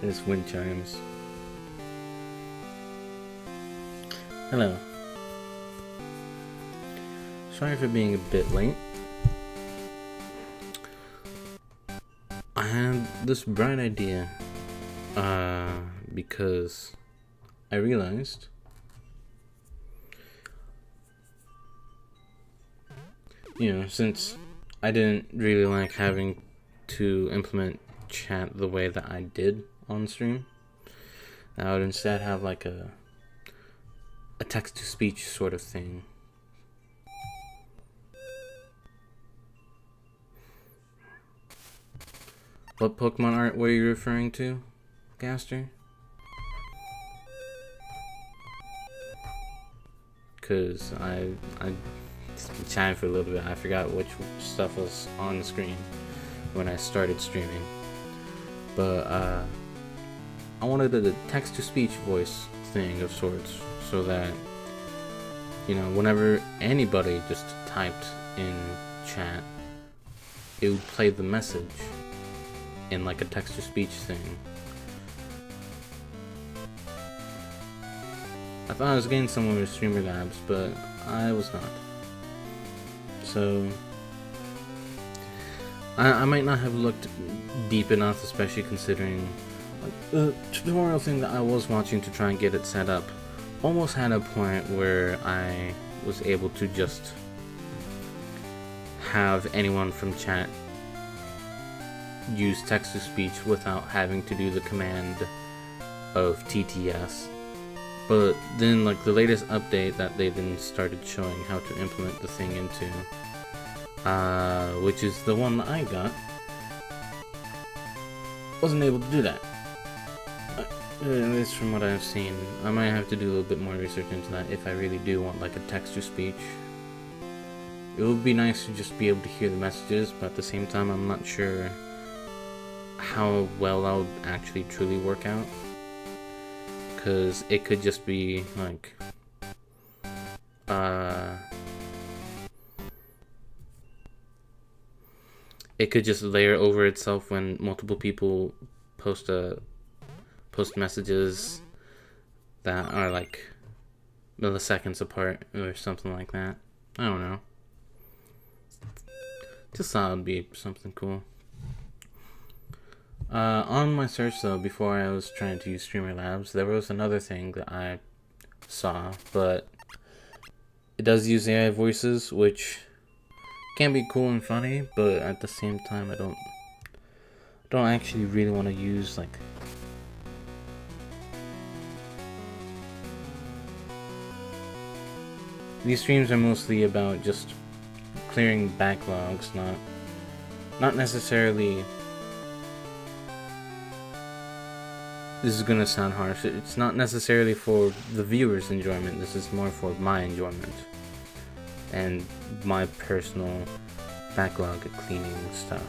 There's wind chimes. Hello. Sorry for being a bit late. I had this bright idea, because I realized since I didn't really like having to implement chat the way that I did on stream, I would instead have like a text-to-speech sort of thing. What Pokemon art were you referring to, Gaster? Because I chatted for a little bit. I forgot which stuff was on the screen when I started streaming. But I wanted a text-to-speech voice thing of sorts, so that whenever anybody just typed in chat, it would play the message in like a text-to-speech thing. I thought I was getting somewhere with Streamer-Labs, but I was not. So I might not have looked deep enough, especially considering the tutorial thing that I was watching to try and get it set up almost had a point where I was able to just have anyone from chat use text-to-speech without having to do the command of TTS. But then, like, the latest update that they then started showing how to implement the thing into, which is the one that I got, wasn't able to do that. At least from what I've seen. I might have to do a little bit more research into that if I really do want like a text-to-speech. It would be nice to just be able to hear the messages, but at the same time I'm not sure how well that would actually truly work out. Because it could just be like it could just layer over itself when multiple people post messages that are like milliseconds apart or something like that. I don't know. Just thought it would be something cool. On my search though, before I was trying to use Streamer-Labs, there was another thing that I saw, but it does use AI voices, which can be cool and funny, but at the same time I don't actually really want to use like these streams are mostly about just clearing backlogs, not necessarily. This is gonna sound harsh. It's not necessarily for the viewer's enjoyment. This is more for my enjoyment and my personal backlog cleaning stuff.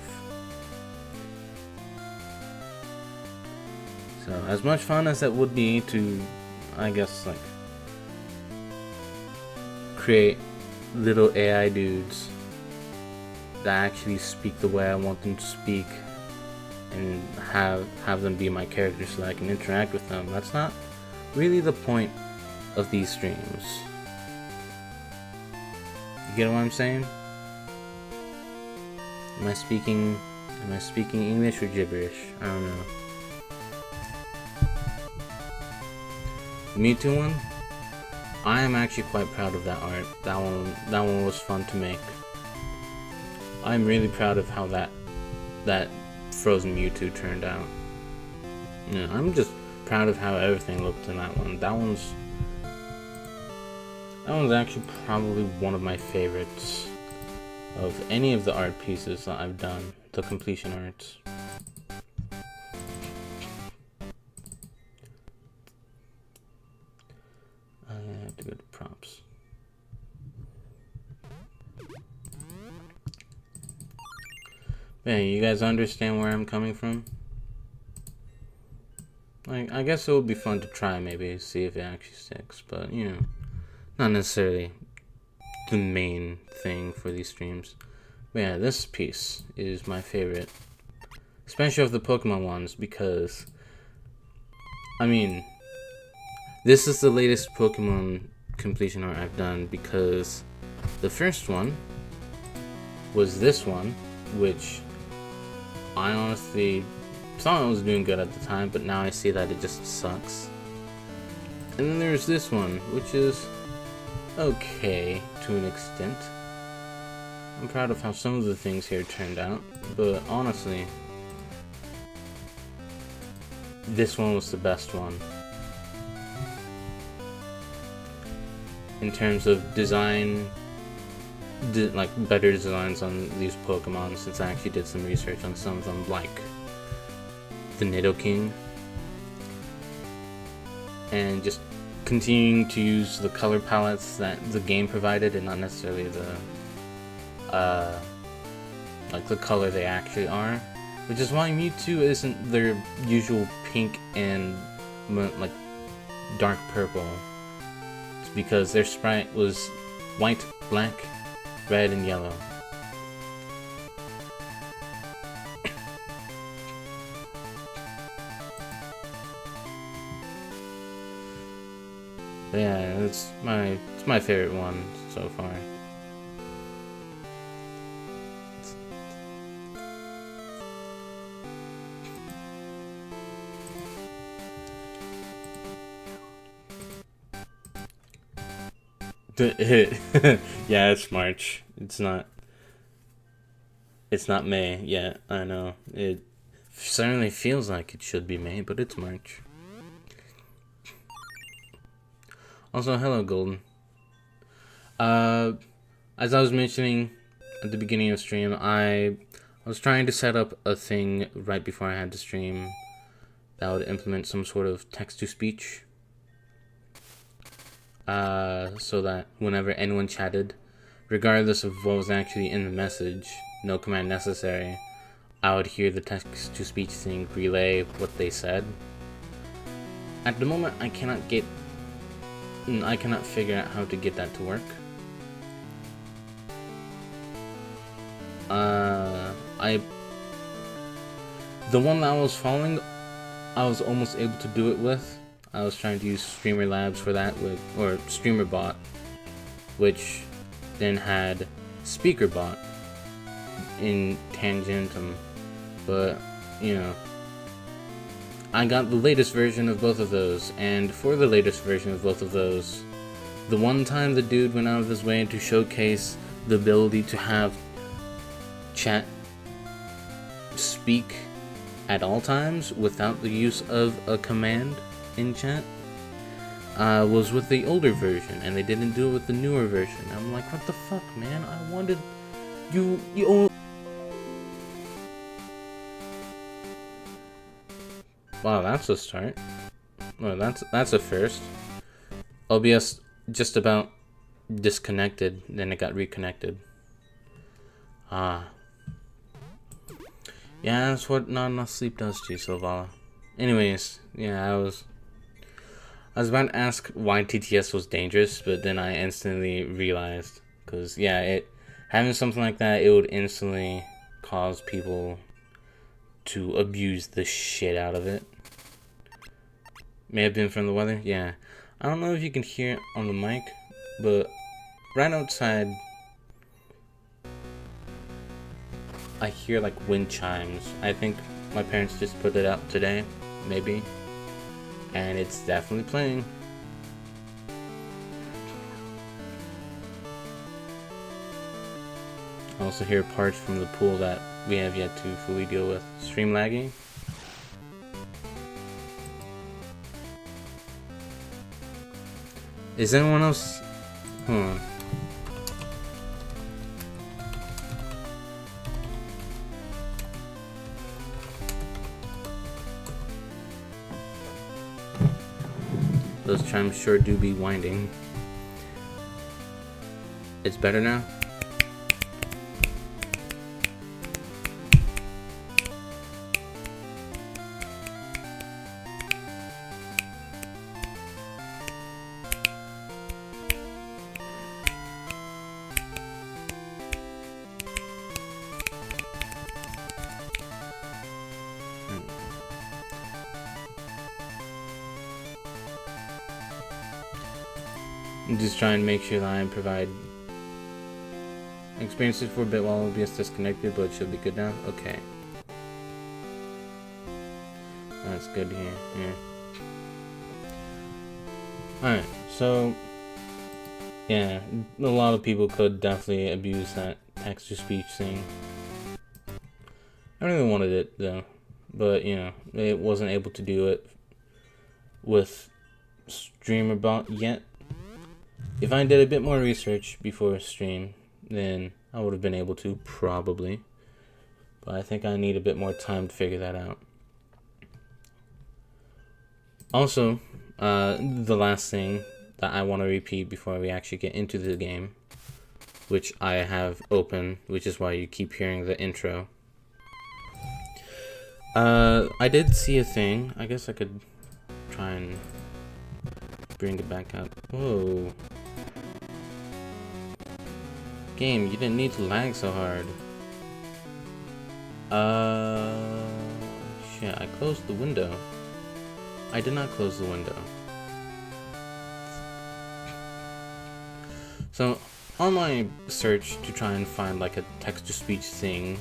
So as much fun as that would be to, I guess, like create little AI dudes that actually speak the way I want them to speak and have them be my characters so that I can interact with them. That's not really the point of these streams. You get what I'm saying? Am I speaking English or gibberish? I don't know. The Mewtwo one? I am actually quite proud of that art. That one was fun to make. I'm really proud of how that Frozen Mewtwo turned out. Yeah, I'm just proud of how everything looked in that one. That one's actually probably one of my favorites of any of the art pieces that I've done, the completion arts. I have to go to props. Man, you guys understand where I'm coming from? Like, I guess it would be fun to try, maybe, see if it actually sticks, but, not necessarily the main thing for these streams. But yeah, this piece is my favorite especially of the Pokemon ones, because I mean, this is the latest Pokemon completion art I've done, because the first one was this one, which I honestly thought I was doing good at the time, but now I see that it just sucks. And then there's this one, which is okay to an extent. I'm proud of how some of the things here turned out, but honestly, this one was the best one. In terms of design, like better designs on these Pokemon, since I actually did some research on some of them, like the Nidoking, and just continuing to use the color palettes that the game provided and not necessarily the like the color they actually are, which is why Mewtwo isn't their usual pink and like dark purple. It's because their sprite was white, black, red, and yellow. But yeah, it's my favorite one so far. Yeah, it's March. It's not May yet. I know. It certainly feels like it should be May, but it's March. Also, hello, Golden. As I was mentioning at the beginning of the stream, I was trying to set up a thing right before I had to stream that would implement some sort of text-to-speech. So that whenever anyone chatted, regardless of what was actually in the message, no command necessary, I would hear the text-to-speech thing relay what they said. At the moment, I cannot figure out how to get that to work. The one that I was following, I was almost able to do it with. I was trying to use Streamer Labs for that, or StreamerBot, which then had SpeakerBot in Tangentum, but you know, I got the latest version of both of those, and for the latest version of both of those, the one time the dude went out of his way to showcase the ability to have chat speak at all times without the use of a command in chat, was with the older version, and they didn't do it with the newer version. I'm like, what the fuck, man? I wanted you Wow, that's a start. Well, that's a first. OBS just about disconnected, then it got reconnected. Yeah, that's what not enough sleep does to you, Silvala. Anyways, yeah, I was about to ask why TTS was dangerous, but then I instantly realized, because yeah, having something like that, it would instantly cause people to abuse the shit out of it. May have been from the weather, yeah. I don't know if you can hear it on the mic, but right outside, I hear like wind chimes. I think my parents just put it out today, maybe, and it's definitely playing. I also hear parts from the pool that we have yet to fully deal with. Stream lagging. Is anyone else? Hold on. Those chimes sure do be winding. It's better now? I'm just trying to make sure that I provide experiences for a bit while OBS disconnected, but it should be good now. Okay. That's good here. Yeah. Alright, so yeah, a lot of people could definitely abuse that text-to-speech thing. I really wanted it though, but you know, it wasn't able to do it with StreamerBot yet. If I did a bit more research before stream, then I would have been able to, probably. But I think I need a bit more time to figure that out. Also, the last thing that I want to repeat before we actually get into the game, which I have open, which is why you keep hearing the intro. I did see a thing. I guess I could try and bring it back up. Whoa. Game, you didn't need to lag so hard. Shit, I closed the window. I did not close the window. So, on my search to try and find like a text-to-speech thing,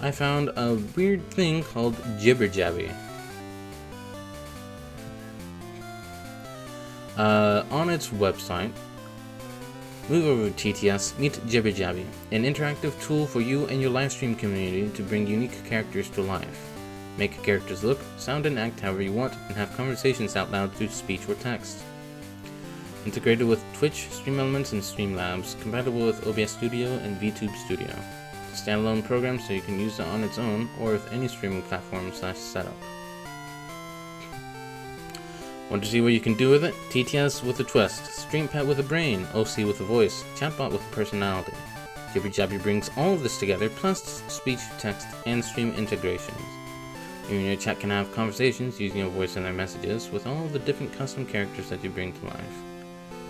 I found a weird thing called Jibber-Jabby. On its website, move over to TTS, meet Jibber-Jabby, an interactive tool for you and your livestream community to bring unique characters to life. Make characters look, sound, and act however you want, and have conversations out loud through speech or text. Integrated with Twitch, StreamElements, and Streamlabs, compatible with OBS Studio and VTube Studio. It's a standalone program so you can use it on its own or with any streaming platform / setup. Want to see what you can do with it? TTS with a twist, StreamPet with a brain, OC with a voice, Chatbot with a personality. Jibber-Jabby brings all of this together, plus speech, text, and stream integrations. You and your chat can have conversations using your voice in their messages with all of the different custom characters that you bring to life.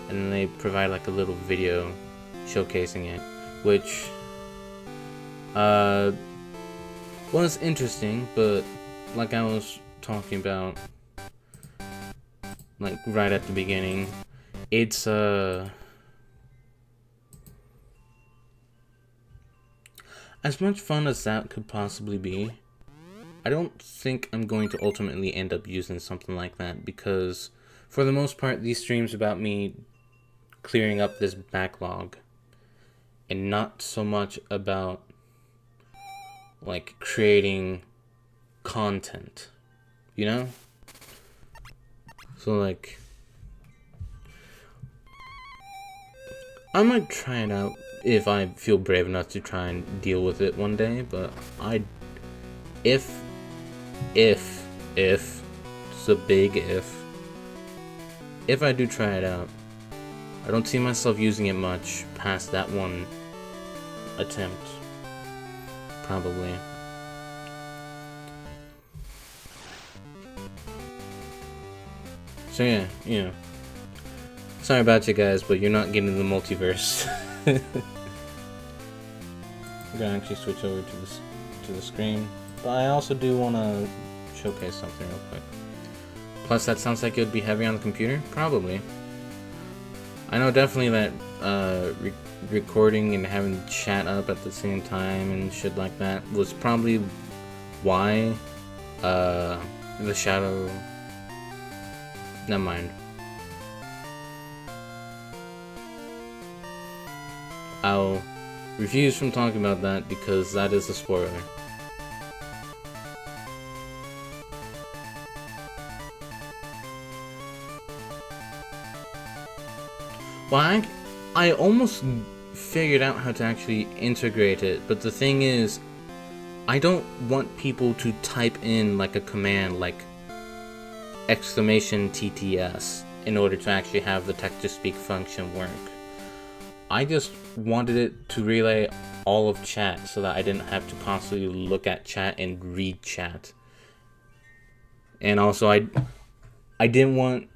And then they provide like a little video showcasing it, which was interesting, but like I was talking about like right at the beginning, it's as much fun as that could possibly be, I don't think I'm going to ultimately end up using something like that, because for the most part these streams about me clearing up this backlog and not so much about like creating content, you know? So like I might try it out if I feel brave enough to try and deal with it one day, but if it's a big if I do try it out, I don't see myself using it much past that one attempt, probably. So yeah, you know, sorry about you guys, but you're not getting the multiverse. I'm gonna actually switch over to the screen, but I also do want to showcase something real quick. Plus, that sounds like it would be heavy on the computer, probably. I know definitely that recording and having chat up at the same time and shit like that was probably why the shadow. Never mind. I'll refuse from talking about that because that is a spoiler. Well, I almost figured out how to actually integrate it, but the thing is, I don't want people to type in like a command like !TTS in order to actually have the text-to-speak function work. I just wanted it to relay all of chat so that I didn't have to constantly look at chat and read chat. And also I didn't want...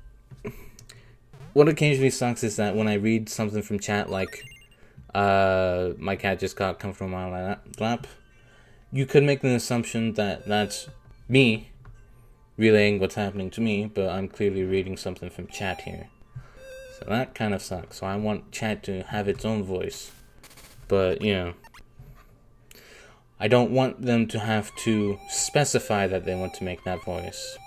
What occasionally sucks is that when I read something from chat like my cat just got come from my lap, you could make the assumption that that's me relaying what's happening to me, but I'm clearly reading something from chat here. So that kind of sucks. So I want chat to have its own voice. But, you know, I don't want them to have to specify that they want to make that voice.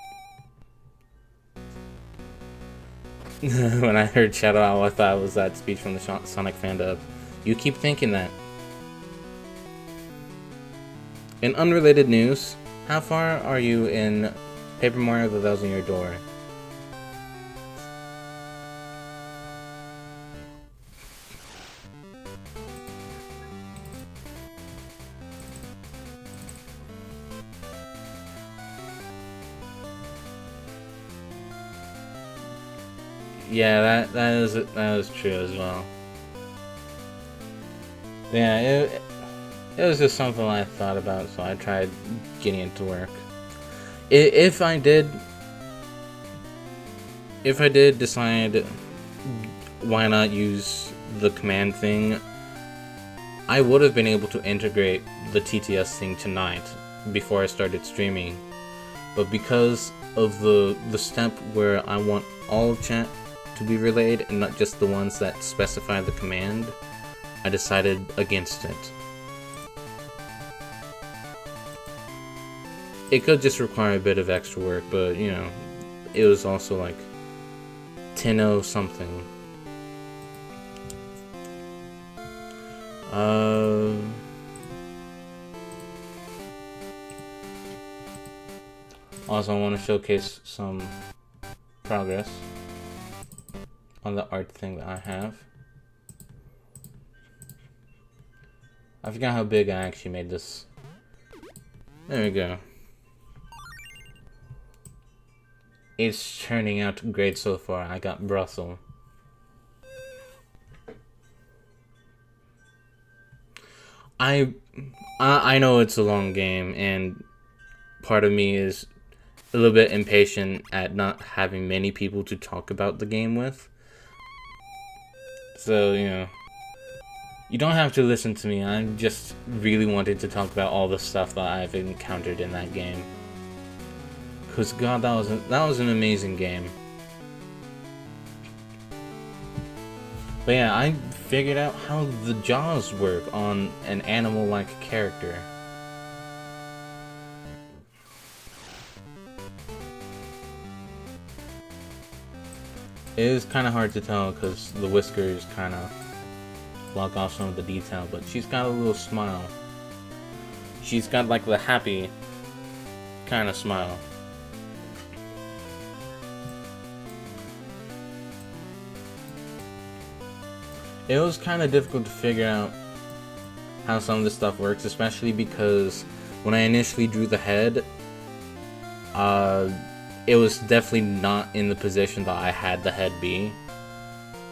When I heard Shadow Owl, I thought it was that speech from the Sonic fan dub. You keep thinking that. In unrelated news, how far are you in Paper Mario: The Thousand Year Door? Yeah, that is true as well. Yeah, it was just something I thought about, so I tried getting it to work. If I did decide why not use the command thing, I would have been able to integrate the TTS thing tonight before I started streaming. But because of the step where I want all of chat to be relayed and not just the ones that specify the command, I decided against it. It could just require a bit of extra work, but you know, it was also like 10:00 something. Also, I want to showcase some progress on the art thing that I have. I forgot how big I actually made this. There we go. It's turning out great so far. I got Brussels. I know it's a long game, and part of me is a little bit impatient at not having many people to talk about the game with. So, you know, you don't have to listen to me. I just really wanted to talk about all the stuff that I've encountered in that game. Cause God, that was an amazing game. But yeah, I figured out how the jaws work on an animal-like character. It is kind of hard to tell because the whiskers kind of block off some of the detail, but she's got a little smile. She's got like the happy kind of smile. It was kind of difficult to figure out how some of this stuff works, especially because when I initially drew the head, it was definitely not in the position that I had the head be.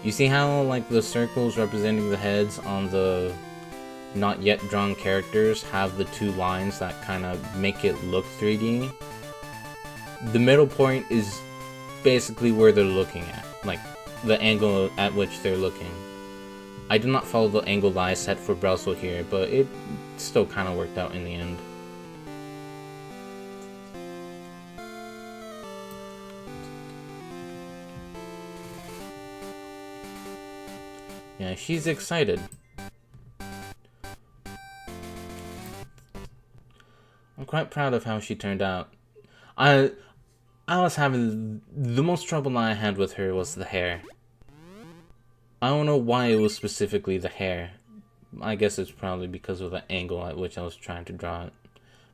You see how like the circles representing the heads on the not yet drawn characters have the two lines that kind of make it look 3D? The middle point is basically where they're looking at, like the angle at which they're looking. I did not follow the angle that I set for Browsel here, but it still kind of worked out in the end. Yeah, she's excited. I'm quite proud of how she turned out. I was having the most trouble that I had with her was the hair. I don't know why it was specifically the hair. I guess it's probably because of the angle at which I was trying to draw it.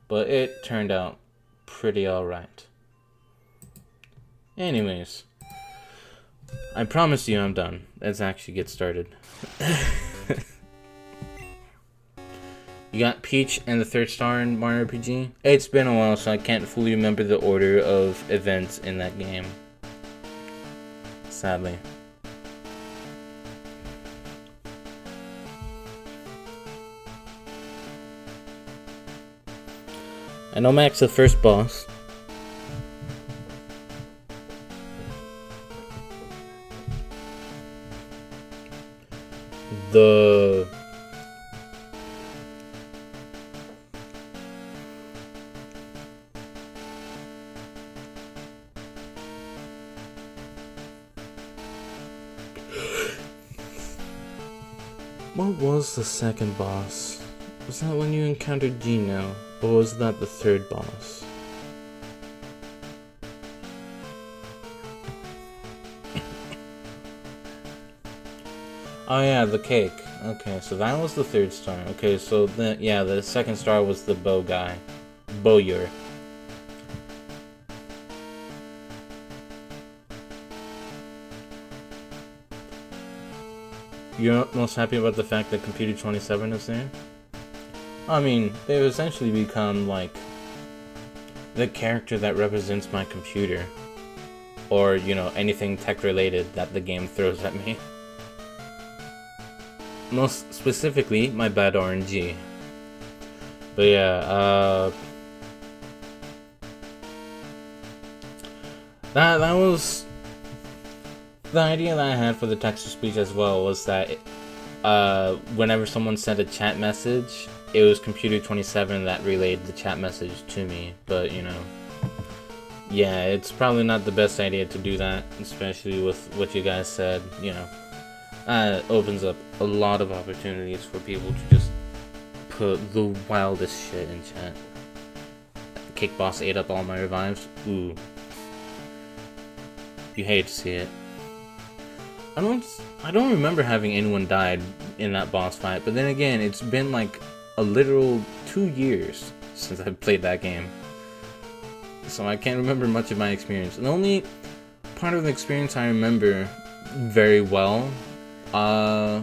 But it turned out pretty alright. Anyways, I promise you I'm done. Let's actually get started. You got Peach and the third star in Mario RPG? It's been a while, so I can't fully remember the order of events in that game. Sadly. I know Mac's the first boss. The What was the second boss? Was that when you encountered Gino? Or was that the third boss? Oh yeah, the cake. Okay, so that was the third star. Okay, so the second star was the bow guy. Bowyer. You're most happy about the fact that Computer 27 is there? I mean, they've essentially become, like, the character that represents my computer. Or, you know, anything tech-related that the game throws at me. Most specifically, my bad RNG. But yeah, that was... The idea that I had for the text-to-speech as well was that whenever someone sent a chat message, it was Computer 27 that relayed the chat message to me. But, you know, yeah, it's probably not the best idea to do that, especially with what you guys said, you know. Opens up a lot of opportunities for people to just put the wildest shit in chat. Cake Boss ate up all my revives. Ooh. You hate to see it. I don't remember having anyone died in that boss fight, but then again, it's been like a literal 2 years since I've played that game. So I can't remember much of my experience. The only part of the experience I remember very well, I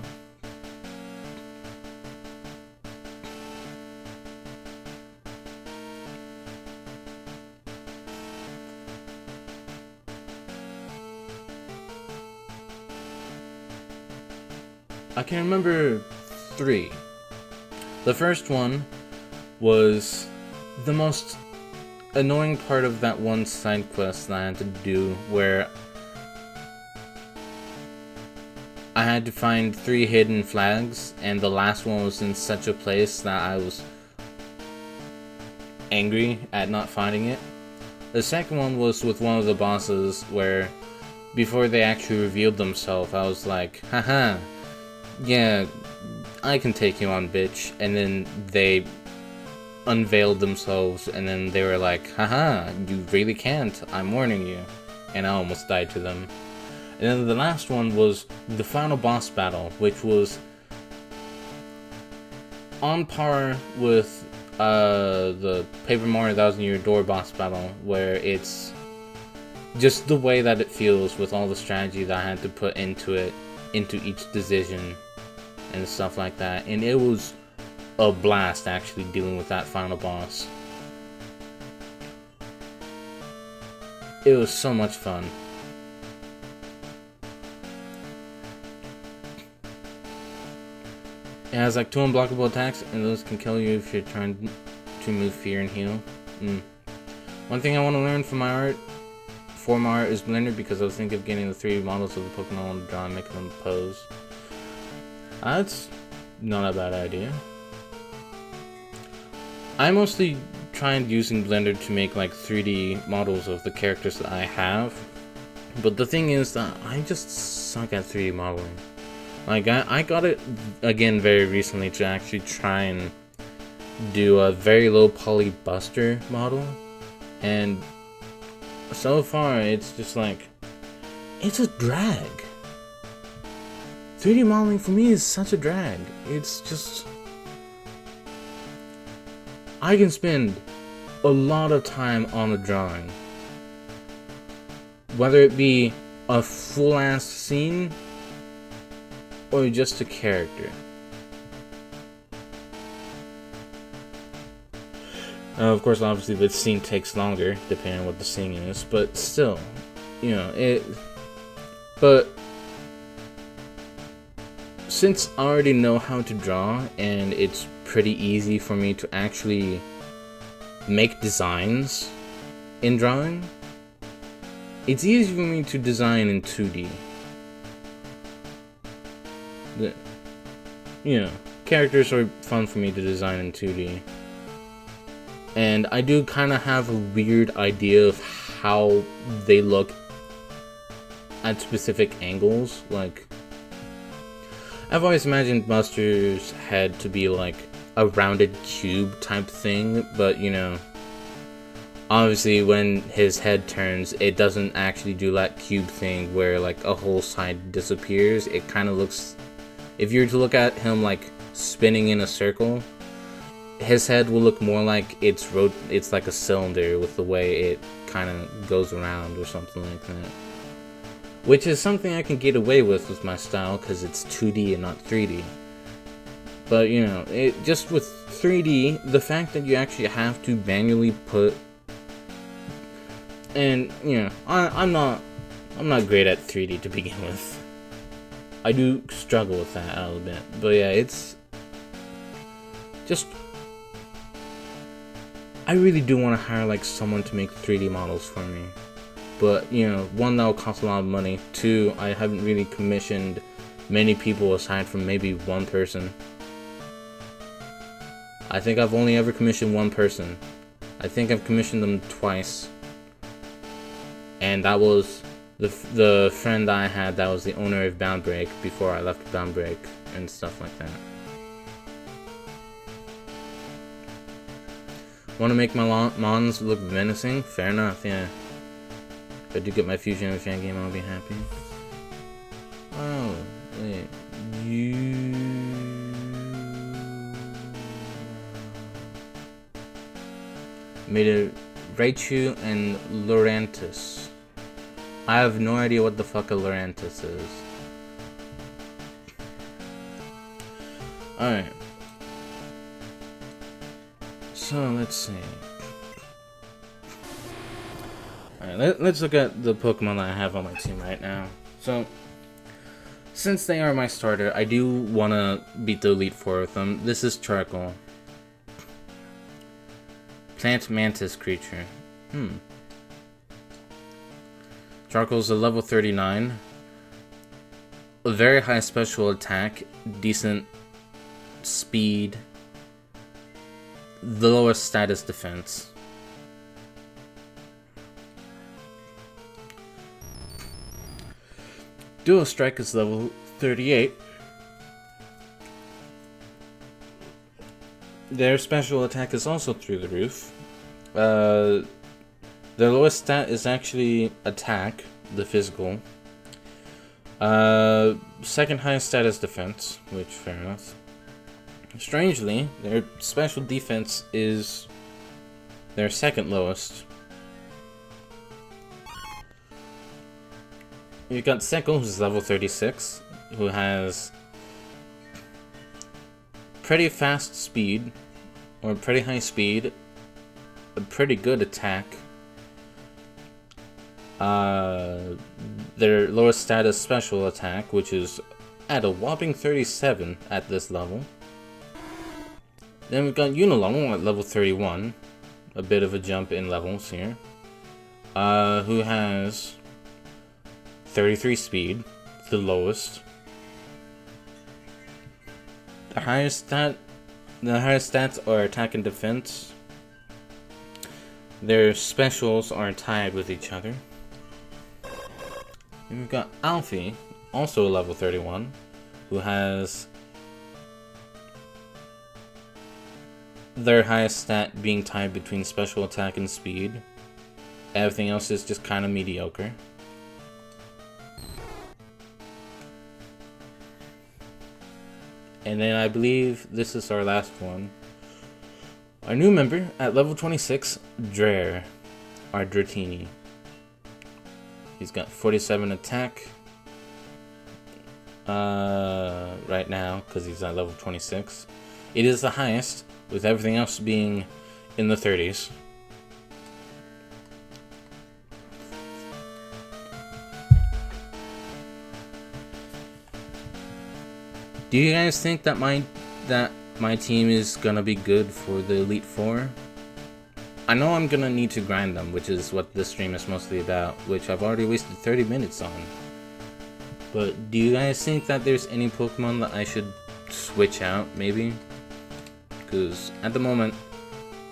can remember 3. The first one was the most annoying part of that one side quest that I had to do, where I had to find 3 hidden flags, and the last one was in such a place that I was angry at not finding it. The second one was with one of the bosses, where before they actually revealed themselves, I was like, haha, yeah, I can take you on, bitch. And then they unveiled themselves, and then they were like, haha, you really can't, I'm warning you. And I almost died to them. And then the last one was the final boss battle, which was on par with the Paper Mario 1000 Year Door boss battle, where it's just the way that it feels with all the strategy that I had to put into it, into each decision and stuff like that. And it was a blast actually dealing with that final boss. It was so much fun. It has like 2 unblockable attacks, and those can kill you if you're trying to move fear and heal. One thing I want to learn from my art, for my art, is Blender, because I was thinking of getting the 3 models of the Pokemon I want to draw and making them pose. That's not a bad idea. I mostly tried using Blender to make like 3D models of the characters that I have, but the thing is that I just suck at 3D modeling. Like, I got it again very recently to actually try and do a very low poly Buster model, and so far it's just like, it's a drag. 3D modeling for me is such a drag. It's just, I can spend a lot of time on the drawing, whether it be a full-ass scene or just a character. Of course, obviously the scene takes longer depending on what the scene is, but still, you know, but since I already know how to draw, and it's pretty easy for me to actually make designs in drawing, it's easy for me to design in 2D. You know, characters are fun for me to design in 2D. And I do kind of have a weird idea of how they look at specific angles. Like, I've always imagined Buster's head to be like a rounded cube type thing, but you know, obviously when his head turns, it doesn't actually do that cube thing where like a whole side disappears. It kind of looks, if you were to look at him like spinning in a circle, his head will look more like it's like a cylinder with the way it kind of goes around or something like that. Which is something I can get away with my style because it's 2D and not 3D. But you know, it just with 3D, the fact that you actually have to manually put, and you know, I'm not great at 3D to begin with. I do struggle with that a little bit, but yeah, it's just, I really do want to hire like someone to make 3D models for me. But, you know, one, that will cost a lot of money. Two, I haven't really commissioned many people aside from maybe one person. I think I've only ever commissioned one person. I think I've commissioned them twice. And that was the friend I had that was the owner of Bound Break before I left Bound Break and stuff like that. Want to make my mons look menacing? Fair enough, yeah. If I do get my Fusion and Fan game, I'll be happy. Oh, wait. You... made a Raichu and Lurantis. I have no idea what the fuck a Lurantis is. Alright. So, let's see. Alright, let's look at the Pokemon that I have on my team right now. So, since they are my starter, I do want to beat the Elite Four with them. This is Charcoal. Plant Mantis creature. Charcoal's a level 39. A very high special attack, decent speed, the lowest status defense. Dual Strike is level 38. Their special attack is also through the roof. Their lowest stat is actually attack, the physical. Second highest stat is defense, which fair enough. Strangely, their special defense is their second lowest. You've got Seko, who's level 36, who has pretty fast speed, or pretty high speed, a pretty good attack. Their lowest status special attack, which is at a whopping 37 at this level. Then we've got Unilong at level 31, a bit of a jump in levels here, who has 33 speed, the lowest. The highest stats are attack and defense. Their specials are tied with each other. And we've got Alfie, also level 31, who has their highest stat being tied between special attack and speed. Everything else is just kind of mediocre. And then I believe this is our last one. Our new member at level 26, Drare, our Dratini. He's got 47 attack right now because he's at level 26. It is the highest, with everything else being in the 30s. Do you guys think that my team is gonna be good for the Elite Four? I know I'm gonna need to grind them, which is what this stream is mostly about, which I've already wasted 30 minutes on. But do you guys think that there's any Pokemon that I should switch out, maybe? Because at the moment,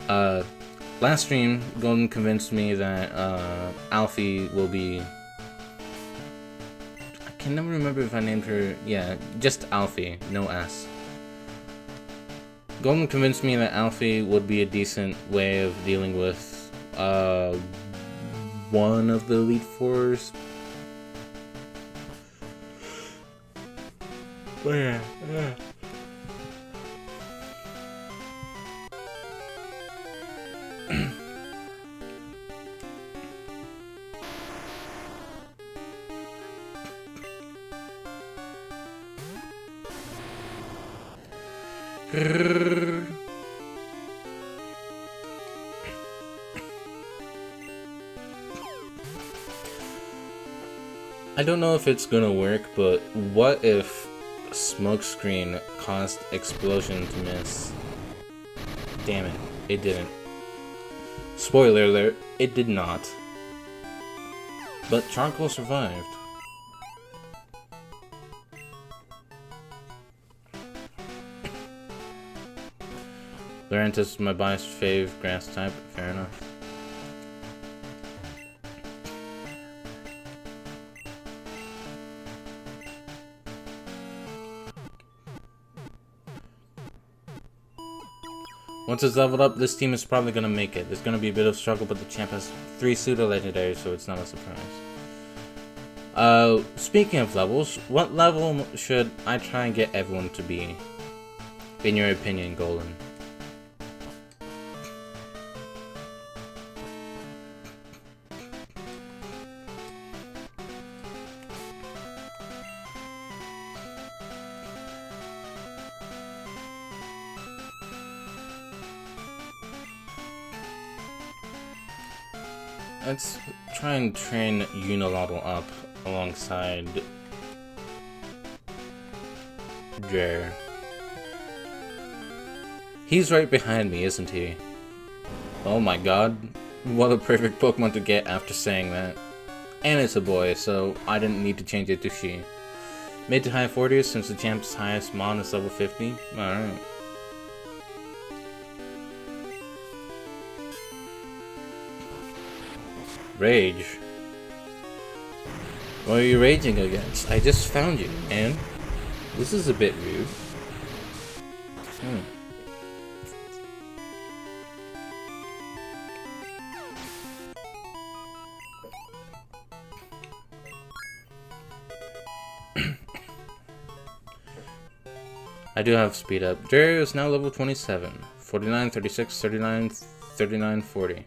last stream, Golden convinced me that Alfie will be... I can never remember if I named her. Yeah, just Alfie, no S. Golden convinced me that Alfie would be a decent way of dealing with one of the Elite Fours. But yeah. I don't know if it's gonna work, but what if Smokescreen caused Explosion to miss? Damn it, it didn't. Spoiler alert, it did not. But Charcoal survived. Lurantis is my biased fave grass type, fair enough. Once it's leveled up, this team is probably going to make it. There's going to be a bit of struggle, but the champ has 3 pseudo-legendaries, so it's not a surprise. Speaking of levels, what level should I try and get everyone to be? In your opinion, Golden? Let's try and train Unilotl up alongside Jer. He's right behind me, isn't he? Oh my god, what a perfect Pokemon to get after saying that. And it's a boy, so I didn't need to change it to she. Mid to high 40s since the champ's highest Mon is level 50. Alright. Rage. What are you raging against? I just found you, and this is a bit rude. I do have speed up. Jerry is now level 27. 49, 36, 39, 39, 40.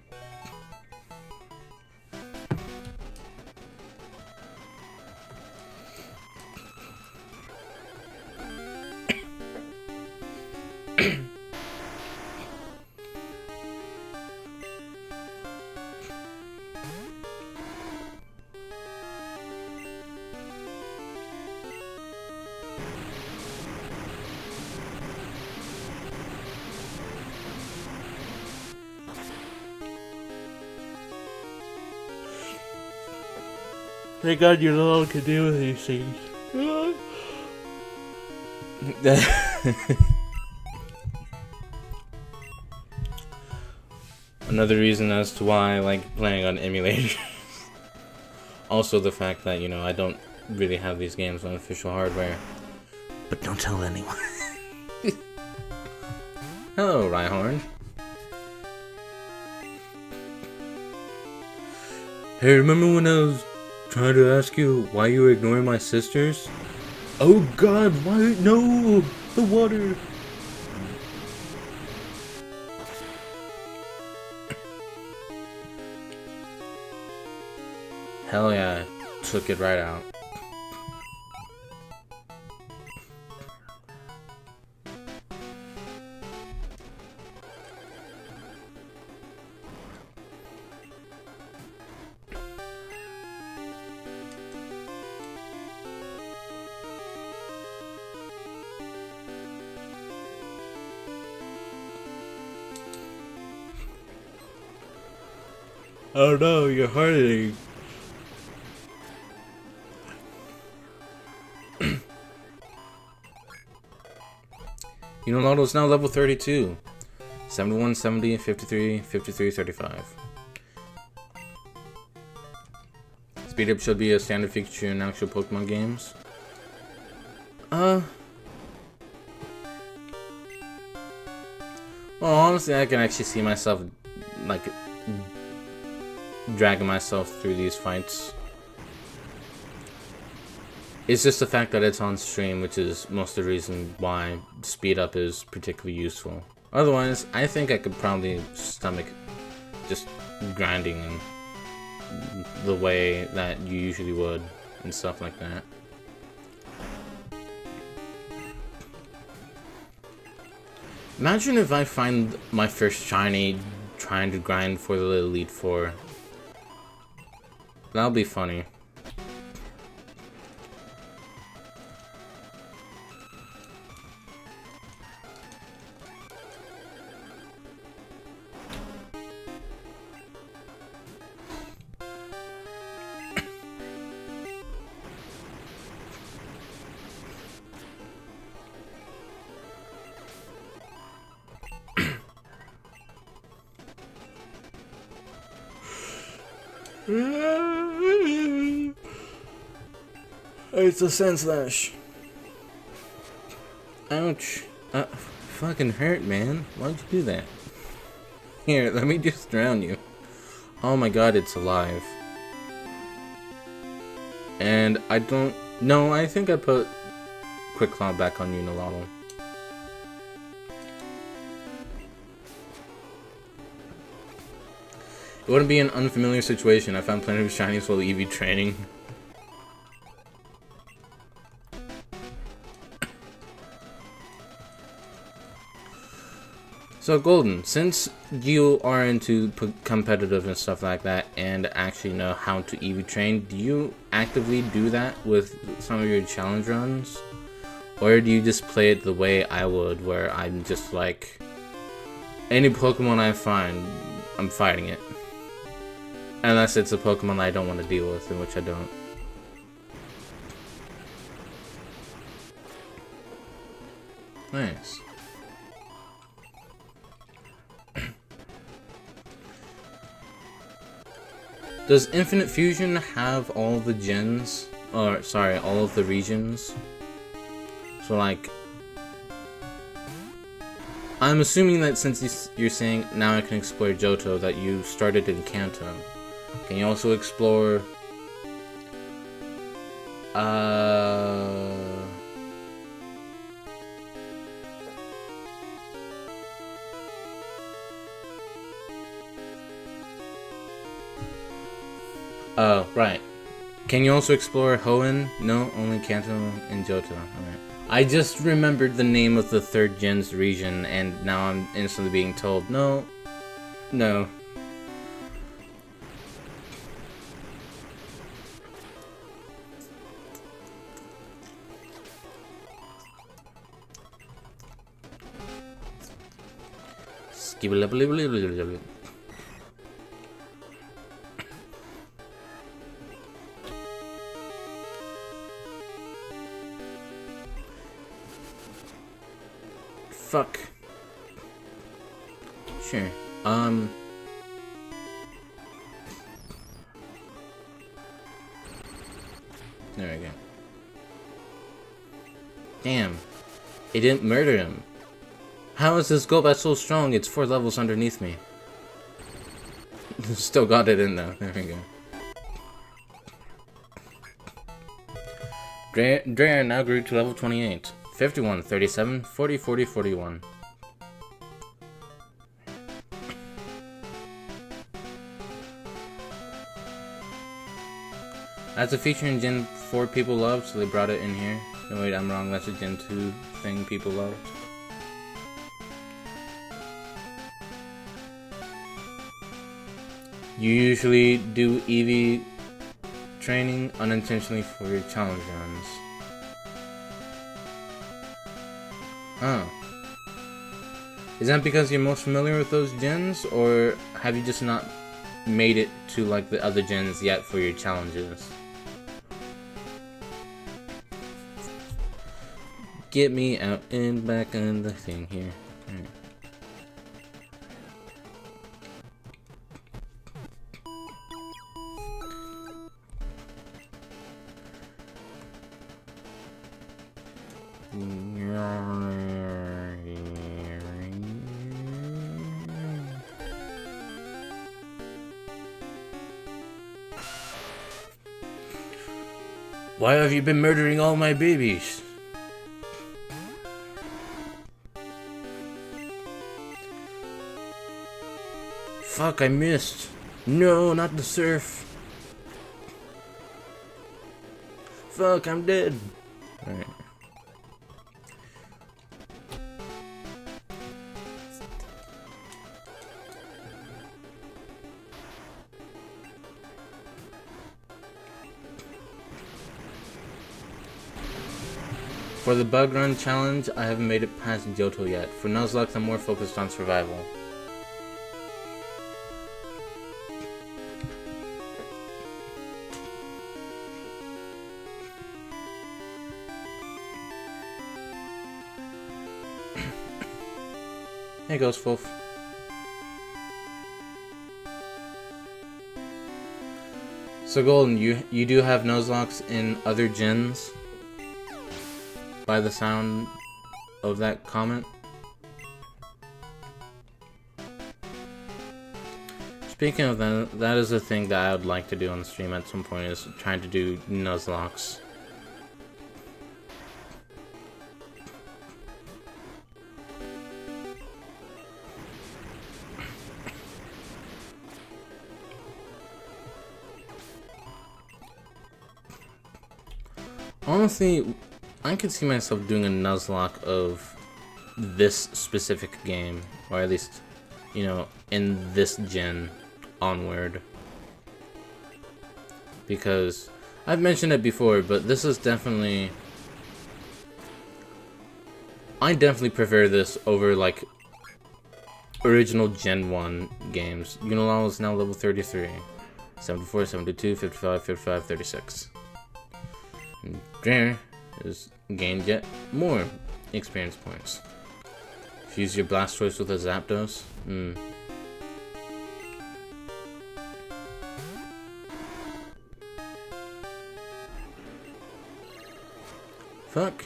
Thank God you know what to do with these things. Another reason as to why I like playing on emulators. Also the fact that, you know, I don't really have these games on official hardware. But don't tell anyone. Hello, Rhyhorn. Hey, remember when I was trying to ask you why you were ignoring my sisters? Oh god, why? No! The water! Hell yeah, took it right out. Oh no, you're hurting. Unilotl is now level 32. 71, 70, 53, 53, 35. It's speed up should be a standard feature in actual Pokemon games. Well, honestly, I can actually see myself, like, dragging myself through these fights. It's just the fact that it's on stream, which is most of the reason why speed up is particularly useful. Otherwise, I think I could probably stomach just grinding the way that you usually would and stuff like that. Imagine if I find my first shiny trying to grind for the Elite Four. That'll be funny. It's a Sandslash. Ouch. Fucking hurt, man. Why'd you do that? Here, let me just drown you. Oh my god, it's alive. And I don't... No, I think I put Quick Claw back on Unilateral. It wouldn't be an unfamiliar situation. I found plenty of shinies while EV training. So Golden, since you are into competitive and stuff like that and actually know how to EV train, do you actively do that with some of your challenge runs? Or do you just play it the way I would, where I'm just like, any Pokemon I find, I'm fighting it. Unless it's a Pokemon I don't want to deal with, in which I don't. Nice. Does Infinite Fusion have all the gens? Or, sorry, all of the regions? So, like... I'm assuming that since you're saying now I can explore Johto, that you started in Kanto. Can you also explore... right. Can you also explore Hoenn? No, only Kanto and Johto. Alright. I just remembered the name of the third gen's region, and now I'm instantly being told, no. No. Skibble. Fuck. Sure. There we go. Damn. It didn't murder him. How is this Golbat so strong? It's 4 levels underneath me. Still got it in though. There we go. Drare now grew to level 28. 51, 37, 40, 40, 41. That's a feature in Gen 4 people loved, so they brought it in here. No wait, I'm wrong, that's a Gen 2 thing people loved. You usually do EV training unintentionally for your challenge runs. Oh. Is that because you're most familiar with those gens, or have you just not made it to like the other gens yet for your challenges? Get me out and back on the thing here. Right. Why have you been murdering all my babies? Fuck, I missed. No, not the surf. Fuck, I'm dead. Alright. For the bug run challenge, I haven't made it past Johto yet. For Nuzlocke, I'm more focused on survival. Hey, Ghost Wolf. So Golden, you do have Nuzlocke in other gens? By the sound of that comment. Speaking of that, that is a thing that I would like to do on the stream at some point, is trying to do Nuzlocke. Honestly, I could see myself doing a Nuzlocke of this specific game, or at least, you know, in this gen onward. Because I've mentioned it before, but this is definitely... I definitely prefer this over, like, original Gen 1 games. Unilaw is now level 33. 74, 72, 55, 55, 36. And Drainer is gained yet more experience points. Fuse your Blastoise with a Zapdos. Fuck.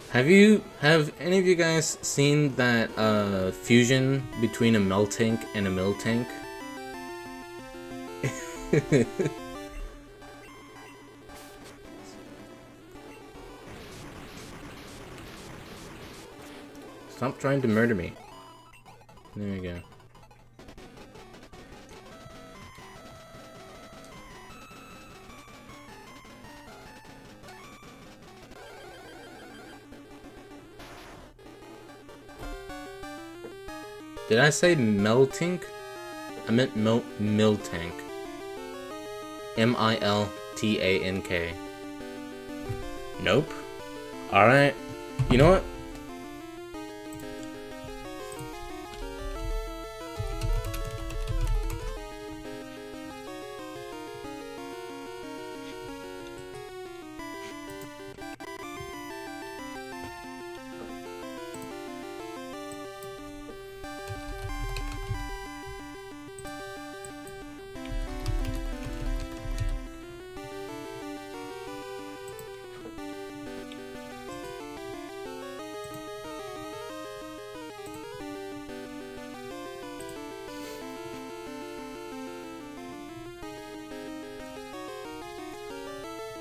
Have any of you guys seen that fusion between a Meltank and a Miltank? Stop trying to murder me. There we go. Did I say Meltank? I meant Miltank. M-I-L-T-A-N-K. Nope. Alright. You know what?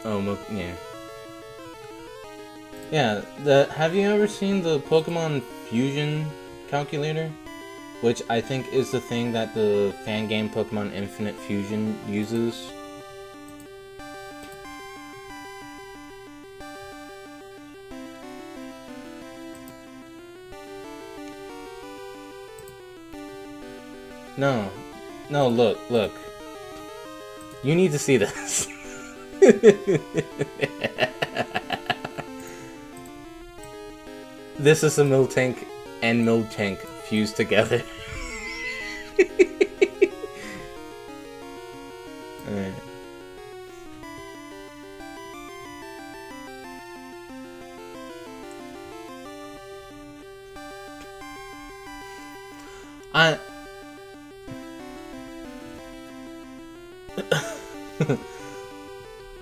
Oh, yeah. Yeah, have you ever seen the Pokemon Fusion calculator? Which I think is the thing that the fan game Pokemon Infinite Fusion uses. No, look. You need to see this. This is a Miltank and Miltank fused together. Alright.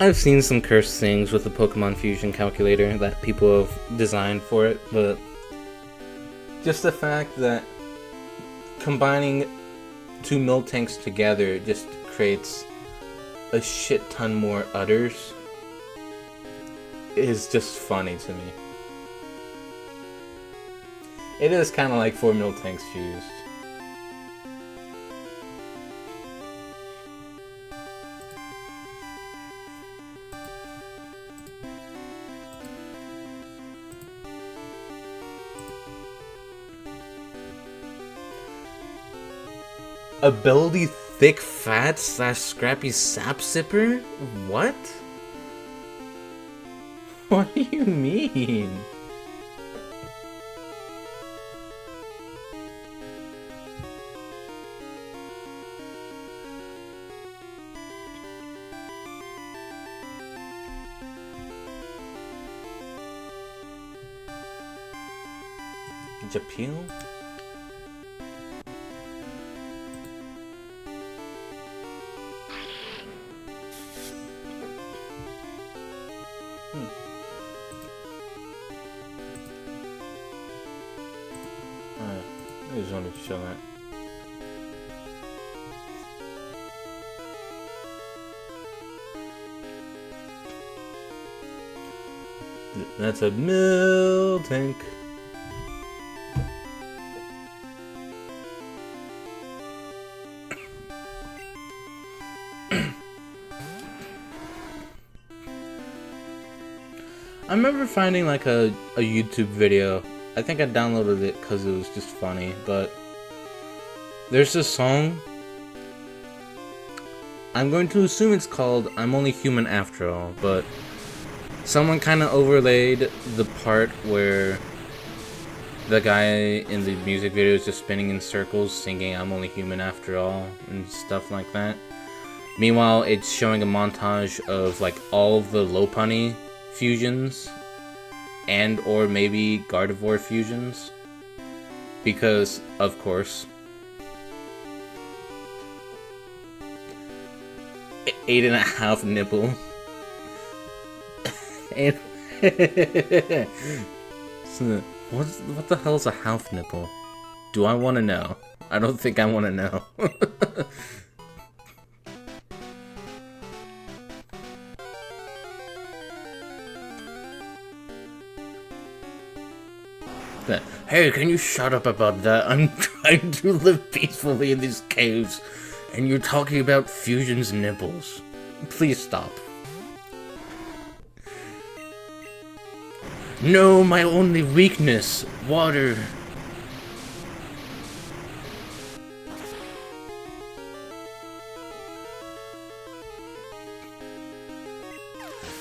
I've seen some cursed things with the Pokemon Fusion calculator that people have designed for it, but just the fact that combining two Miltanks together just creates a shit ton more udders is just funny to me. It is kind of like 4 Miltanks fused. Ability thick fat / scrappy sap sipper? What? What do you mean? Japil? I just wanted to show that. That's a Miltank. I remember finding like a YouTube video. I think I downloaded it because it was just funny, but there's this song. I'm going to assume it's called I'm Only Human After All, but someone kind of overlaid the part where the guy in the music video is just spinning in circles singing I'm Only Human After All and stuff like that. Meanwhile, it's showing a montage of like all the Lopunny fusions and or maybe Gardevoir fusions, because of course 8.5 nipple. So, what the hell is a half nipple? Do I want to know? I don't think I want to know. Hey, can you shut up about that? I'm trying to live peacefully in these caves, and you're talking about Fusion's nipples. Please stop. No, my only weakness, water.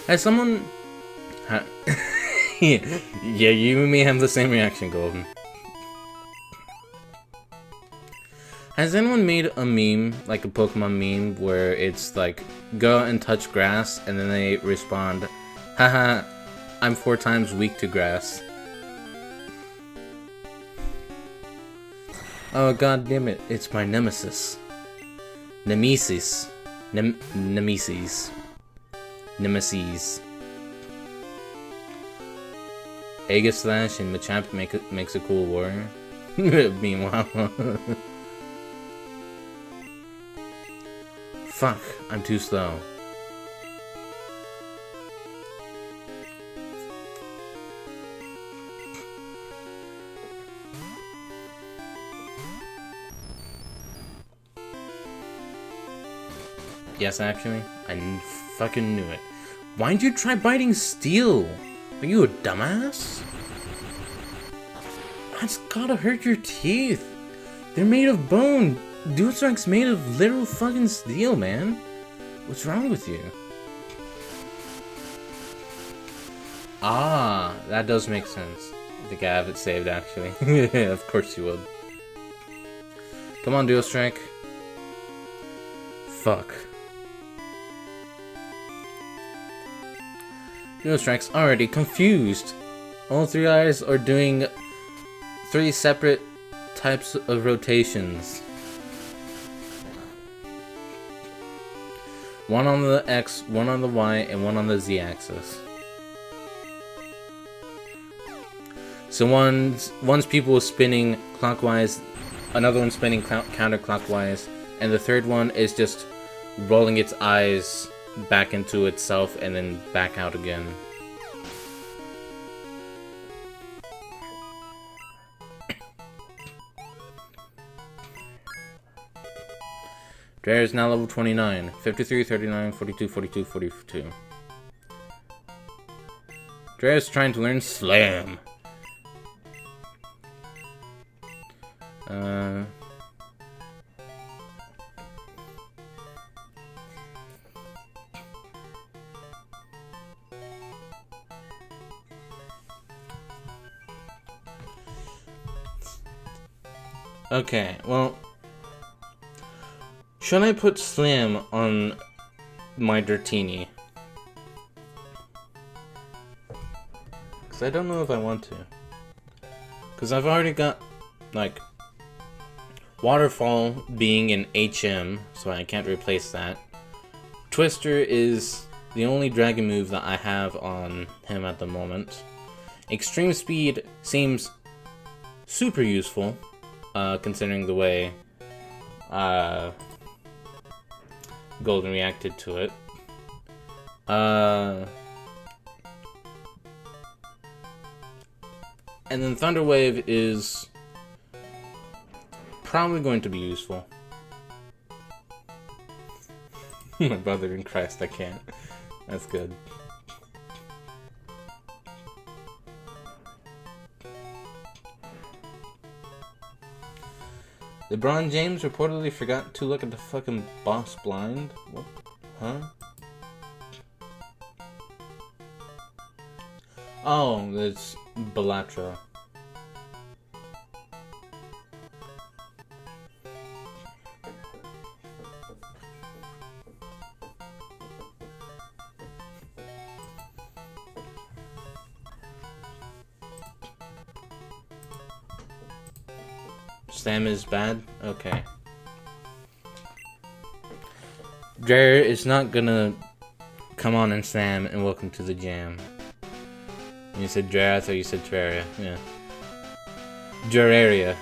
Has someone... Yeah, you and me have the same reaction, Golden. Has anyone made a meme, like a Pokemon meme, where it's like, go and touch grass, and then they respond, haha, I'm 4 times weak to grass. Oh god damn it, it's my nemesis. Nemesis. Nemesis. Nemesis. Aegislash and Machamp makes a cool warrior. Meanwhile... Fuck, I'm too slow. Yes, actually, I fucking knew it. Why'd you try biting steel? Are you a dumbass? That's gotta hurt your teeth. They're made of bone. Duostrike's made of literal fucking steel, man. What's wrong with you? Ah, that does make sense. I think I have it saved, actually. Of course you would. Come on, Duostrike. Fuck. Duostrike's already confused. All 3 eyes are doing 3 separate types of rotations. One on the X, one on the Y, and one on the Z axis. So one's people spinning clockwise, another one spinning counterclockwise, and the third one is just rolling its eyes back into itself and then back out again. Drare is now level 29. 53, 39, 42, 42, 42. Drare is trying to learn Slam. Okay, well, should I put Slam on my Dratini? Because I don't know if I want to. Because I've already got, like, Waterfall being an HM, so I can't replace that. Twister is the only dragon move that I have on him at the moment. Extreme Speed seems super useful, considering the way Golden reacted to it. And then Thunder Wave is probably going to be useful. My brother in Christ, I can't. That's good. LeBron James reportedly forgot to look at the fucking boss blind? What? Huh? Oh, it's Belatra. Slam is bad? Okay. Drare is not gonna come on and Slam and welcome to the jam. You said Drare, I thought you said Terraria. Yeah. Drareria.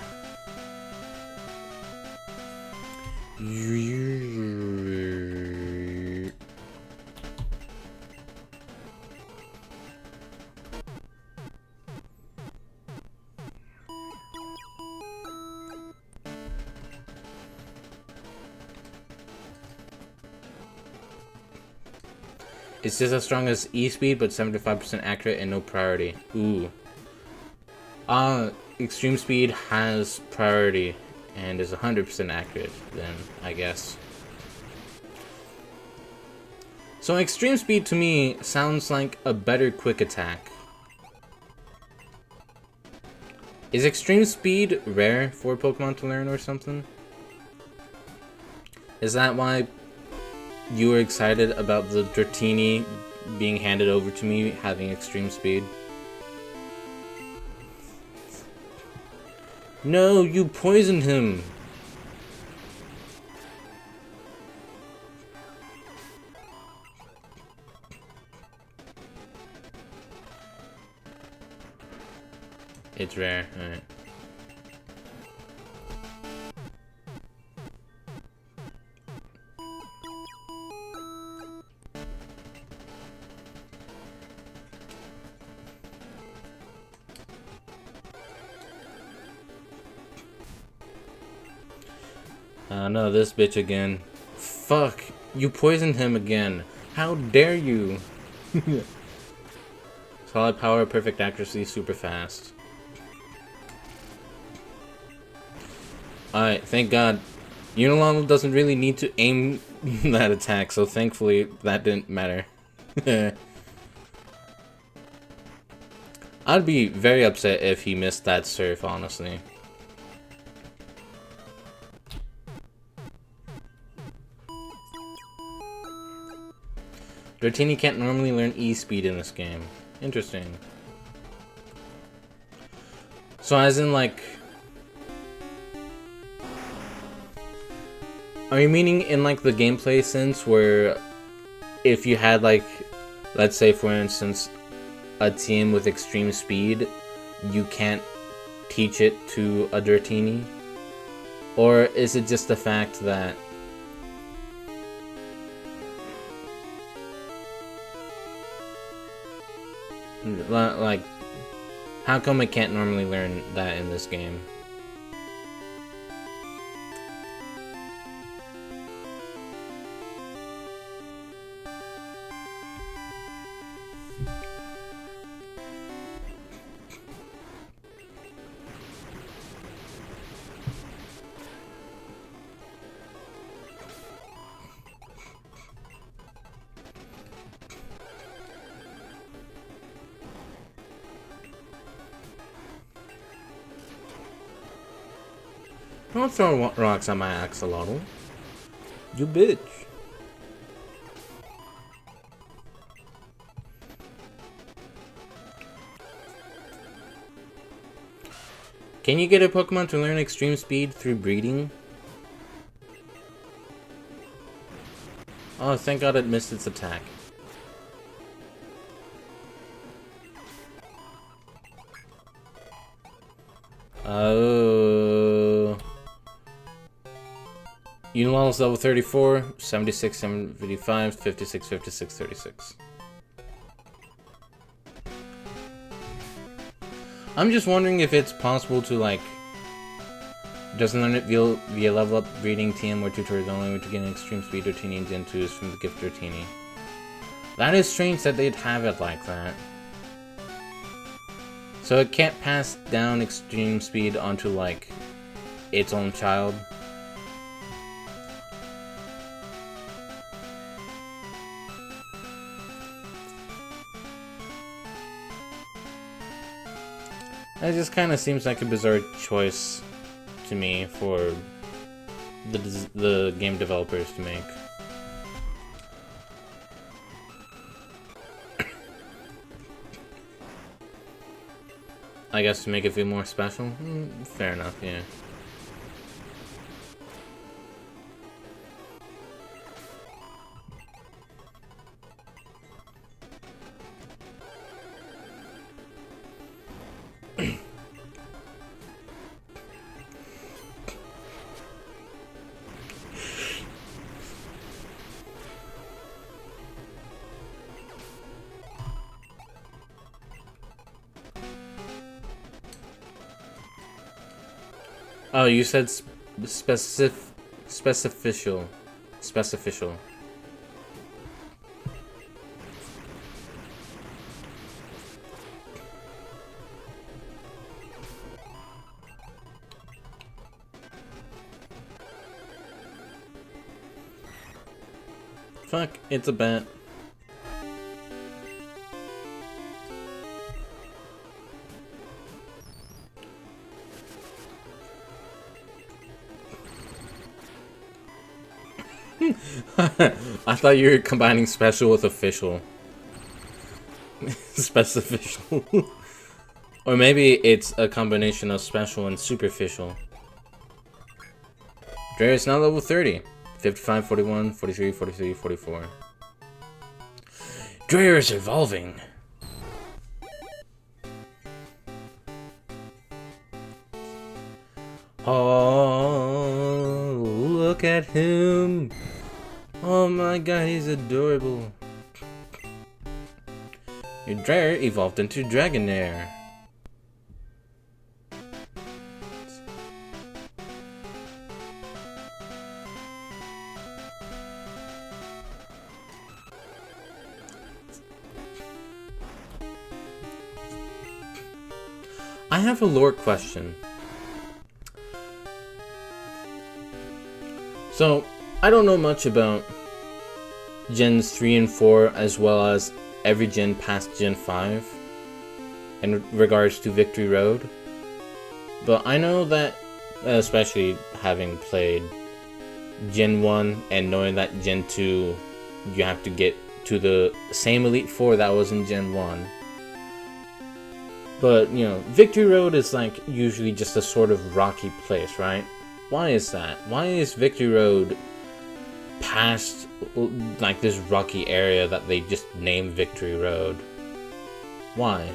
It's just as strong as E-Speed, but 75% accurate and no priority. Ooh. Extreme Speed has priority and is 100% accurate, then, I guess. So Extreme Speed to me sounds like a better quick attack. Is Extreme Speed rare for Pokemon to learn or something? Is that why you were excited about the Dratini being handed over to me having Extreme Speed? No, you poisoned him! It's rare, alright. No, this bitch again. Fuck, you poisoned him again. How dare you? Solid power, perfect accuracy, super fast. Alright, thank God. Unilon doesn't really need to aim that attack, so thankfully that didn't matter. I'd be very upset if he missed that surf, honestly. Dratini can't normally learn E-Speed in this game. Interesting. So as in, like... Are you meaning in, like, the gameplay sense where if you had, like, let's say for instance, a team with extreme speed, you can't teach it to a Dratini? Or is it just the fact that like, how come it can't normally learn that in this game? Don't throw rocks at my axolotl. You bitch. Can you get a Pokemon to learn extreme speed through breeding? Oh, thank God it missed its attack. Oh. Unival's level 34, 76, 75, 56, 56, 36. I'm just wondering if it's possible to, like, doesn't learn it via level up breeding TM or tutorials only to get an extreme speed Dratini and Gen 2s from the gift Dratini. That is strange that they'd have it like that. So it can't pass down extreme speed onto, like, its own child. That just kind of seems like a bizarre choice to me for the game developers to make. I guess to make it feel more special? Fair enough, yeah. Oh, you said specificial. Specificial. Fuck, it's a bat. I thought you were combining special with official. Specificial. Or maybe it's a combination of special and superficial. Drare is now level 30. 55, 41, 43, 43, 44. Drare is evolving. Oh, look at him. Oh my god, he's adorable. Your Drare evolved into Dragonair. I have a lore question. So, I don't know much about Gens 3 and 4 as well as every gen past Gen 5 in regards to Victory Road. But I know that, especially having played Gen 1 and knowing that Gen 2 you have to get to the same Elite Four that was in Gen 1. But, you know, Victory Road is like usually just a sort of rocky place, right? Why is that? Why is Victory Road past like this rocky area that they just named Victory Road. Why?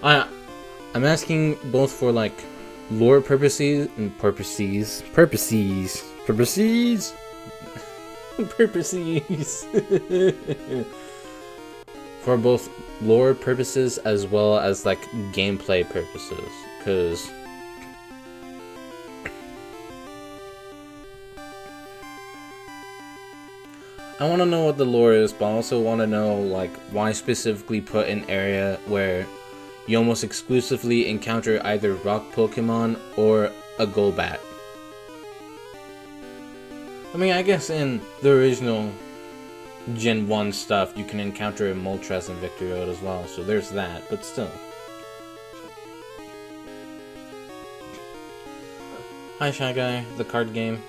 I'm asking both for like lore purposes and purposes. For both lore purposes as well as like gameplay purposes, because I want to know what the lore is, but I also want to know like why specifically put an area where you almost exclusively encounter either rock Pokemon or a Golbat. I mean, I guess in the original Gen 1 stuff, you can encounter Moltres in Victory Road as well, so there's that, but still. Hi, Shy Guy, the card game.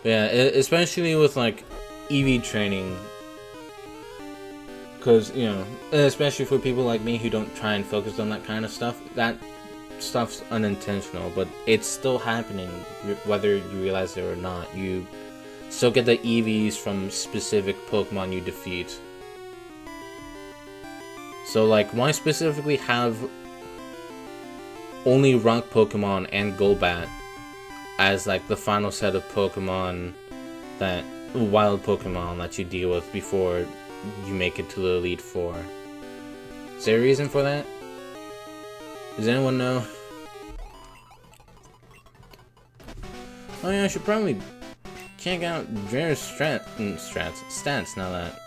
Yeah, especially with like EV training, because, you know, especially for people like me who don't try and focus on that kind of stuff, that stuff's unintentional, but it's still happening whether you realize it or not. You still get the EVs from specific Pokemon you defeat. So like, why specifically have only rock Pokemon and Golbat as like the final set of Pokemon, that wild Pokemon that you deal with before you make it to the Elite Four? Is there a reason for that? Does anyone know? Oh yeah, I should probably check out Drair's stats now that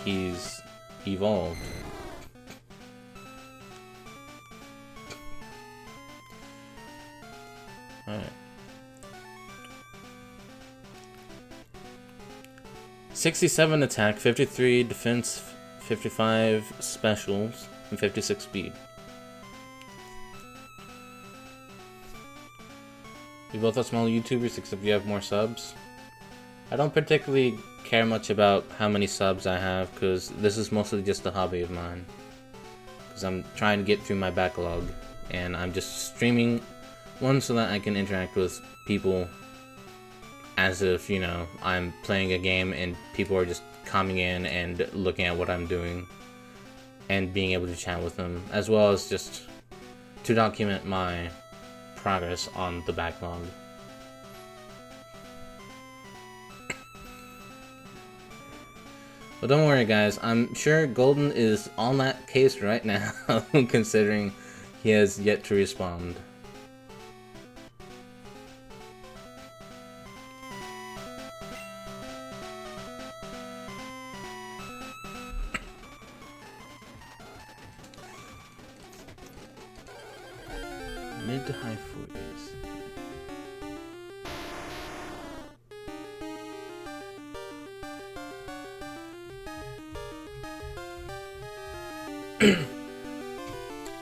he's evolved. Alright. 67 attack, 53 defense, 55 specials, and 56 speed. We both are small YouTubers, except you have more subs. I don't particularly care much about how many subs I have, because this is mostly just a hobby of mine. Because I'm trying to get through my backlog, and I'm just streaming one so that I can interact with people as if, you know, I'm playing a game and people are just coming in and looking at what I'm doing and being able to chat with them, as well as just to document my progress on the backlog. But don't worry guys, I'm sure Golden is on that case right now, considering he has yet to respond. Mid to high 40s.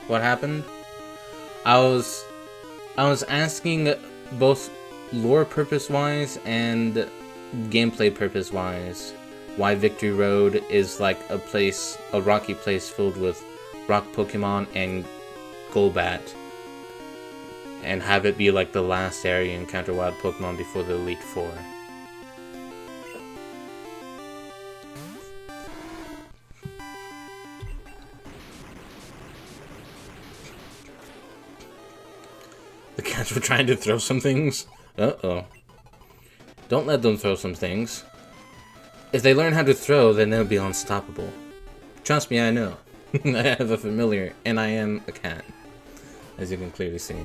What happened? I was asking both lore purpose wise and gameplay purpose wise why Victory Road is like a rocky place filled with rock Pokemon and Golbat, and have it be like the last area you encounter wild Pokemon before the Elite Four. The cats were trying to throw some things? Uh-oh. Don't let them throw some things. If they learn how to throw, then they'll be unstoppable. Trust me, I know. I have a familiar, and I am a cat, as you can clearly see.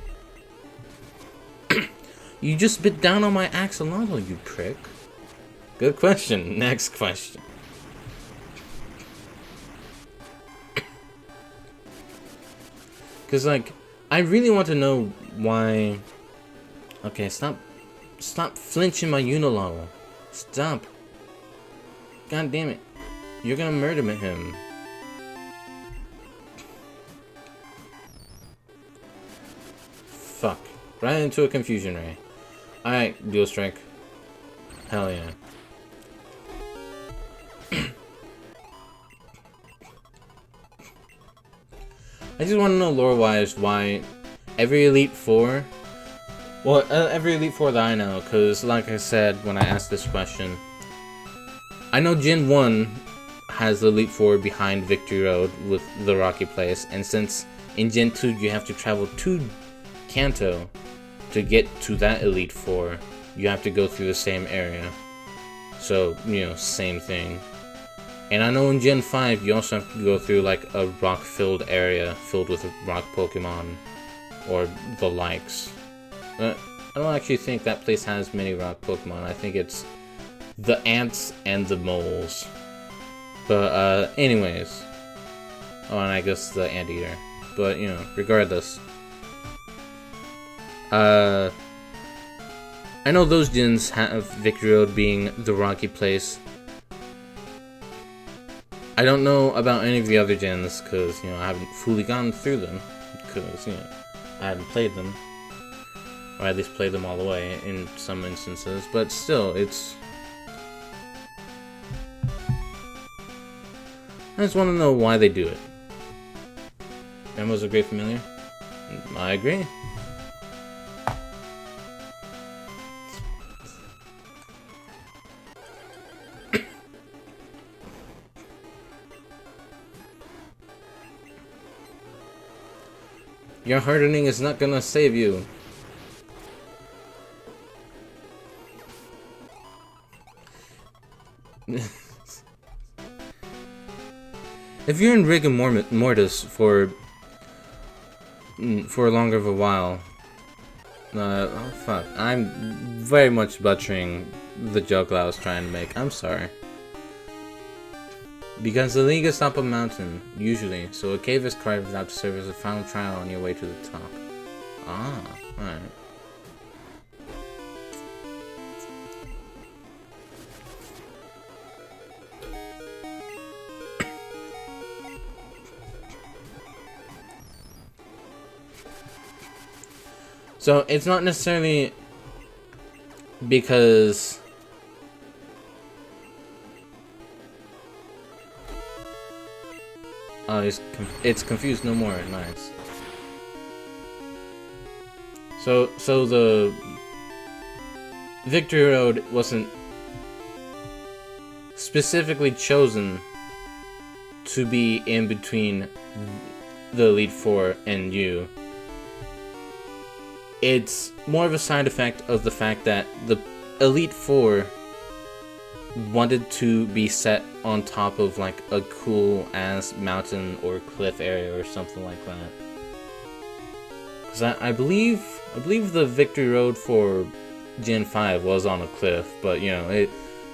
You just bit down on my axolotl, you prick. Good question. Next question. Because, like, I really want to know why... Okay, stop flinching my Unilol. Stop. God damn it. You're gonna murder him. Fuck. Right into a confusion ray. Alright, Dual Strike. Hell yeah. I just want to know lore-wise why every Elite Four... Well, every Elite Four that I know, because like I said when I asked this question, I know Gen 1 has the Elite Four behind Victory Road with the Rocky Place, and since in Gen 2 you have to travel to Kanto to get to that Elite Four, you have to go through the same area. So, you know, same thing. And I know in Gen 5 you also have to go through like a rock-filled area filled with rock Pokemon, or the likes. I don't actually think that place has many rock Pokemon. I think it's the ants and the moles. But, anyways. Oh, and I guess the Anteater. But, you know, regardless. I know those gens have Victory Road being the rocky place. I don't know about any of the other gens, because, you know, I haven't fully gone through them. Because, you know, I haven't played them. Or at least played them all the way in some instances. But still, it's... I just want to know why they do it. Emma's a great familiar? I agree. Your hardening is not gonna save you. If you're in rigor mortis for longer of a while, oh fuck, I'm very much butchering the joke I was trying to make. I'm sorry. Because the league is up a mountain, usually, so a cave is carved out to serve as a final trial on your way to the top. Ah, alright. So, it's not necessarily because... Oh, it's confused no more. Nice. So the Victory Road wasn't specifically chosen to be in between the Elite Four and you. It's more of a side effect of the fact that the Elite Four wanted to be set on top of like a cool ass mountain or cliff area or something like that. Because I believe the Victory Road for Gen 5 was on a cliff, but you know,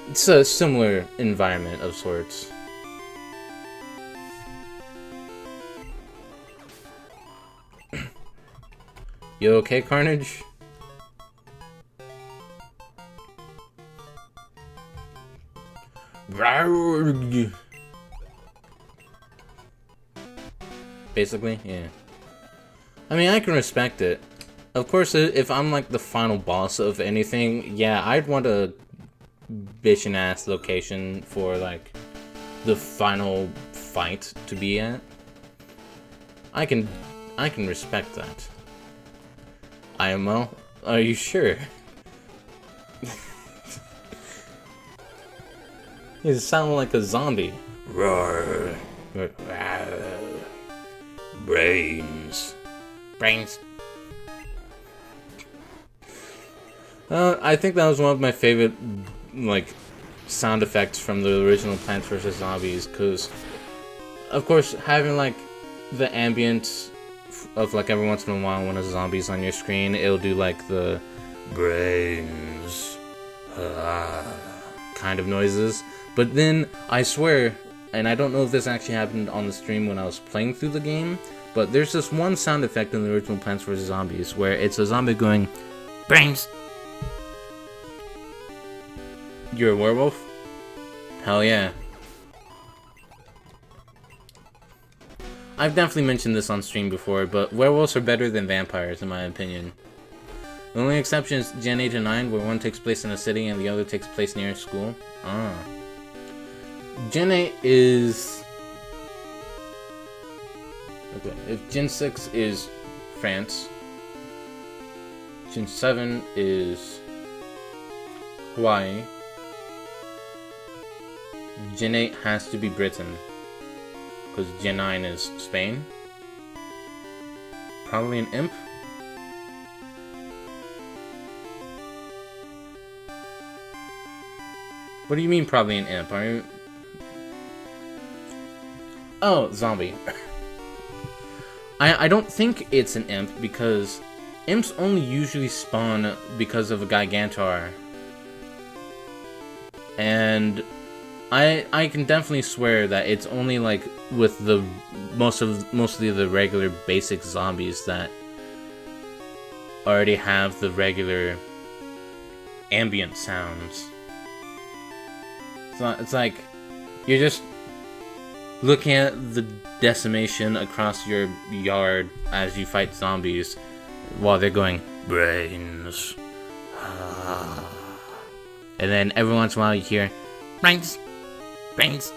it's a similar environment of sorts. You okay, Carnage? Basically, yeah. I mean, I can respect it. Of course, if I'm like the final boss of anything, yeah, I'd want a bitchin' ass location for like the final fight to be at. I can respect that. IMO, are you sure? You sound like a zombie. Roar. Brains. Brains. I think that was one of my favorite, like, sound effects from the original Plants vs. Zombies, because, of course, having, like, the ambience of, like, every once in a while when a zombie's on your screen, it'll do, like, the brains kind of noises. But then, I swear, and I don't know if this actually happened on the stream when I was playing through the game, but there's this one sound effect in the original Plants vs. Zombies where it's a zombie going, brains! You're a werewolf? Hell yeah. I've definitely mentioned this on stream before, but werewolves are better than vampires in my opinion. The only exception is Gen 8 and 9, where one takes place in a city and the other takes place near a school. Ah. Gen 8 is... Okay, if Gen 6 is France, Gen 7 is Hawaii, Gen 8 has to be Britain, because Gen 9 is Spain. Probably an imp. What do you mean probably an imp? Are you... Oh, zombie. I don't think it's an imp because imps only usually spawn because of a Gigantor. And I can definitely swear that it's only like with the mostly the regular basic zombies that already have the regular ambient sounds. It's like you're just looking at the decimation across your yard as you fight zombies while they're going brains. And then every once in a while you hear brains, brains.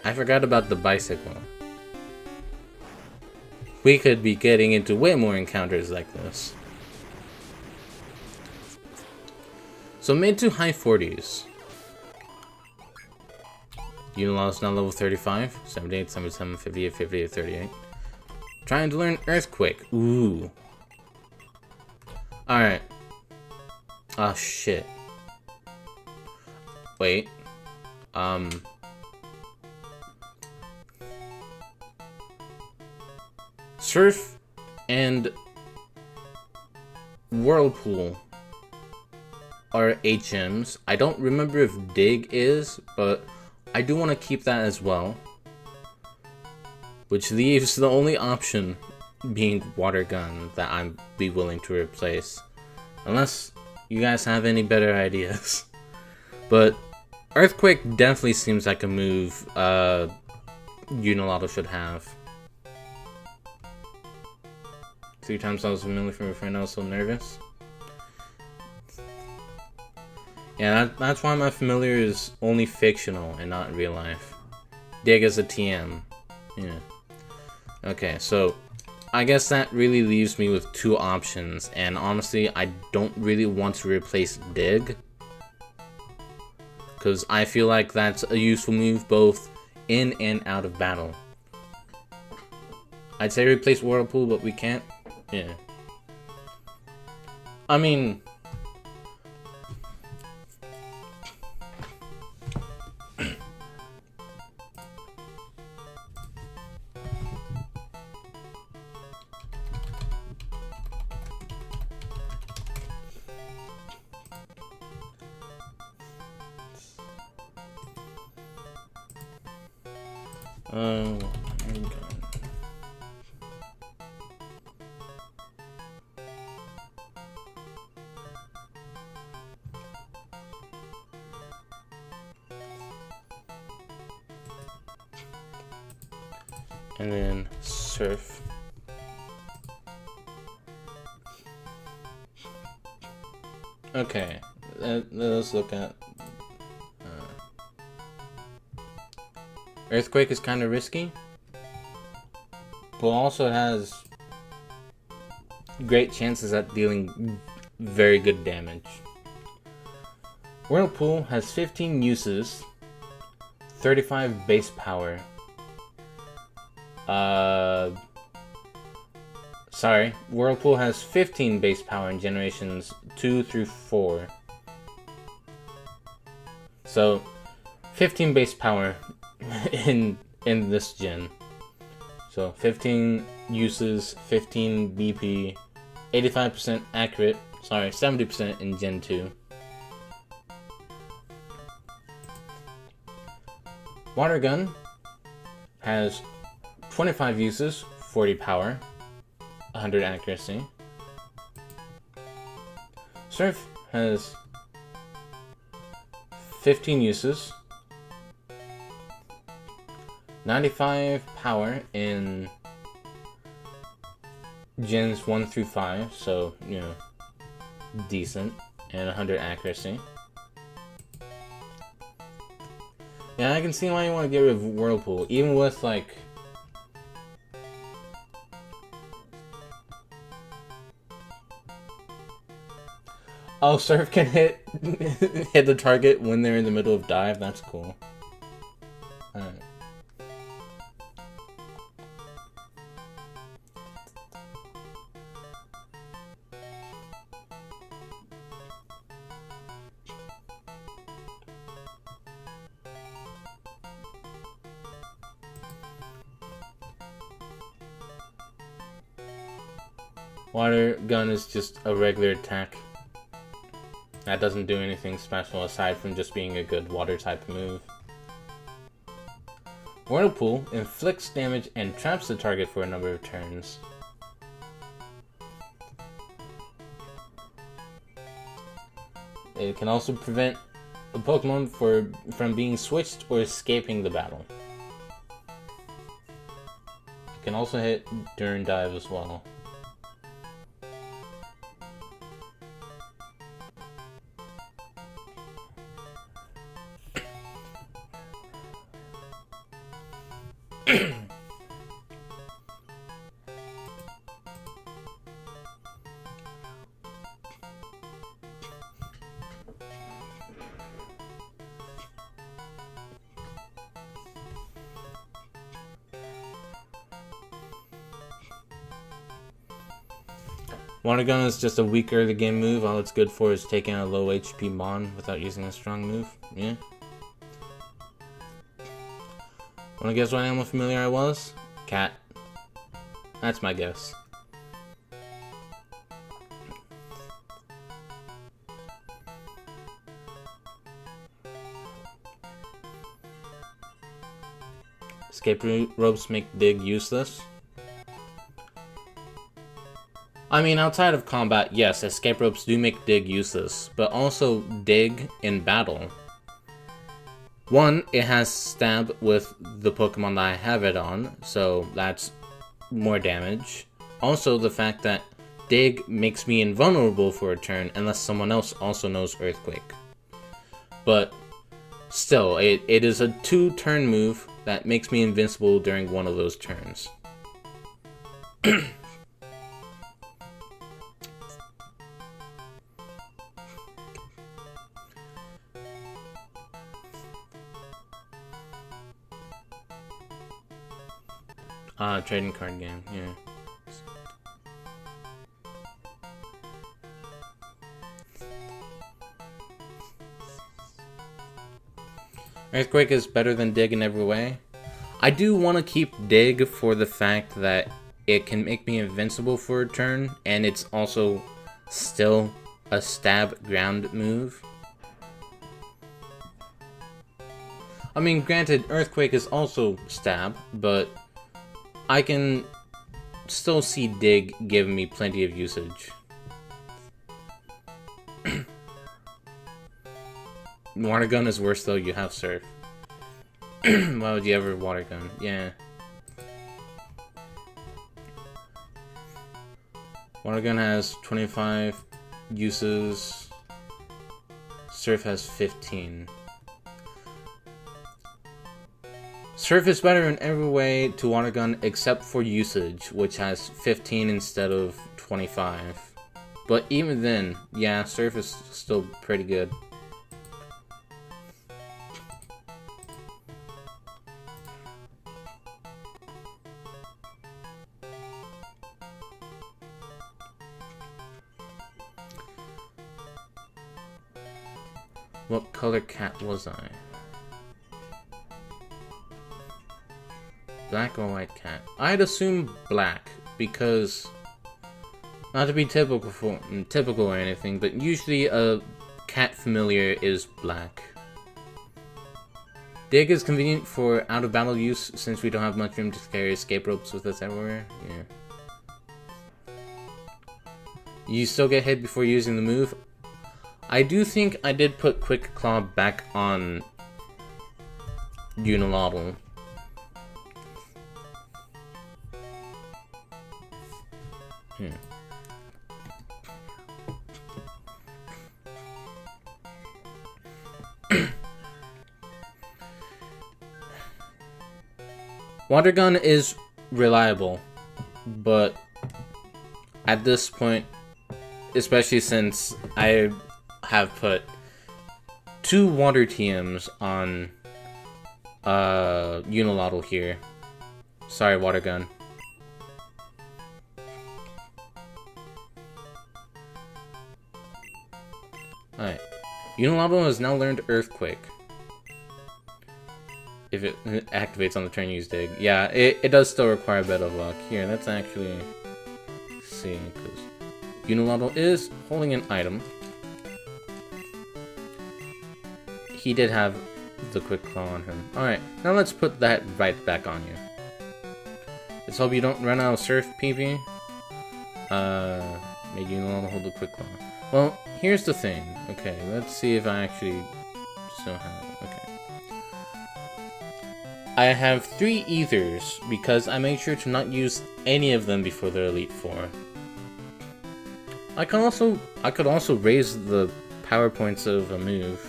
I forgot about the bicycle. We could be getting into way more encounters like this. So mid to high 40s. Unilaw is now level 35, 78, 77, 58, 58, 38. Trying to learn Earthquake. Ooh. Alright. Oh shit. Wait. Surf and Whirlpool are HMs. I don't remember if Dig is, but I do want to keep that as well. Which leaves the only option being Water Gun that I'd be willing to replace. Unless you guys have any better ideas. But Earthquake definitely seems like a move Unilotto should have. 3 times I was familiar from a friend, I was so nervous. Yeah, that's why my familiar is only fictional and not in real life. Dig as a TM. Yeah. Okay, so I guess that really leaves me with 2 options, and honestly, I don't really want to replace Dig. Because I feel like that's a useful move both in and out of battle. I'd say replace Whirlpool, but we can't. Yeah. I mean... oh my god. And then surf. Okay, let's look at Earthquake is kind of risky, but also has great chances at dealing very good damage. Whirlpool has 15 uses, 35 base power, Sorry, Whirlpool has 15 base power in generations 2 through 4. So, 15 base power in this gen. So 15 uses, 15 BP, 85% accurate, sorry, 70% in Gen 2. Water Gun has 25 uses, 40 power, 100 accuracy. Surf has 15 uses, 95 power in gens 1 through 5, so, you know, decent, and 100 accuracy. Yeah, I can see why you want to get rid of Whirlpool, even with, like... Oh, Surf can hit the target when they're in the middle of dive, that's cool. Alright. Water Gun is just a regular attack. That doesn't do anything special aside from just being a good water type move. Whirlpool inflicts damage and traps the target for a number of turns. It can also prevent a Pokemon from being switched or escaping the battle. It can also hit during dive as well. Water Gun is just a weak early game move. All it's good for is taking out a low HP Mon without using a strong move. Yeah. Wanna guess what animal familiar I was? Cat. That's my guess. Escape ropes make Dig useless. I mean, outside of combat, yes, escape ropes do make Dig useless, but also Dig in battle. One, it has stab with the Pokemon that I have it on, so that's more damage. Also, the fact that Dig makes me invulnerable for a turn unless someone else also knows Earthquake. But still, it is a 2-turn move that makes me invincible during one of those turns. Trading card game, yeah. Earthquake is better than Dig in every way. I do want to keep Dig for the fact that it can make me invincible for a turn, and it's also still a stab ground move. I mean, granted, Earthquake is also stab, but I can still see Dig giving me plenty of usage. Water Gun is worse though, you have Surf. Why would you ever Water Gun? Yeah. Water Gun has 25 uses. Surf has 15. Surf is better in every way to Water Gun except for usage, which has 15 instead of 25. But even then, yeah, Surf is still pretty good. What color cat was I? Black or white cat? I'd assume black, because not to be typical or anything, but usually a cat familiar is black. Dig is convenient for out-of-battle use since we don't have much room to carry escape ropes with us everywhere. Yeah. You still get hit before using the move. I do think I did put Quick Claw back on Unilateral. Water Gun is reliable, but at this point, especially since I have put 2 water TMs on Unilateral here. Sorry, Water Gun. Alright. Unilateral has now learned Earthquake. If it activates on the turn you use Dig. Yeah, it does still require a bit of luck. Here, let's actually see, because Unilateral is holding an item. He did have the Quick Claw on him. Alright, now let's put that right back on you. Let's hope you don't run out of Surf, PP. Make Unilateral hold the Quick Claw. Well, here's the thing. Okay, let's see if I actually still have it. Okay. I have 3 Ethers because I made sure to not use any of them before the Elite Four. I could also raise the power points of a move,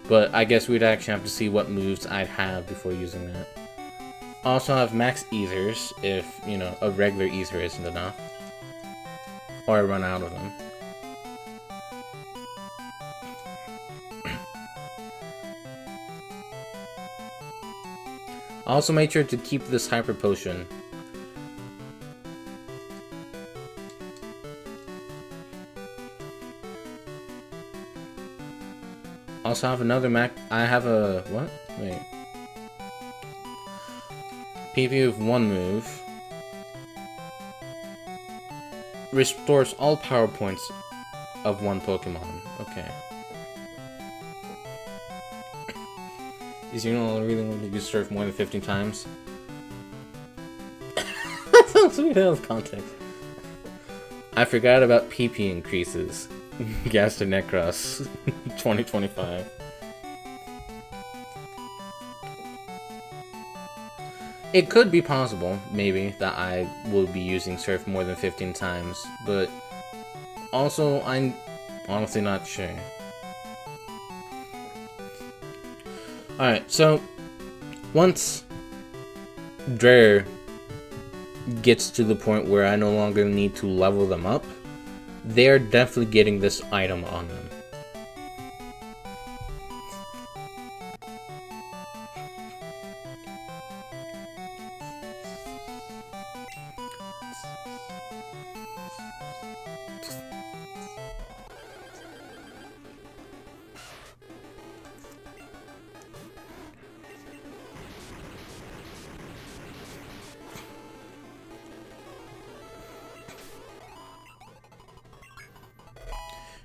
but I guess we'd actually have to see what moves I'd have before using that. I also have max Ethers if, you know, a regular Ether isn't enough, or I run out of them. I also made sure to keep this Hyper Potion. Also have another I have a... what? Wait. PvP of 1 move. Restores all power points of 1 Pokemon. Okay. Is Unilateral really going to use Surf more than 15 times? That sounds weird out of context. I forgot about PP increases. Gaster Necros 2025. It could be possible, maybe, that I will be using Surf more than 15 times, but also I'm honestly not sure. Alright, so once Drare gets to the point where I no longer need to level them up, they're definitely getting this item on them.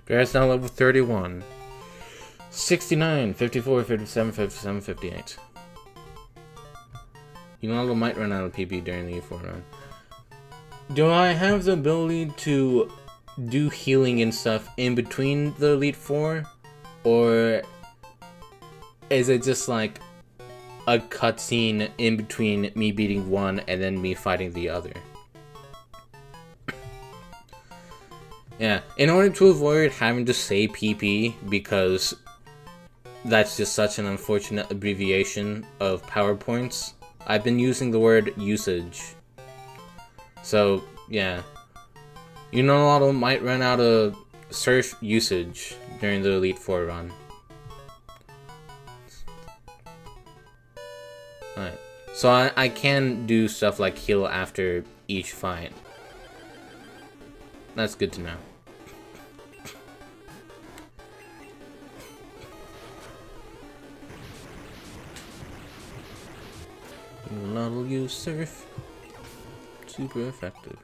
Drare's now level 31. 69, 54, 57, 57, 58. Unilateral might run out of PP during the E4 run. Do I have the ability to do healing and stuff in between the Elite Four? Or is it just like a cutscene in between me beating one and then me fighting the other? Yeah, in order to avoid having to say PP, because that's just such an unfortunate abbreviation of PowerPoints, I've been using the word usage. So, yeah. Unilateral might run out of Surf usage during the Elite Four run. Alright. So I can do stuff like heal after each fight. That's good to know. Unilateral use surf. Super effective.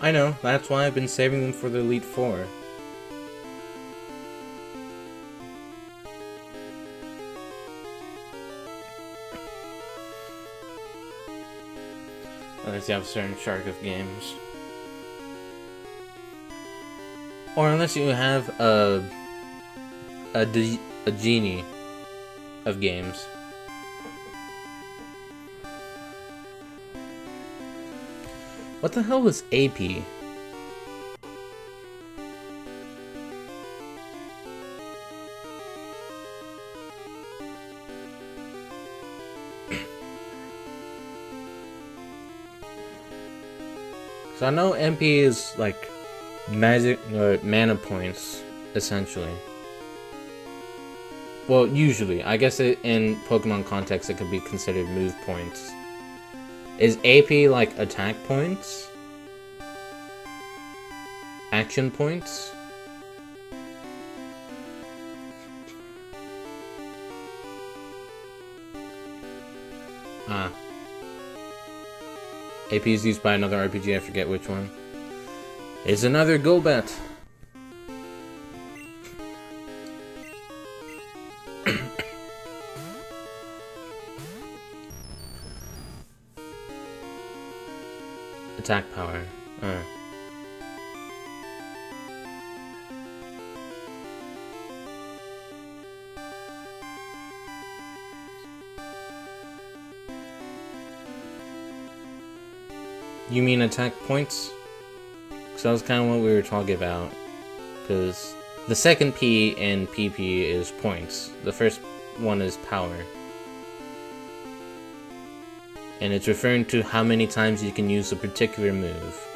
I know, that's why I've been saving them for the Elite Four. Unless you have a certain shark of games. Or unless you have a genie of games. What the hell was AP? So I know MP is like magic or mana points, essentially. Well, usually. I guess in Pokemon context it could be considered move points. Is AP like attack points? Action points? Ah. AP is used by another RPG, I forget which one. It's another Golbat. Attack power. You mean attack points? Because that was kind of what we were talking about. Because the second P in PP is points. The first one is power. And it's referring to how many times you can use a particular move.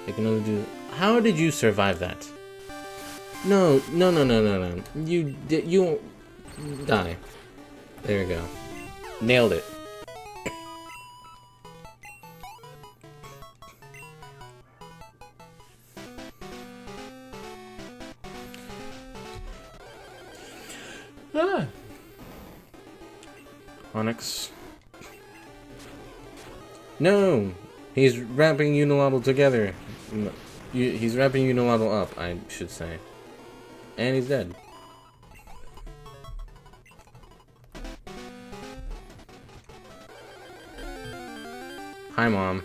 You can only do... How did you survive that? No. You die. There you go. Nailed it. Ah. Onyx. No! He's wrapping Unilateral together. He's wrapping Unilateral up, I should say. And he's dead. Hi, Mom.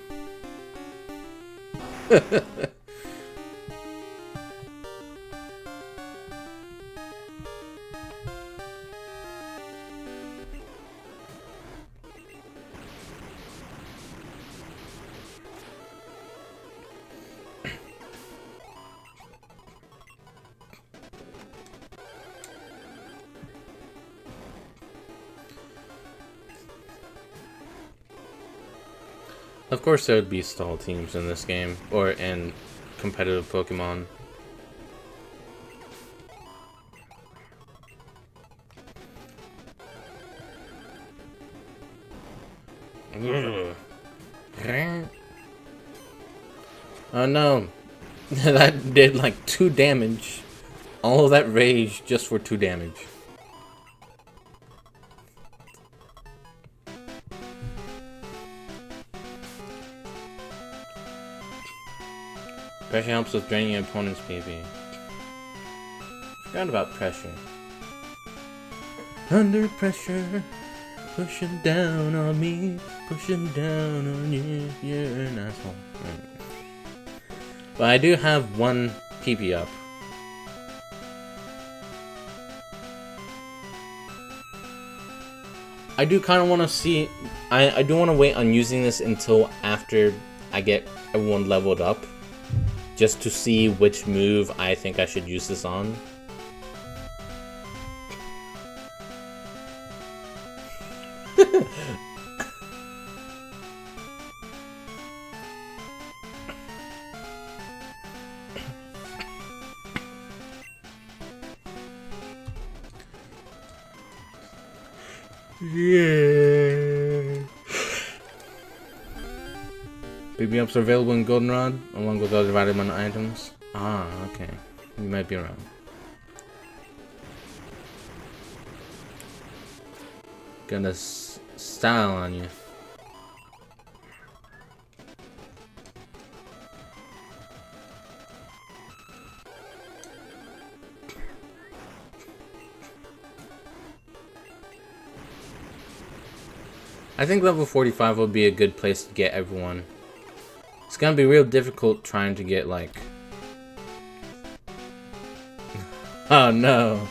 Of course there would be stall teams in this game, or in competitive Pokemon. Oh no, that did like 2 damage. All of that rage just for 2 damage. Pressure helps with draining your opponent's PP. Forgot about pressure. Under pressure, pushing down on me, pushing down on you, you're an asshole. Right. But I do have 1 PP up. I do kind of want to see. I do want to wait on using this until after I get everyone leveled up, just to see which move I think I should use this on. Yeah. BB ups are available in Goldenrod, along with other vitamin items. Ah, okay. You might be around. Got a style on you. I think level 45 will be a good place to get everyone. It's gonna be real difficult trying to get, like... Oh no.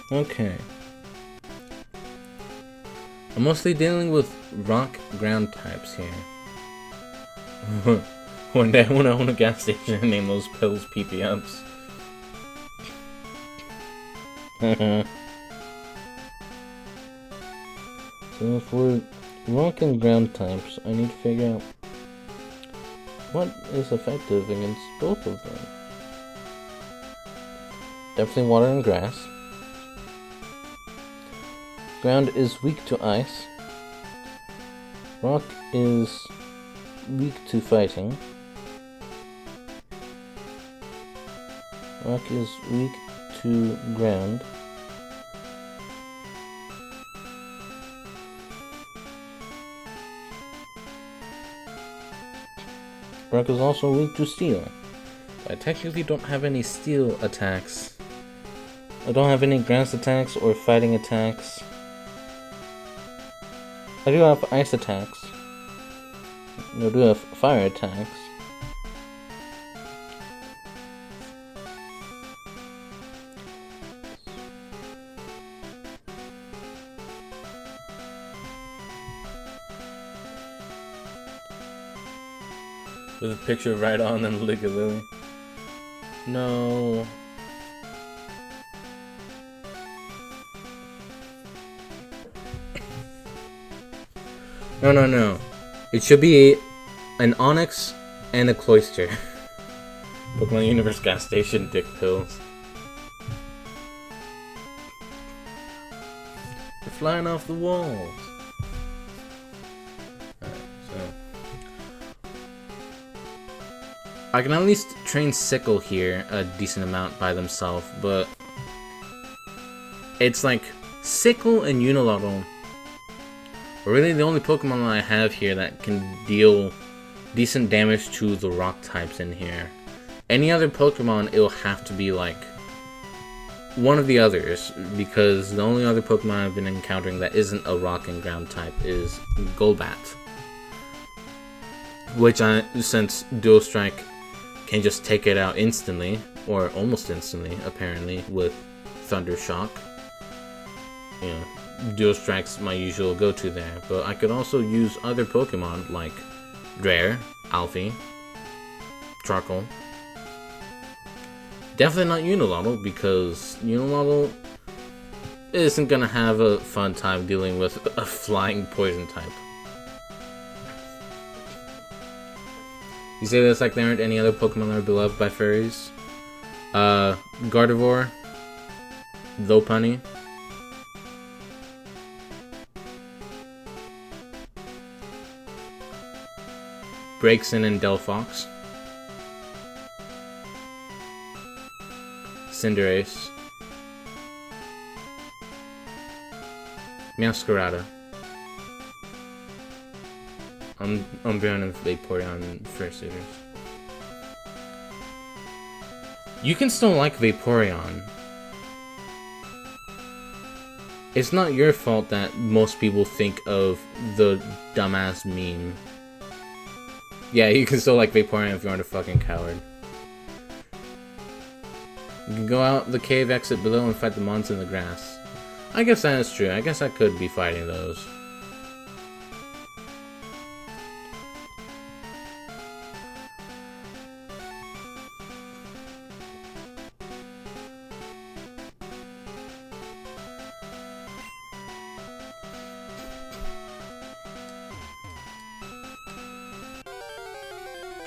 Okay. I'm mostly dealing with rock ground types here. One day when I own a gas station and name those pills PP ups. So for rock and ground types, I need to figure out what is effective against both of them. Definitely water and grass. Ground is weak to ice. Rock is weak to fighting. Rock is weak to ground. Rock is also weak to steel. I technically don't have any steel attacks. I don't have any grass attacks or fighting attacks. I do have ice attacks. I do have fire attacks. With a picture of Rhydon and Ligalily. No. No. It should be an Onyx and a Cloyster. Pokemon Universe gas station dick pills. They're flying off the walls. Alright, so I can at least train Sickle here a decent amount by themselves, but it's like Sickle and Unilateral are really the only Pokemon that I have here that can deal decent damage to the rock types in here. Any other Pokemon, it'll have to be like one of the others, because the only other Pokemon I've been encountering that isn't a rock and ground type is Golbat. Which, since Dual Strike can just take it out instantly, or almost instantly, apparently, with Thunder Shock. You know, Dual Strike's my usual go-to there, but I could also use other Pokemon like Rare, Alfie, Charcoal. Definitely not Unilateral, because Unilateral isn't gonna have a fun time dealing with a flying poison type. You say this like there aren't any other Pokemon that are beloved by furries? Gardevoir, Lopunny, Braixen and Delphox, Cinderace, Meowscarada, I'm banning Vaporeon fursuiters. You can still like Vaporeon. It's not your fault that most people think of the dumbass meme. Yeah, you can still like Vaporeon if you aren't a fucking coward. You can go out the cave exit below and fight the mons in the grass. I guess that is true. I guess I could be fighting those.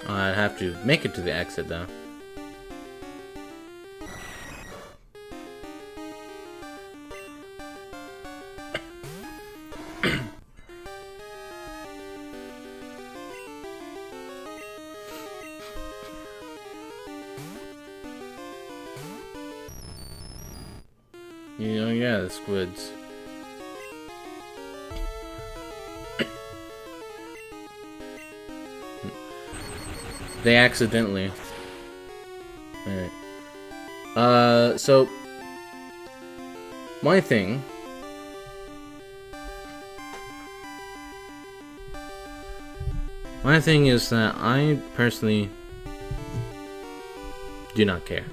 I'd have to make it to the exit though. Yeah, the squids. They accidentally. Alright. So my thing is that I personally do not care.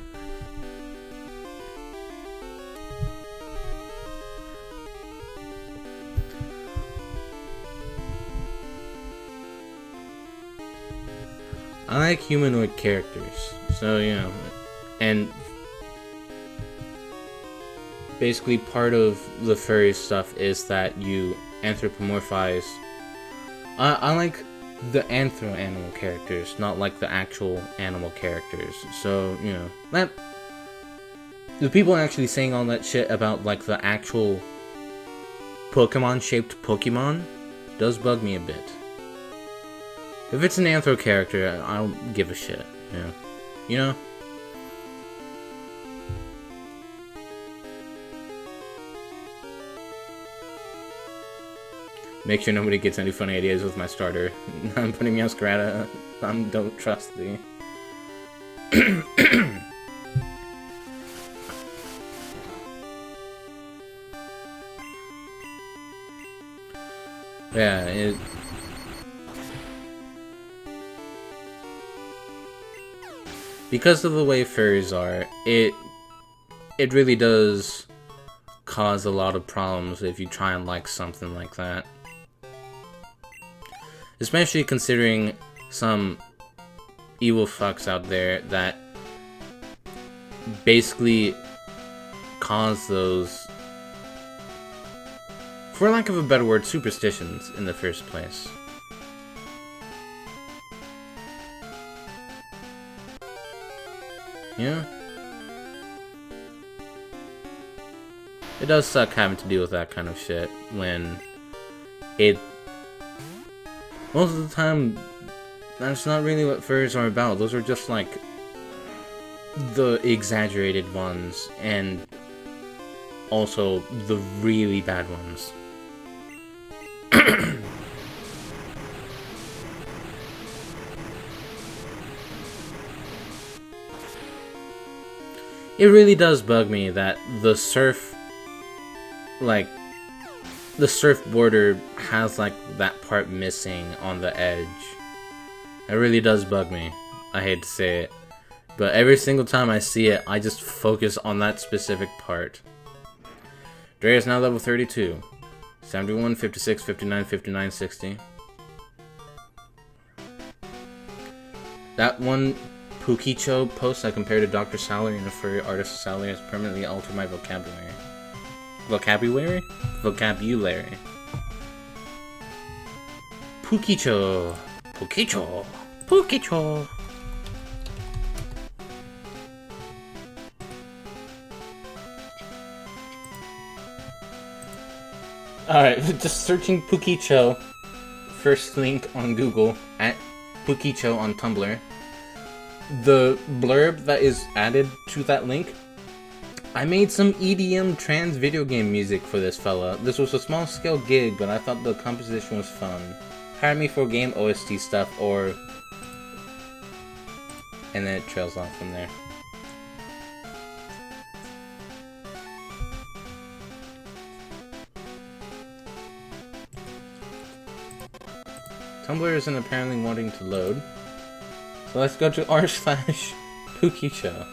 I like humanoid characters, so yeah, and basically part of the furry stuff is that you anthropomorphize. I like the anthro-animal characters, not like the actual animal characters. So, you know, that the people actually saying all that shit about like the actual Pokemon-shaped Pokemon does bug me a bit. If it's an anthro character, I don't give a shit, yeah. You know? Make sure nobody gets any funny ideas with my starter. I'm putting Meowscarada. I don't trust thee. Yeah, because of the way furries are, it really does cause a lot of problems if you try and like something like that. Especially considering some evil fucks out there that basically cause those, for lack of a better word, superstitions in the first place. Yeah? It does suck having to deal with that kind of shit when it... Most of the time, that's not really what furries are about. Those are just like the exaggerated ones and also the really bad ones. It really does bug me that the surf, like, the surf border has, like, that part missing on the edge. It really does bug me. I hate to say it. But every single time I see it, I just focus on that specific part. Dre is now level 32. 71, 56, 59, 59, 60. That one Pukicho post I compared to Dr. Salary and a furry artist's salary has permanently altered my vocabulary. Vocabulary? Vocabulary. Pukicho. Pukicho. Pukicho. Alright, just searching Pukicho. First link on Google, at Pukicho on Tumblr. The blurb that is added to that link: I made some EDM trance video game music for this fella. This was a small scale gig, but I thought the composition was fun. hire me for game OST stuff, or... And then it trails off from there. Tumblr isn't apparently wanting to load. So let's go to r/Pukicho.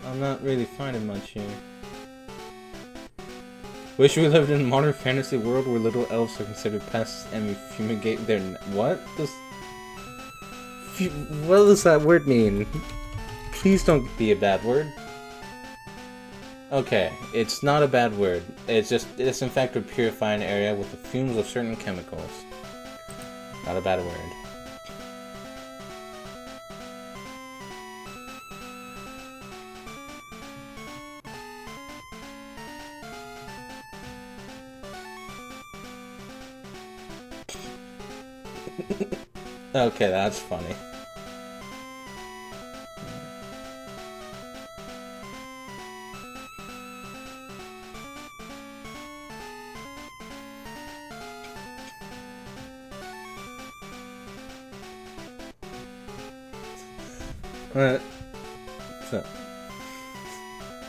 I'm not really finding much here. Wish we lived in a modern fantasy world where little elves are considered pests and we fumigate their... What? What does that word mean? Please don't be a bad word. Okay, it's not a bad word. It's just disinfect or purify an area with the fumes of certain chemicals. Not a bad word. Okay, that's funny.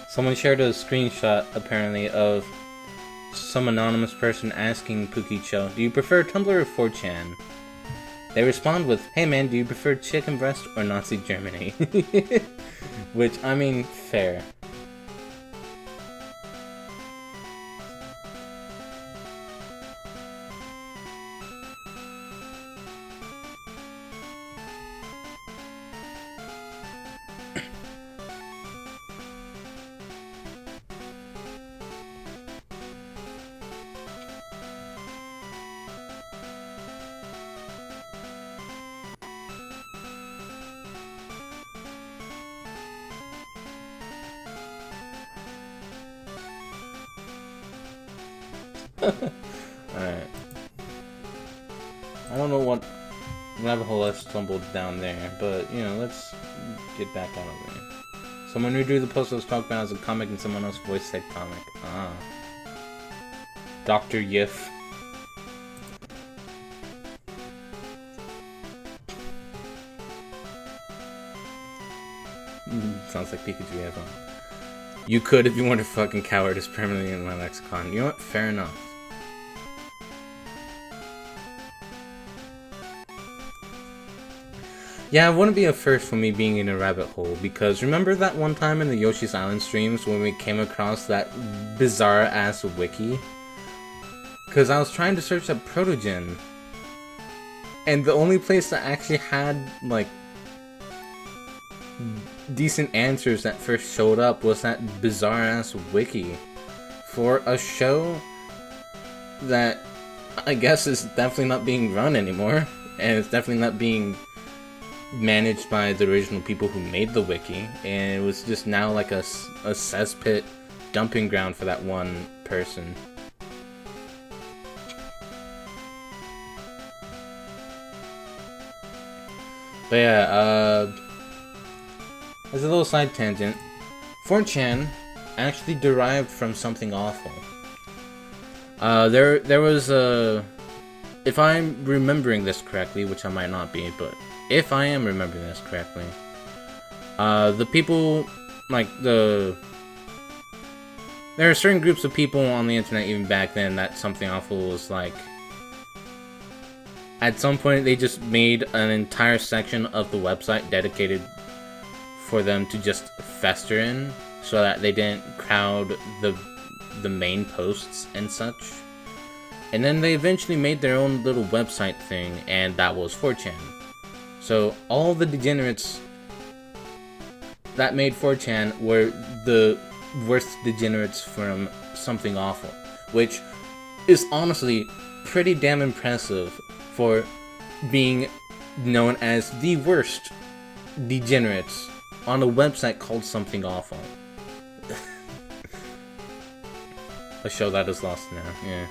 Someone shared a screenshot, apparently, of some anonymous person asking Pukicho, do you prefer Tumblr or 4chan? They respond with, hey man, do you prefer chicken breast or Nazi Germany? Which, I mean, fair. Alright. I don't know what rabbit hole I stumbled down there, but, you know, let's get back on over here. Someone redrew the post that was talked about as a comic and someone else voiced said comic. Ah. Dr. Yif. Sounds like Pikachu has one. You could if you weren't a fucking coward is permanently in my lexicon. You know what? Fair enough. Yeah, it wouldn't be a first for me being in a rabbit hole, because remember that one time in the Yoshi's Island streams when we came across that bizarre-ass wiki? Because I was trying to search up Protogen, and the only place that actually had, like, decent answers that first showed up was that bizarre-ass wiki for a show that I guess is definitely not being run anymore, and it's definitely not being managed by the original people who made the wiki, and it was just now like a cesspit dumping ground for that one person. But yeah, as a little side tangent, 4chan actually derived from something awful. There was a... If I'm remembering this correctly, which I might not be, but if I am remembering this correctly, the people, like, there are certain groups of people on the internet even back then that something awful was, like, At some point, they just made an entire section of the website dedicated for them to just fester in, so that they didn't crowd the main posts and such. And then they eventually made their own little website thing, and that was 4chan. So all the degenerates that made 4chan were the worst degenerates from Something Awful, which is honestly pretty damn impressive for being known as the worst degenerates on a website called Something Awful. A show that is lost now, yeah.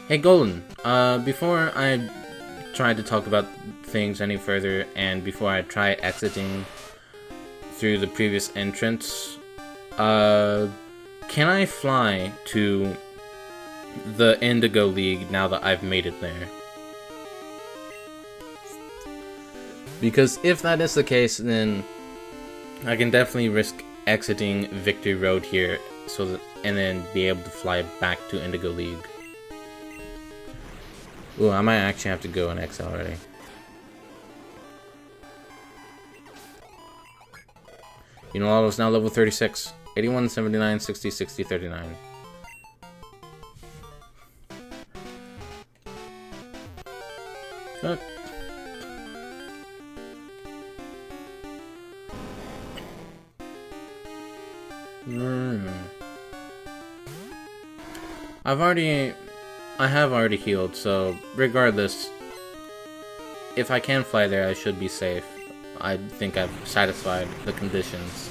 Hey Golden, before I try to talk about things any further, and before I try exiting through the previous entrance, can I fly to the Indigo League now that I've made it there? Because if that is the case, then I can definitely risk exiting Victory Road here, and then be able to fly back to Indigo League. Ooh, I might actually have to go and X already. You know, is now level 36. 81, 79, 60, 60, 39. Fuck. I have already healed, so regardless, if I can fly there, I should be safe. I think I've satisfied the conditions.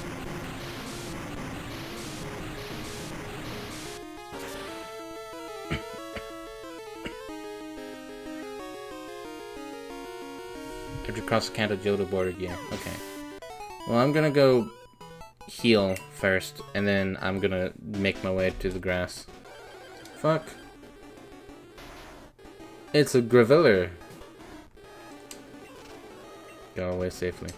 After cross the Kanto Johto border, yeah, okay. Well, I'm gonna go heal first, and then I'm gonna make my way to the grass. Fuck. It's a Graveler. Go away safely.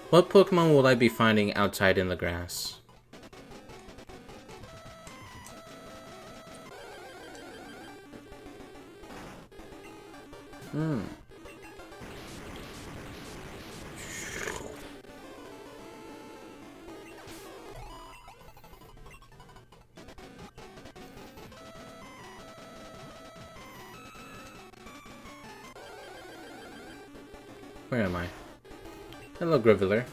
What Pokemon will I be finding outside in the grass? Where am I? Hello, Graveler.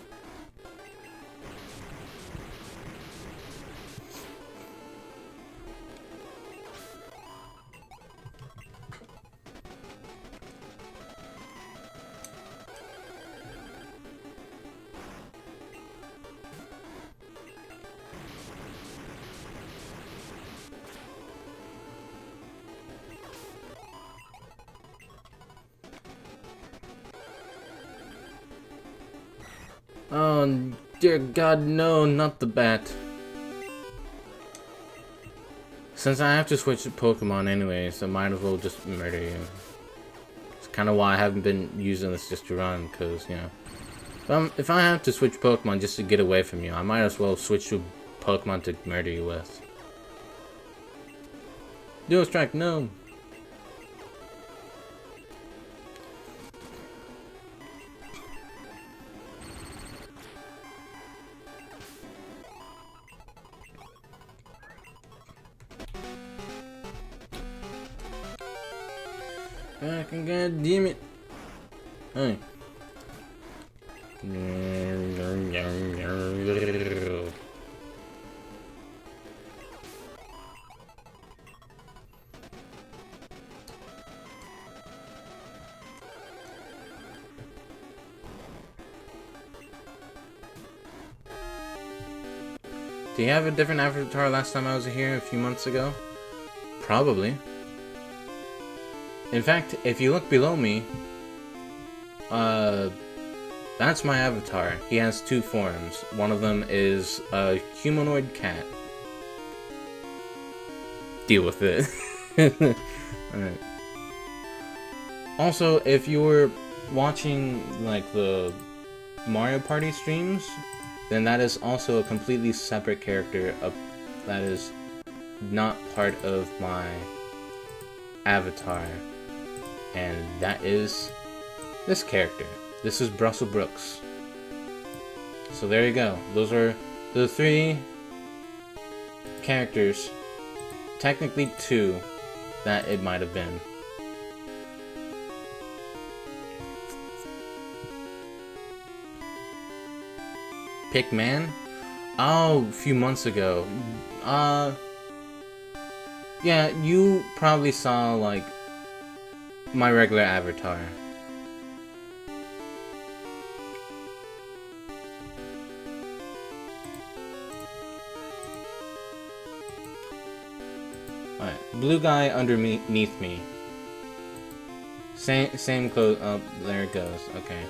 Oh, dear God, no, not the bat. Since I have to switch to Pokemon anyways, I might as well just murder you. It's kind of why I haven't been using this just to run, because, you know. If I have to switch Pokemon just to get away from you, I might as well switch to Pokemon to murder you with. Dual Strike, no! Fucking god damn it. Hey. Do you have a different avatar last time I was here a few months ago? Probably. In fact, if you look below me, that's my avatar. He has two forms. One of them is a humanoid cat. Deal with it. Alright. Also, if you were watching, like, the Mario Party streams, then that is also a completely separate character that is not part of my avatar. And that is this character. This is Brussel Brooks. So there you go. Those are the three characters, technically two, that it might have been. Pikman? Oh, a few months ago. Yeah, you probably saw, like, my regular avatar. Alright, blue guy underneath me. Same clothes. Oh, there it goes. Okay.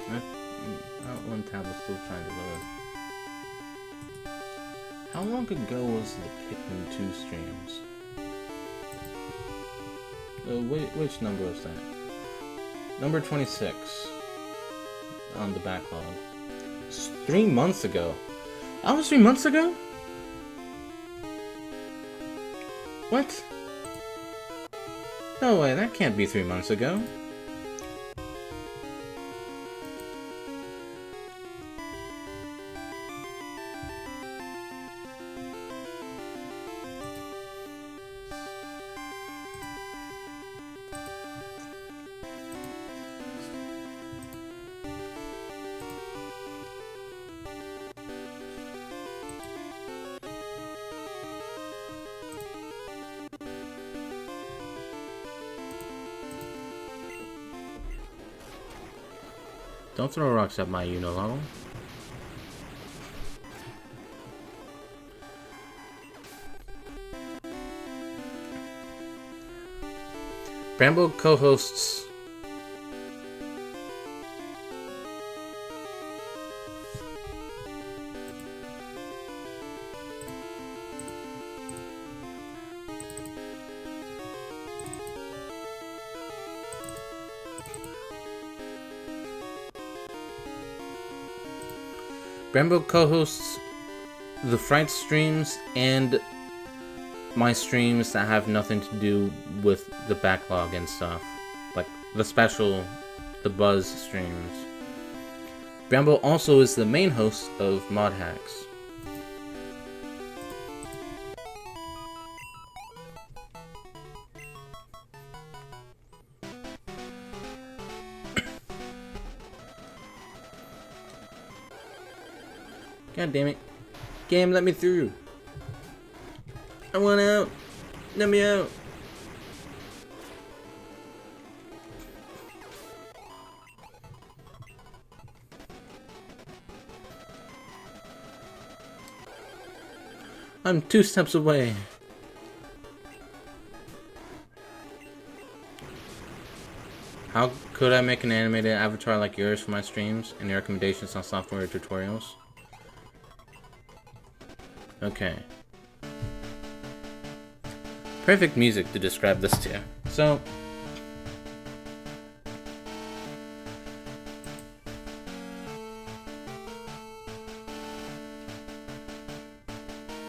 That one tab is still trying to load. How long ago was the Pikmin 2 streams? Which number was that? Number 26 on the backlog. It's 3 months ago. That was 3 months ago? What? No way, that can't be 3 months ago. Don't throw rocks at my Unilevel. Bramble co-hosts the Fright streams and my streams that have nothing to do with the backlog and stuff. Like the Buzz streams. Bramble also is the main host of Mod Hacks. God damn it. Game, let me through. I want out. Let me out. I'm 2 steps away. How could I make an animated avatar like yours for my streams? Any recommendations on software or tutorials? Okay. Perfect music to describe this to. So,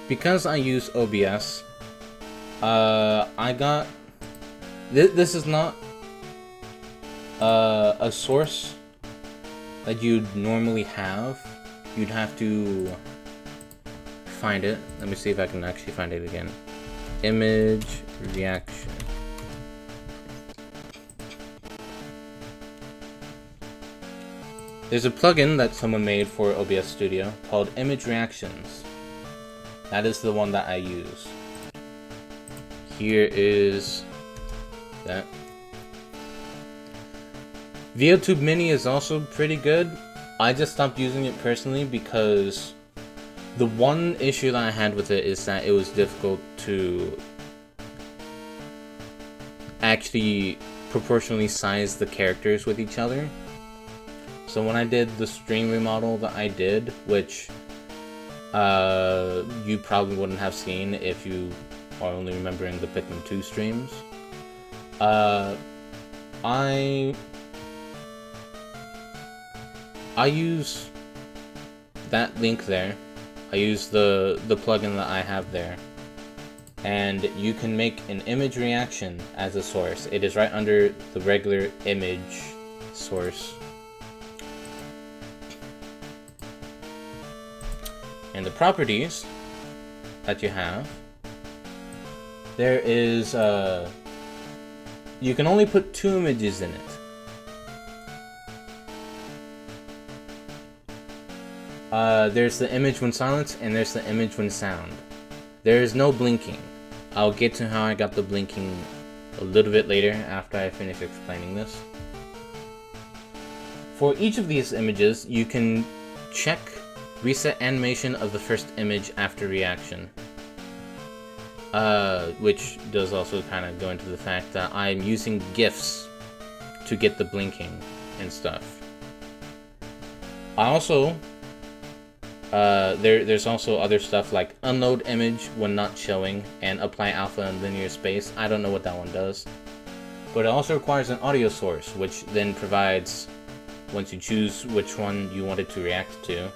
because I use OBS, I got this is not a source that you'd normally have. You'd have to find it. Let me see if I can actually find it again. Image reaction. There's a plugin that someone made for OBS Studio called Image Reactions. That is the one that I use. here is that. VOTube Mini is also pretty good. I just stopped using it personally because the one issue that I had with it is that it was difficult to actually proportionally size the characters with each other. So when I did the stream remodel that I did, which you probably wouldn't have seen if you are only remembering the Pikmin 2 streams, I use that link there. I use the plugin that I have there. And you can make an image reaction as a source. It is right under the regular image source. And the properties that you have, there is, you can only put 2 images in it. There's the image when silent, and there's the image when sound. There is no blinking. I'll get to how I got the blinking a little bit later after I finish explaining this. For each of these images, you can check reset animation of the first image after reaction. Which does also kind of go into the fact that I'm using GIFs to get the blinking and stuff. I also there's also other stuff like unload image when not showing and apply alpha in linear space. I don't know what that one does. But it also requires an audio source, which then provides, once you choose which one you want it to react to,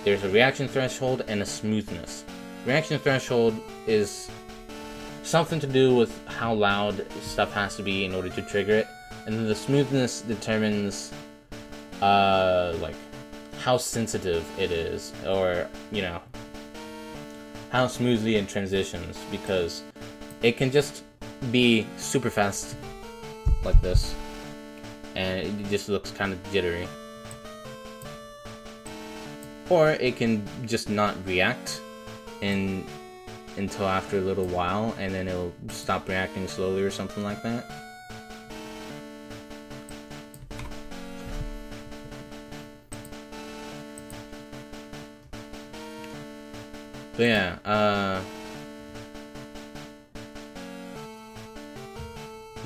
there's a reaction threshold and a smoothness. Reaction threshold is something to do with how loud stuff has to be in order to trigger it. And then the smoothness determines like how sensitive it is, or you know, how smoothly it transitions, because it can just be super fast like this and it just looks kind of jittery, or it can just not react until after a little while, and then it'll stop reacting slowly or something like that. But yeah,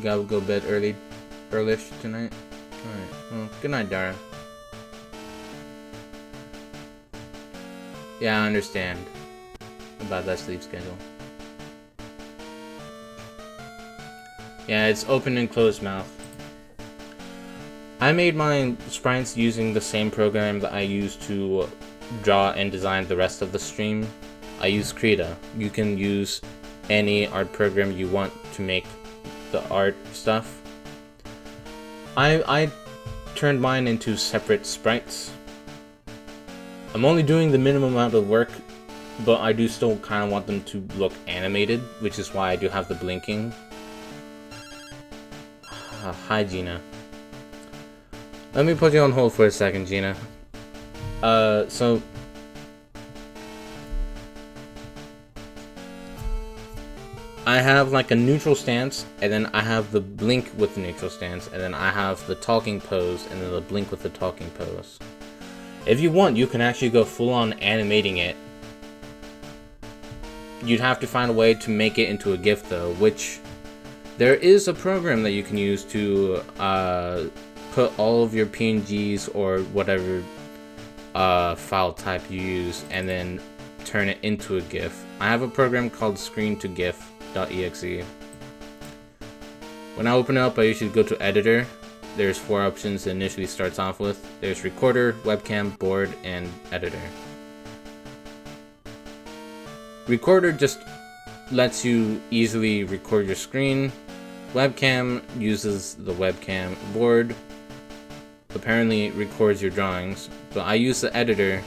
gotta go bed early-ish tonight. Alright, well, good night, Dara. Yeah, I understand about that sleep schedule. Yeah, it's open and closed mouth. I made my sprites using the same program that I used to draw and design the rest of the stream. I use Krita. You can use any art program you want to make the art stuff. I turned mine into separate sprites. I'm only doing the minimum amount of work, but I do still kind of want them to look animated, which is why I do have the blinking. Hi, Gina. Let me put you on hold for a second, Gina. So I have like a neutral stance, and then I have the blink with the neutral stance, and then I have the talking pose, and then the blink with the talking pose. If you want, you can actually go full on animating it. You'd have to find a way to make it into a GIF though, which there is a program that you can use to put all of your PNGs or whatever file type you use and then turn it into a GIF. I have a program called screen2gif.exe. When I open it up, I usually go to editor. There's 4 options it initially starts off with. There's recorder, webcam, board, and editor. Recorder just lets you easily record your screen. Webcam uses the webcam. Board apparently records your drawings. But I use the editor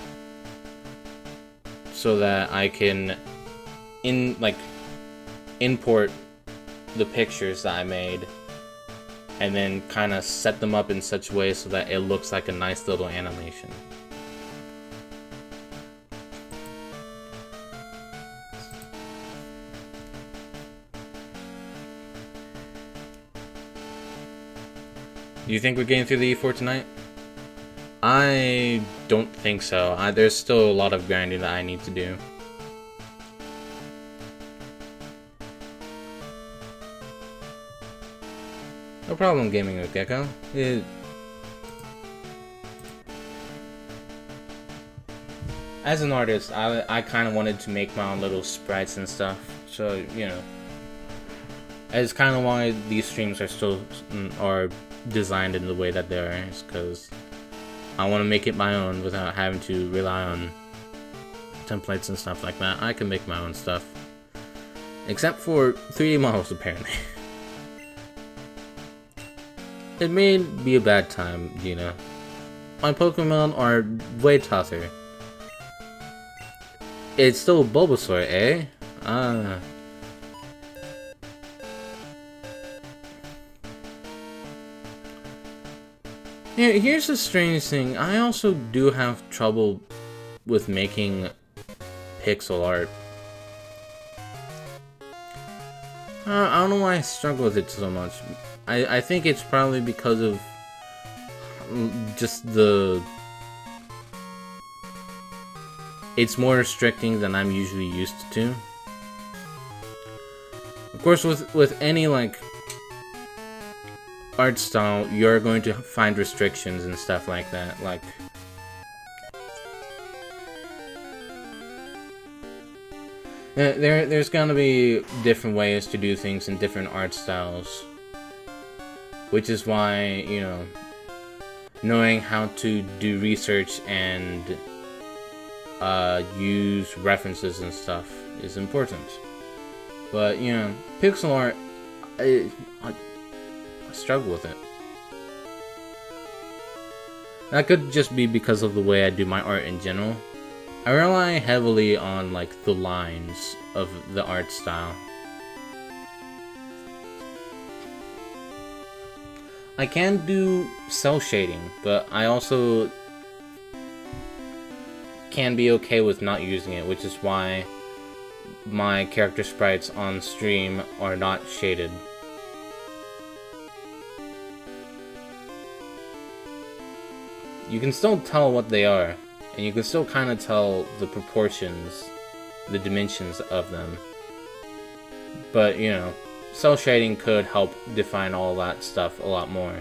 so that I can import the pictures that I made and then kind of set them up in such a way so that it looks like a nice little animation. You think we're getting through the E4 tonight? I don't think so. There's still a lot of grinding that I need to do. No problem gaming with Gecko. As an artist, I kind of wanted to make my own little sprites and stuff. So, you know. It's kind of why these streams are designed in the way that they are. Is because I want to make it my own without having to rely on templates and stuff like that. I can make my own stuff. Except for 3D models, apparently. It may be a bad time, you know. My Pokemon are way tougher. It's still Bulbasaur, eh? Here's the strange thing. I also do have trouble with making pixel art. I don't know why I struggle with it so much. I think it's probably because of just it's more restricting than I'm usually used to. Of course, with any like art style, you're going to find restrictions and stuff like that. Like, there's gonna be different ways to do things in different art styles, which is why, you know, knowing how to do research and use references and stuff is important. But, you know, pixel art, I struggle with it. That could just be because of the way I do my art in general. I rely heavily on, like, the lines of the art style. I can do cell shading, but I also can be okay with not using it, which is why my character sprites on stream are not shaded. You can still tell what they are, and you can still kind of tell the proportions, the dimensions of them. But, you know, cell shading could help define all that stuff a lot more.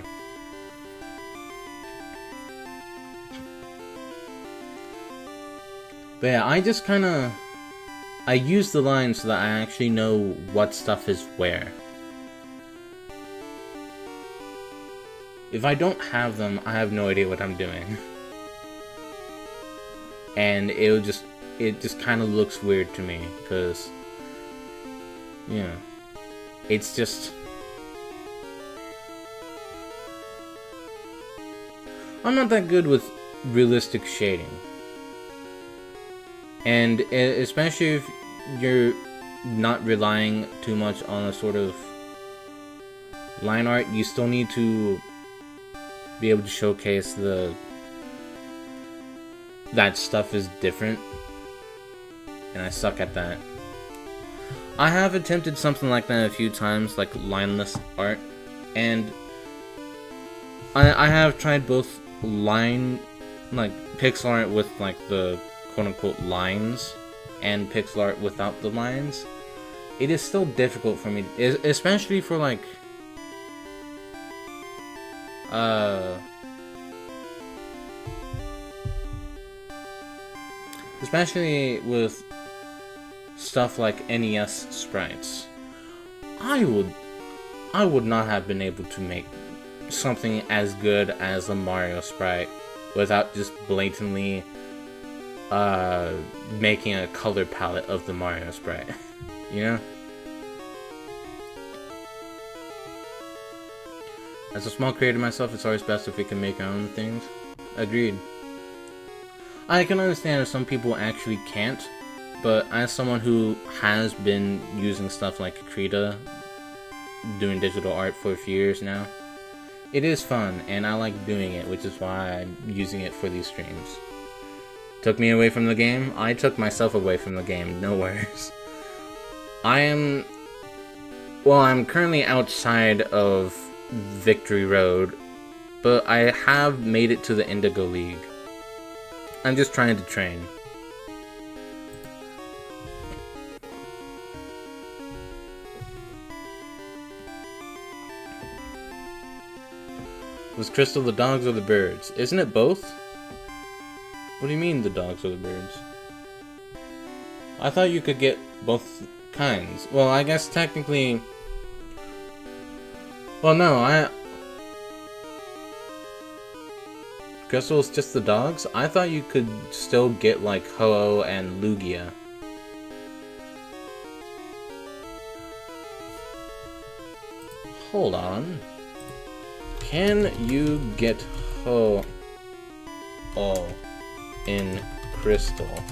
But yeah, I use the lines so that I actually know what stuff is where. If I don't have them, I have no idea what I'm doing. And it just kind of looks weird to me, because, you know, it's just... I'm not that good with realistic shading. And especially if you're not relying too much on a sort of line art, you still need to be able to showcase that stuff is different. And I suck at that. I have attempted something like that a few times, like lineless art, and I have tried both like pixel art with like the quote-unquote lines and pixel art without the lines. It is still difficult for me, especially for like especially with stuff like NES sprites. I would not have been able to make something as good as a Mario sprite without just blatantly making a color palette of the Mario sprite, you know? As a small creator myself, it's always best if we can make our own things. Agreed. I can understand if some people actually can't, but as someone who has been using stuff like Krita, doing digital art for a few years now, it is fun, and I like doing it, which is why I'm using it for these streams. Took me away from the game? I took myself away from the game, no worries. I'm currently outside of Victory Road, but I have made it to the Indigo League. I'm just trying to train. Was Crystal the dogs or the birds? Isn't it both? What do you mean the dogs or the birds? I thought you could get both kinds. Well, I guess technically... Well, no, Crystal's just the dogs? I thought you could still get, like, Ho-Oh and Lugia. Hold on. Can you get Ho-Oh in Crystal?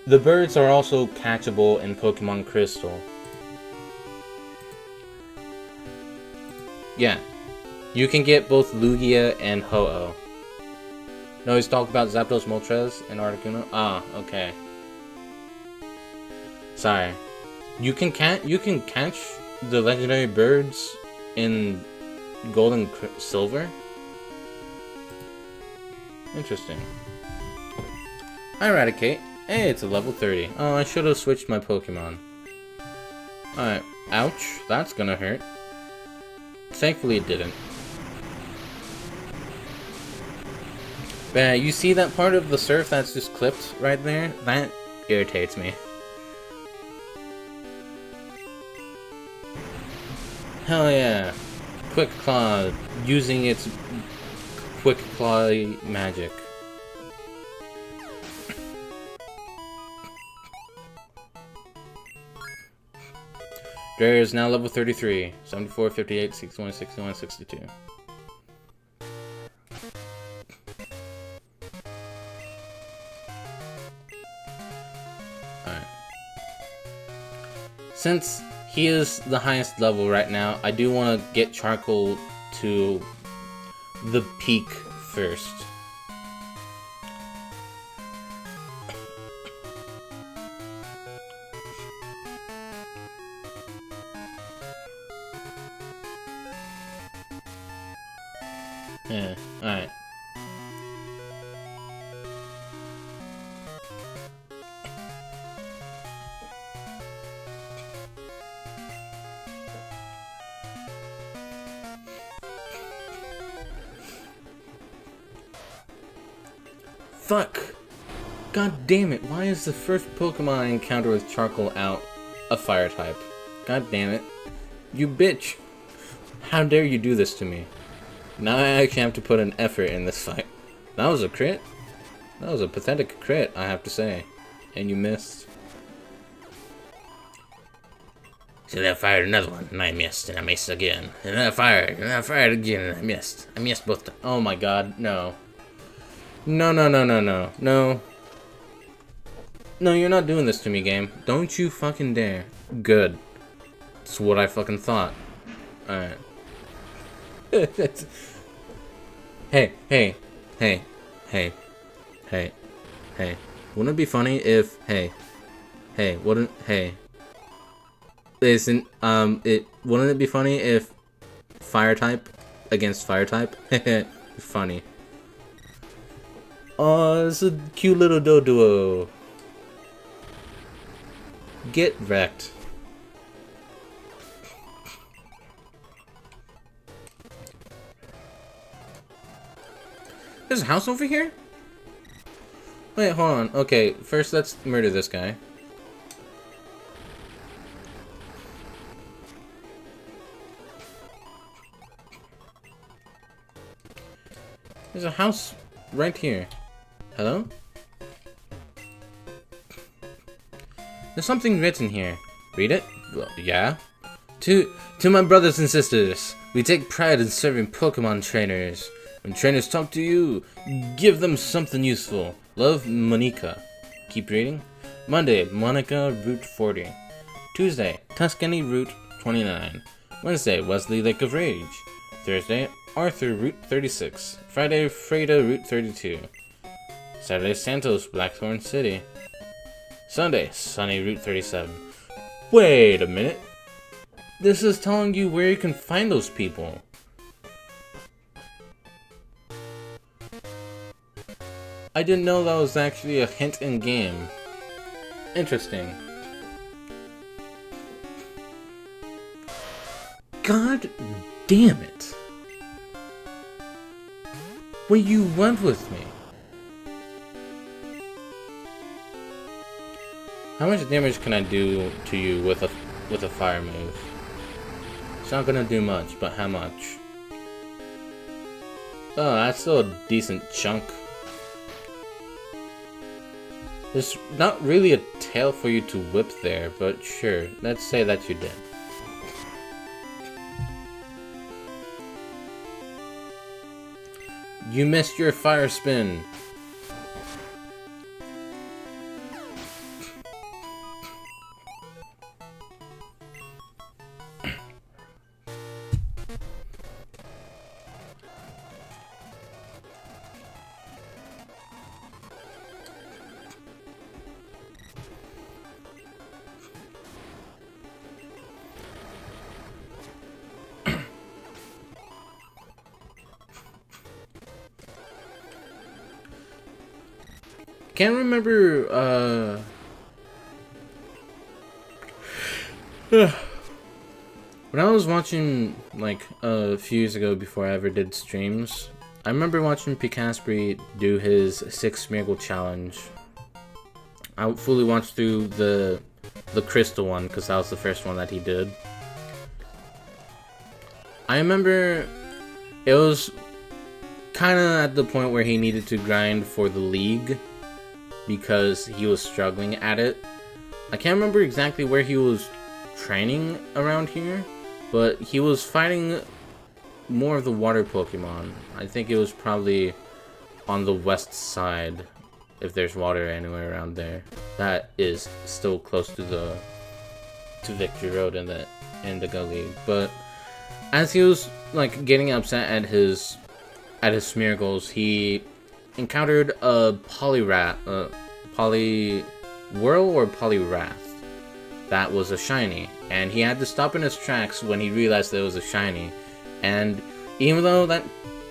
The birds are also catchable in Pokemon Crystal. Yeah, you can get both Lugia and Ho-Oh. No, he's talking about Zapdos, Moltres, and Articuno. Ah, okay. Sorry. You can catch the legendary birds in Gold and Silver. Interesting. Hi, Eradicate. Hey, it's a level 30. Oh, I should have switched my Pokemon. Alright. Ouch. That's gonna hurt. Thankfully it didn't. But you see that part of the surf that's just clipped right there? That irritates me. Hell yeah. Quick Claw using its Quick Claw magic. Drare is now level 33. 74, 58, 61, 61, 62. Alright. Since he is the highest level right now, I do want to get Charcoal to the peak first. Yeah, alright. Fuck! God damn it, why is the first Pokemon I encounter with Charcoal out a fire type? God damn it. You bitch! How dare you do this to me? Now I actually have to put an effort in this fight. That was a crit? That was a pathetic crit, I have to say. And you missed. So then I fired another one, and I missed, and I missed again. And then I fired again, and I missed. I missed both times. Oh my god, no. No, no, no, no, no. No. No, you're not doing this to me, game. Don't you fucking dare. Good. That's what I fucking thought. Alright. Hey, hey, hey, hey, hey, hey. Wouldn't it be funny if, hey, wouldn't it be funny if fire type against fire type? Funny. Oh, it's a cute little Doduo. Get wrecked. There's a house over here? Wait, hold on. Okay, first let's murder this guy. There's a house right here. Hello? There's something written here. Read it? Well, yeah. To my brothers and sisters, we take pride in serving Pokemon trainers. When trainers talk to you, give them something useful. Love, Monica. Keep reading. Monday, Monica, Route 40. Tuesday, Tuscany, Route 29. Wednesday, Wesley, Lake of Rage. Thursday, Arthur, Route 36. Friday, Freda, Route 32. Saturday, Santos, Blackthorn City. Sunday, Sunny, Route 37. Wait a minute. This is telling you where you can find those people. I didn't know that was actually a hint in game. Interesting. God damn it. Well, you went with me. How much damage can I do to you with a fire move? It's not gonna do much, but how much? Oh, that's still a decent chunk. There's not really a tail for you to whip there, but sure, let's say that you did. You missed your fire spin. Can't remember, when I was watching, like, a few years ago before I ever did streams, I remember watching Picasbury do his 6 Smeargle challenge. I fully watched through the crystal one, because that was the first one that he did. I remember it was kind of at the point where he needed to grind for the league, because he was struggling at it. I can't remember exactly where he was training around here, but he was fighting more of the water Pokemon. I think it was probably on the west side, if there's water anywhere around there. That is still close to Victory Road in the Indigo League. But as he was like getting upset at his Smeargles, he encountered a Poliwrath or Poliwrath that was a shiny, and he had to stop in his tracks when he realized that it was a shiny. And even though that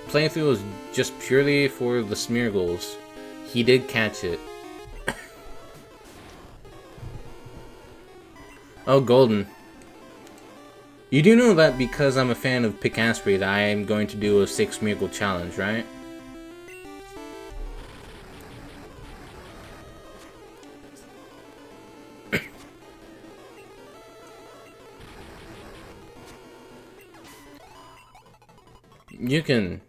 playthrough was just purely for the Smeargles, he did catch it. Oh, Golden. You do know that because I'm a fan of Picasbury that I am going to do a 6 Smeargle challenge, right? You can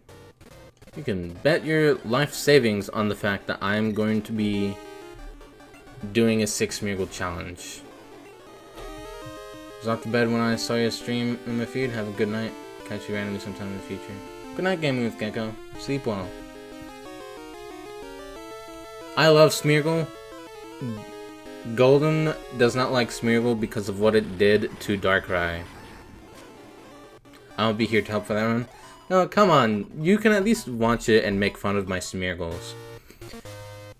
bet your life savings on the fact that I'm going to be doing a 6 Smeargle challenge. I was off to bed when I saw your stream in my feed. Have a good night. Catch you randomly sometime in the future. Good night, Gaming with Gecko. Sleep well. I love Smeargle. Golden does not like Smeargle because of what it did to Darkrai. I'll be here to help for that one. No, come on. You can at least watch it and make fun of my Smeargles.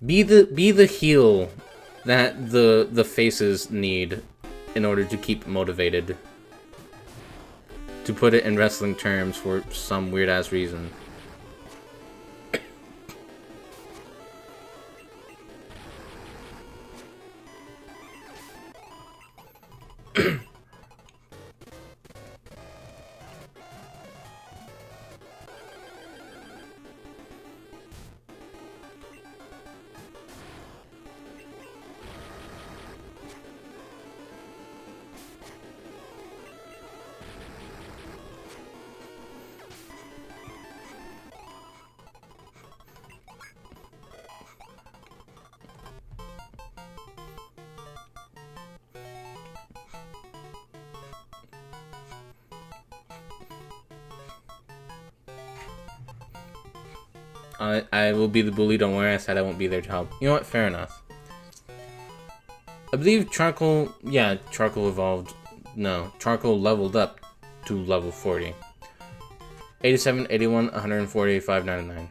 Be the heel that the faces need in order to keep motivated. To put it in wrestling terms for some weird ass reason. I will be the bully, don't worry, I said I won't be there to help. You know what, fair enough. I believe Charcoal, yeah, Charcoal evolved, no, Charcoal leveled up to level 40. 87, 81, 140, 599.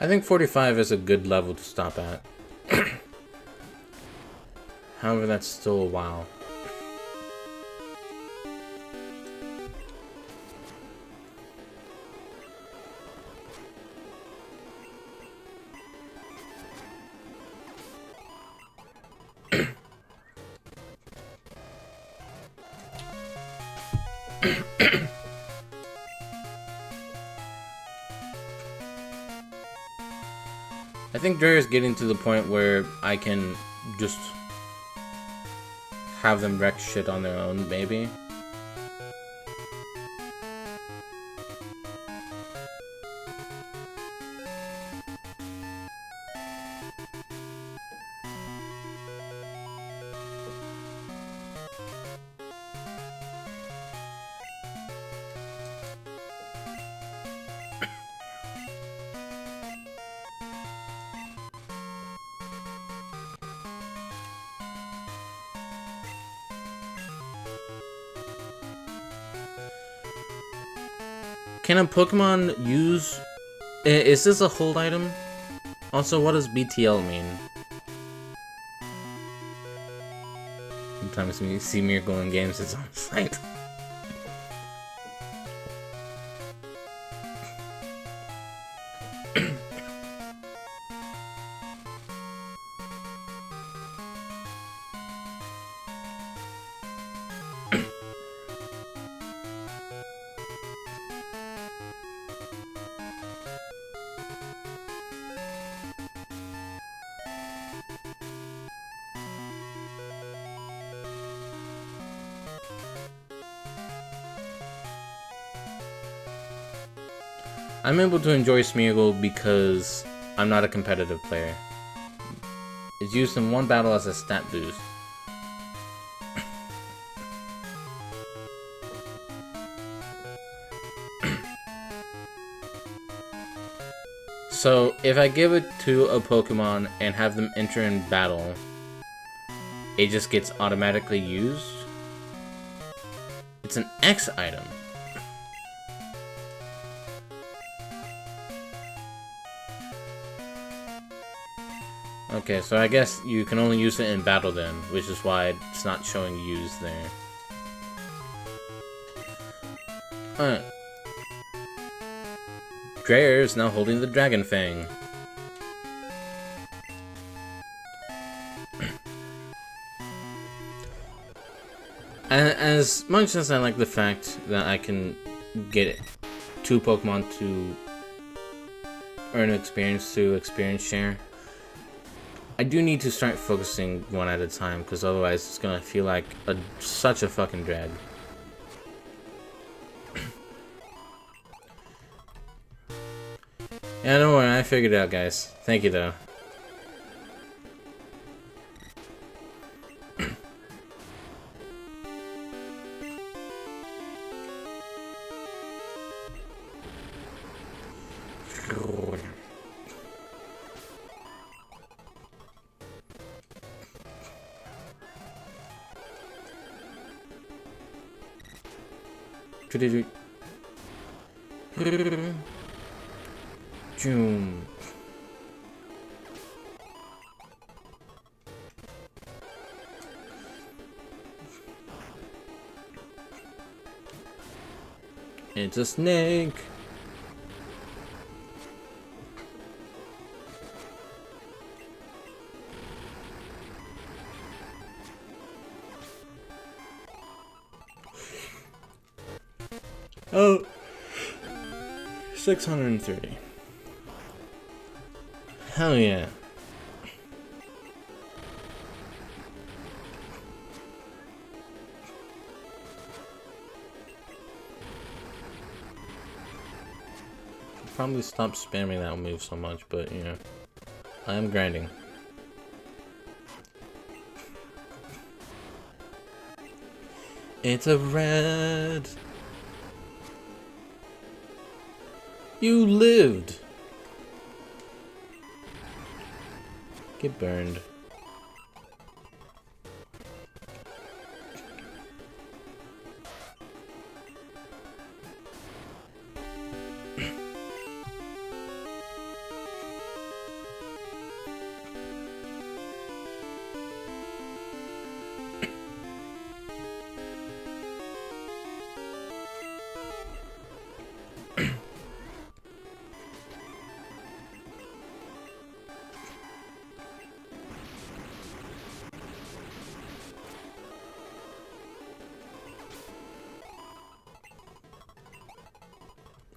I think 45 is a good level to stop at. However, that's still a while. I think Dre is getting to the point where I can just have them wreck shit on their own, maybe. Can a Pokemon use... Is this a hold item? Also, what does BTL mean? Sometimes when you see Miracle in games, it's on site. I'm able to enjoy Smeargle because I'm not a competitive player. It's used in one battle as a stat boost. So, if I give it to a Pokemon and have them enter in battle, it just gets automatically used. It's an X item. Okay, so I guess you can only use it in battle then, which is why it's not showing used there. Alright. Dreyer is now holding the Dragon Fang. As much as I like the fact that I can get 2 Pokemon to earn experience through experience share, I do need to start focusing one at a time, because otherwise it's gonna feel like such a fucking drag. Yeah, don't worry, I figured it out, guys. Thank you, though. Joom. It's a snake. Oh, 630. Hell yeah. Probably stop spamming that move so much, but you know, I am grinding. It's a red. You lived. Get burned.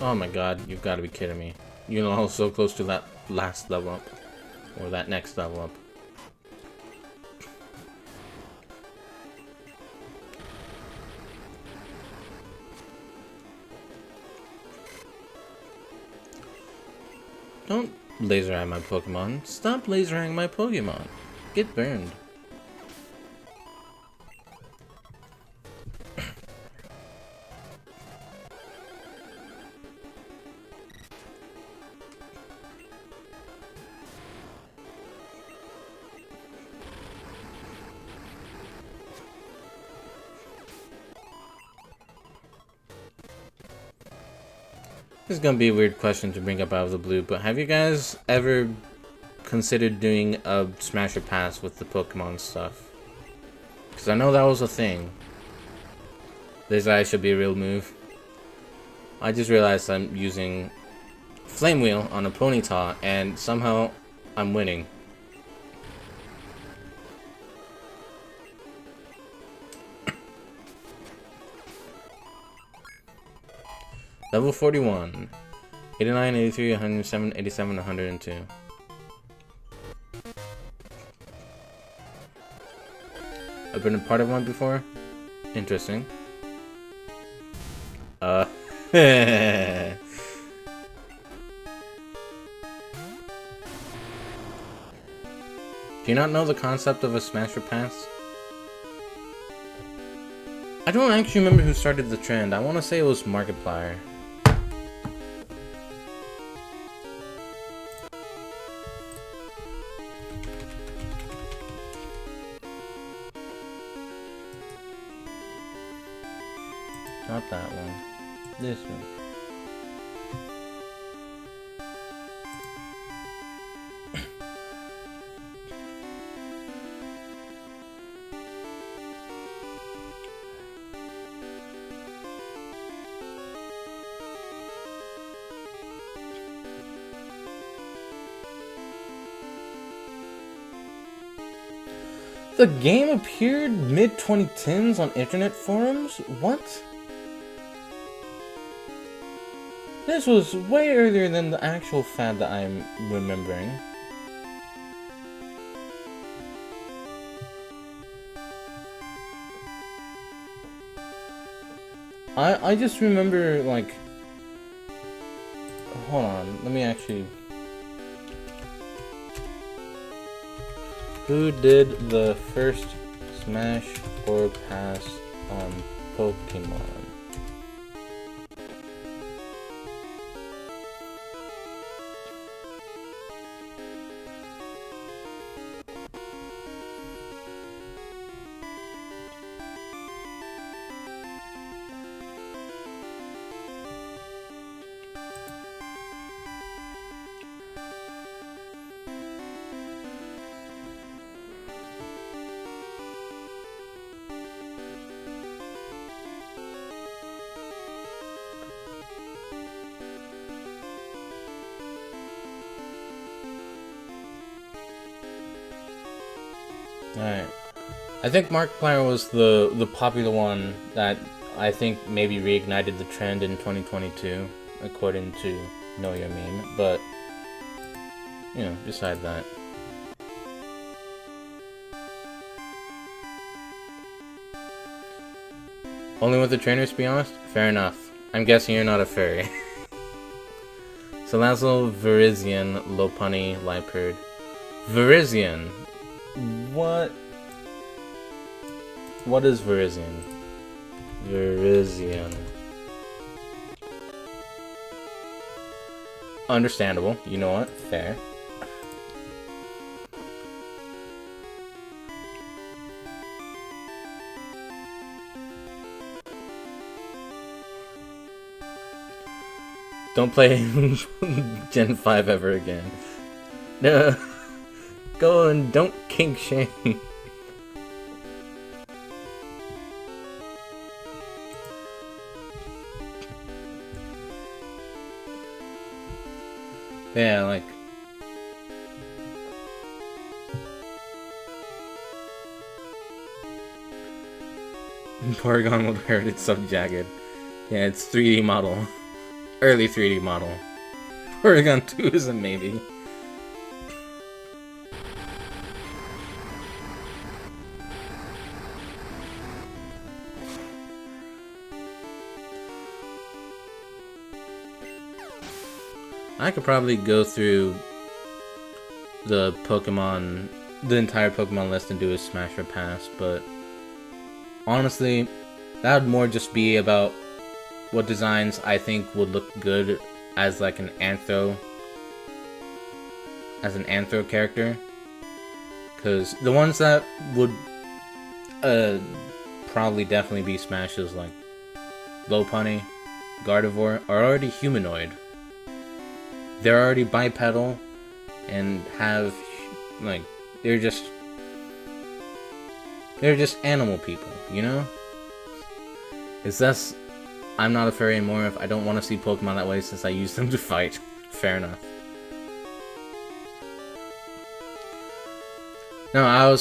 Oh my god, you've got to be kidding me. You know, so close to that last level up. Or that next level up. Don't laser eye my Pokemon. Stop lasering my Pokemon. Get burned. This is gonna be a weird question to bring up out of the blue, but have you guys ever considered doing a Smasher Pass with the Pokemon stuff? Because I know that was a thing. This eye should be a real move. I just realized I'm using Flame Wheel on a Ponyta, and somehow I'm winning. Level 41. 89, 83, 107, 87, 102. I've been a part of one before? Interesting. Do you not know the concept of a Smasher Pass? I don't actually remember who started the trend. I want to say it was Markiplier. Not that one. This one. The game appeared mid-2010s on internet forums? What? This was way earlier than the actual fad that I'm remembering. I just remember, like... Hold on, let me actually... Who did the first Smash or Pass on Pokemon? Alright. I think Markiplier was the popular one that I think maybe reignited the trend in 2022, according to Know Your Meme, but, you know, beside that. Only with the trainers, to be honest? Fair enough. I'm guessing you're not a furry. Salazzle, Virizion, Lopunny, Liepard. Virizion. What is Virizion? Virizion. Understandable. You know what? Fair. Don't play Gen 5 ever again. No. Go and don't kink shame. Yeah, like... Porygon will wear it, it's so jagged. Yeah, it's 3D model. early 3D model. Porygon 2 is a maybe. I could probably go through the entire Pokemon list and do a smash or pass, but honestly, that would more just be about what designs I think would look good as like an Anthro character. Because the ones that would probably definitely be smashes like Lopunny, Gardevoir are already humanoid. They're already bipedal and have like they're just animal people, you know? It's thus I'm not a furry anymore if I don't want to see Pokemon that way since I use them to fight. Fair enough. No,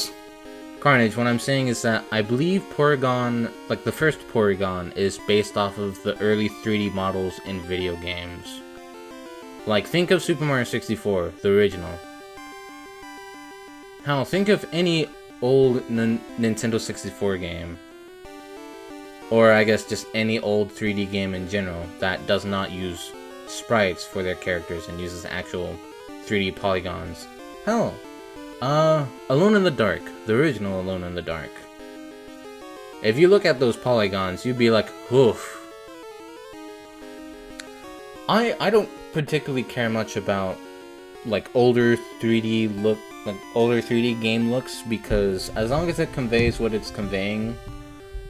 Carnage, what I'm saying is that I believe Porygon, like the first Porygon, is based off of the early 3D models in video games. Like, think of Super Mario 64, the original. Hell, think of any old Nintendo 64 game. Or I guess just any old 3D game in general that does not use sprites for their characters and uses actual 3D polygons. Hell, Alone in the Dark, the original Alone in the Dark. If you look at those polygons, you'd be like, oof. I don't particularly care much about like older 3D game looks, because as long as it conveys what it's conveying,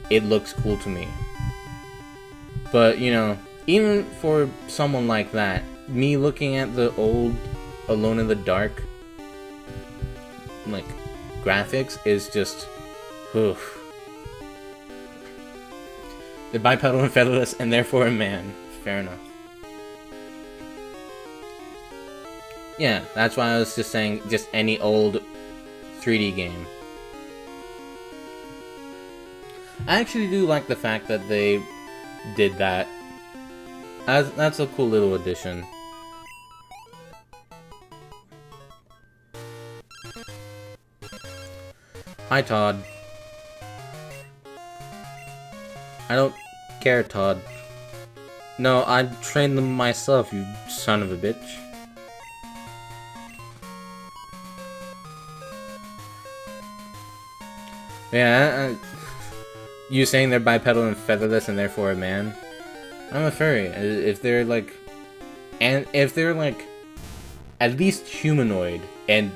it looks cool to me. But you know, even for someone like that, me looking at the old Alone in the Dark like graphics is just oof. They're bipedal and featherless and therefore a man. Fair enough. Yeah, that's why I was just saying just any old 3D game. I actually do like the fact that they did that. That's a cool little addition. Hi, Todd. I don't care, Todd. No, I trained them myself, you son of a bitch. Yeah, you saying they're bipedal and featherless and therefore a man? I'm a furry. If they're like at least humanoid, and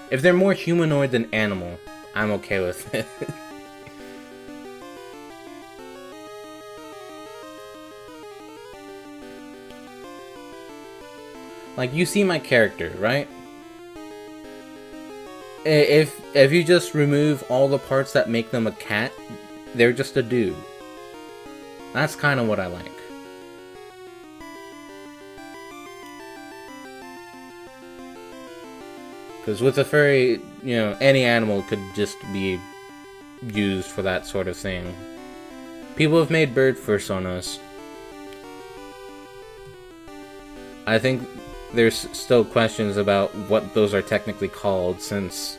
if they're more humanoid than animal, I'm okay with it. Like, you see my character, right? If you just remove all the parts that make them a cat, they're just a dude. That's kind of what I like. Because with a furry, you know, any animal could just be used for that sort of thing. People have made bird personas. I think there's still questions about what those are technically called, since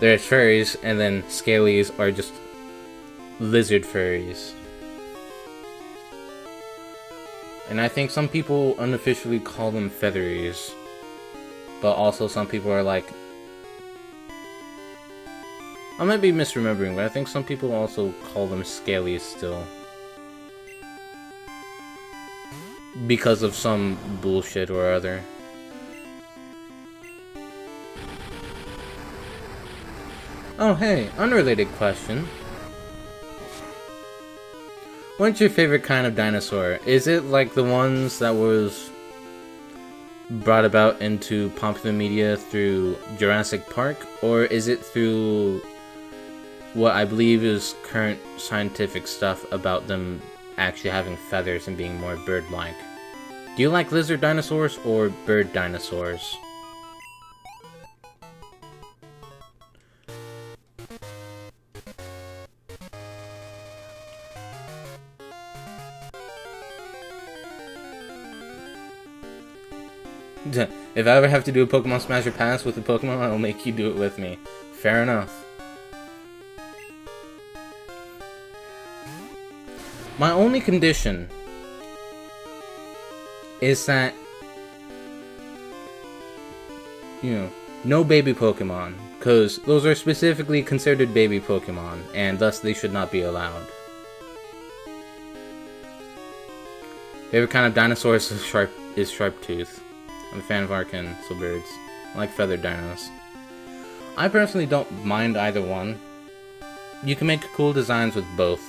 there's furries and then scalies are just lizard furries. And I think some people unofficially call them featheries, but also some people are like, I might be misremembering, but I think some people also call them scalies still. Because of some bullshit or other. Oh hey, unrelated question. What's your favorite kind of dinosaur? Is it like the ones that was brought about into popular media through Jurassic Park? Or is it through what I believe is current scientific stuff about them actually having feathers and being more bird-like? Do you like lizard dinosaurs or bird dinosaurs? If I ever have to do a Pokemon Smash or Pass with a Pokemon, I'll make you do it with me. Fair enough. My only condition is that, you know, no baby Pokemon, because those are specifically considered baby Pokemon, and thus they should not be allowed. Favorite kind of dinosaur is Sharptooth. I'm a fan of Arkansas birds. I like feathered dinos. I personally don't mind either one. You can make cool designs with both.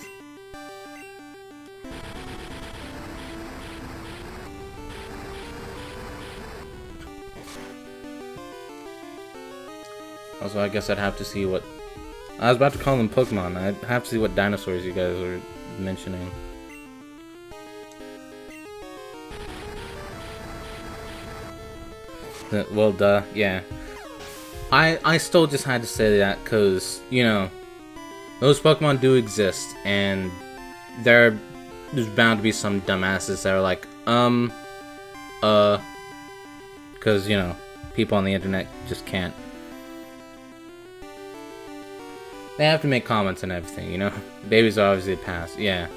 Also, I guess I'd have to see what... I was about to call them Pokemon. I'd have to see what dinosaurs you guys were mentioning. Well, duh, yeah. I still just had to say that because, you know, those Pokemon do exist, and there's bound to be some dumbasses that are like, because, you know, people on the internet just can't. They have to make comments and everything, you know? Babies are obviously pass, yeah.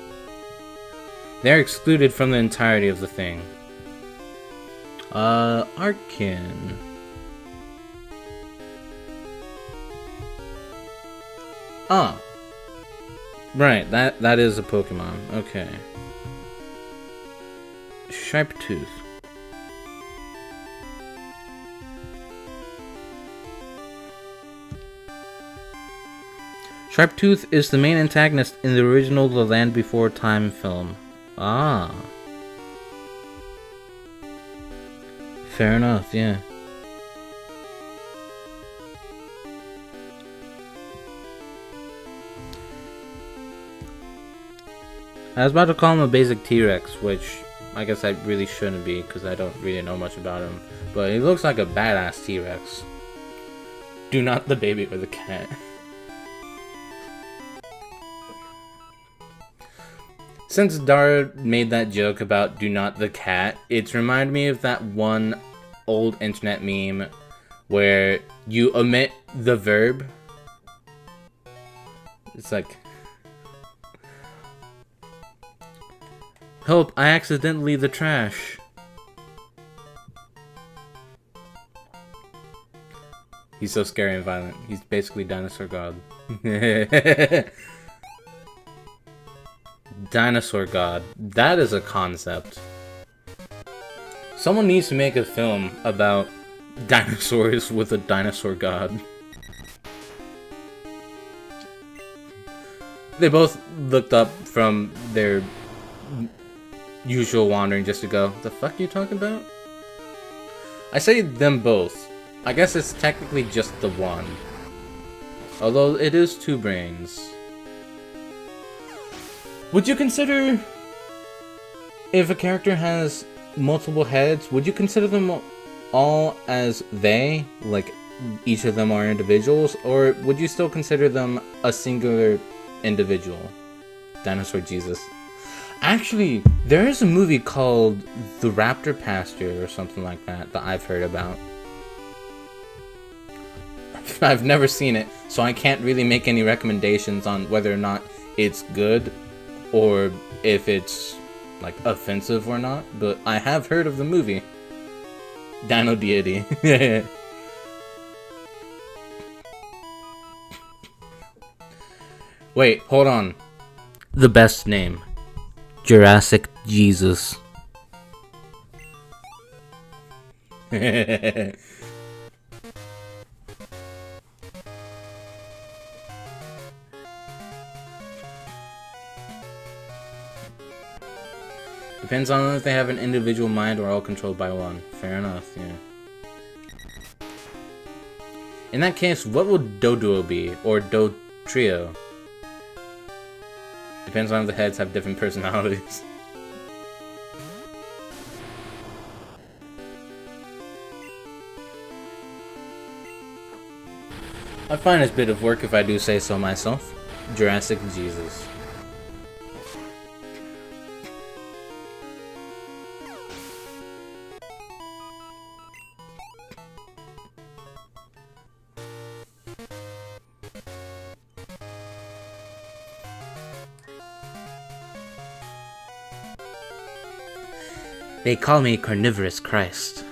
They're excluded from the entirety of the thing. Arkin. Ah. Right, that is a Pokemon. Okay. Sharptooth. Sharptooth is the main antagonist in the original The Land Before Time film. Ah. Fair enough, yeah. I was about to call him a basic T-Rex, which I guess I really shouldn't be because I don't really know much about him. But he looks like a badass T-Rex. Do not the baby or the cat. Since Dara made that joke about do not the cat, it's reminded me of that one old internet meme where you omit the verb. It's like, help, I accidentally the trash. He's so scary and violent. He's basically Dinosaur God. Dinosaur God. That is a concept. Someone needs to make a film about dinosaurs with a dinosaur god. They both looked up from their usual wandering just to go, the fuck are you talking about? I say them both. I guess it's technically just the one. Although it is two brains. Would you consider, if a character has multiple heads, would you consider them all as they? Like, each of them are individuals? Or would you still consider them a singular individual? Dinosaur Jesus. Actually, there is a movie called The Raptor Pasture or something like that that I've heard about. I've never seen it, so I can't really make any recommendations on whether or not it's good or if it's like offensive or not, but I have heard of the movie. Dino Deity. Wait, hold on. The best name. Jurassic Jesus. Depends on if they have an individual mind or all controlled by one. Fair enough, yeah. In that case, what would Doduo be? Or Dotrio? Depends on if the heads have different personalities. I find this bit of work if I do say so myself. Jurassic Jesus. They call me Carnivorous Christ.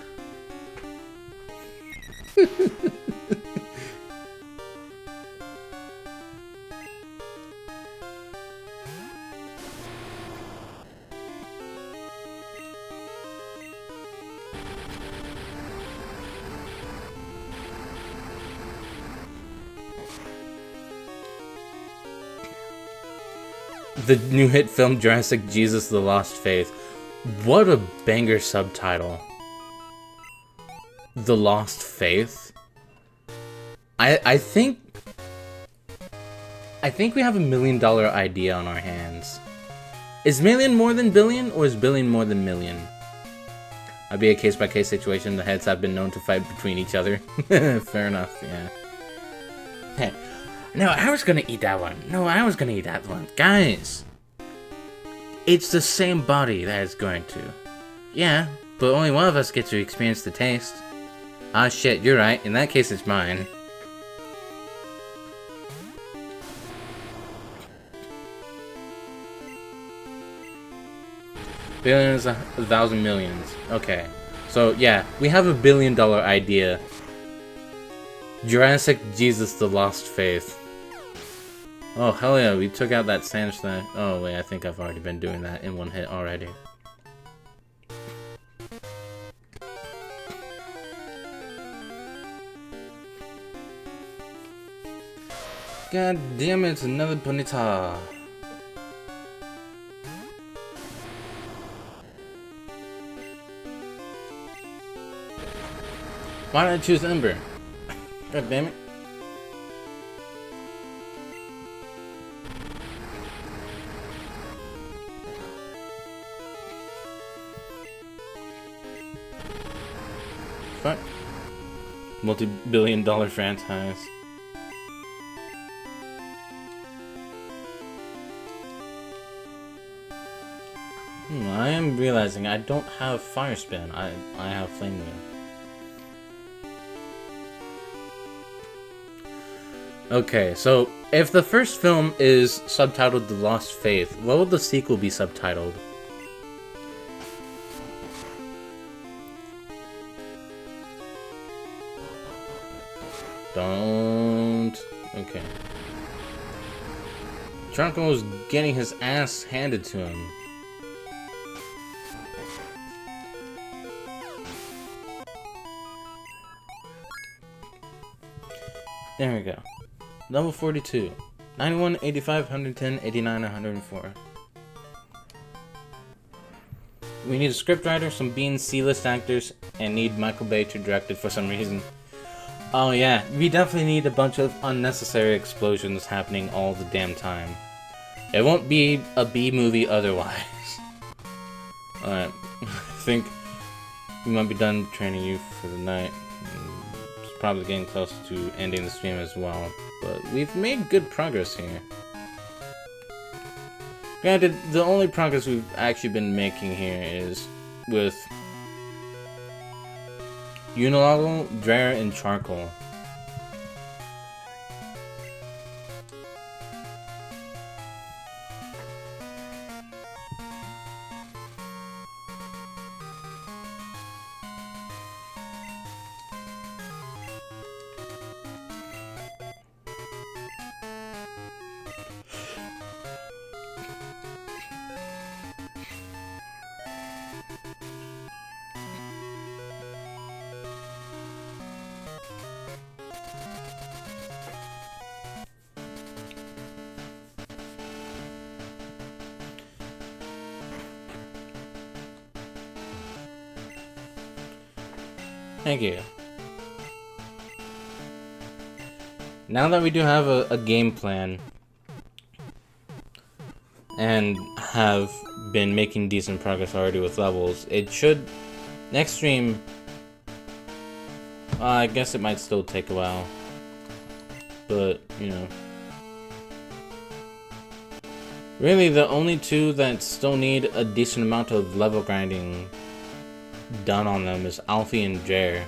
The new hit film Jurassic Jesus: The Lost Faith. What a banger subtitle. The Lost Faith. I think we have $1 million idea on our hands. Is million more than billion, or is billion more than million? I'd be a case-by-case situation. The heads have been known to fight between each other. Fair enough, yeah. Hey, no, I was gonna eat that one. No, I was gonna eat that one. Guys! It's the same body that is going to. Yeah, but only one of us gets to experience the taste. Ah shit, you're right. In that case, it's mine. Billions, 1,000 millions. Okay. So, yeah, we have $1 billion idea. Jurassic Jesus: The Lost Faith. Oh, hell yeah, we took out that sand snack. Oh, wait, I think I've already been doing that in one hit already. God damn it, another Ponyta. Why did I choose Ember? God damn it. Fuck. Multi-billion-dollar franchise. I am realizing I don't have Fire Spin. I have Flame Wheel. Okay, so if the first film is subtitled The Lost Faith, what will the sequel be subtitled? Don't. Okay. Trunko was getting his ass handed to him. There we go. Level 42. 91, 85, 110, 89, 104. We need a scriptwriter, some Bean C-list actors, and need Michael Bay to direct it for some reason. Oh yeah, we definitely need a bunch of unnecessary explosions happening all the damn time. It won't be a B movie otherwise. Alright, I think we might be done training you for the night. It's probably getting close to ending the stream as well, but we've made good progress here. Granted, the only progress we've actually been making here is with Unilago, Drare, and Charcoal. Thank you. Now that we do have a game plan and have been making decent progress already with levels, it should... Next stream... I guess it might still take a while. But, you know... Really, the only two that still need a decent amount of level grinding done on them is Alfie and Jer.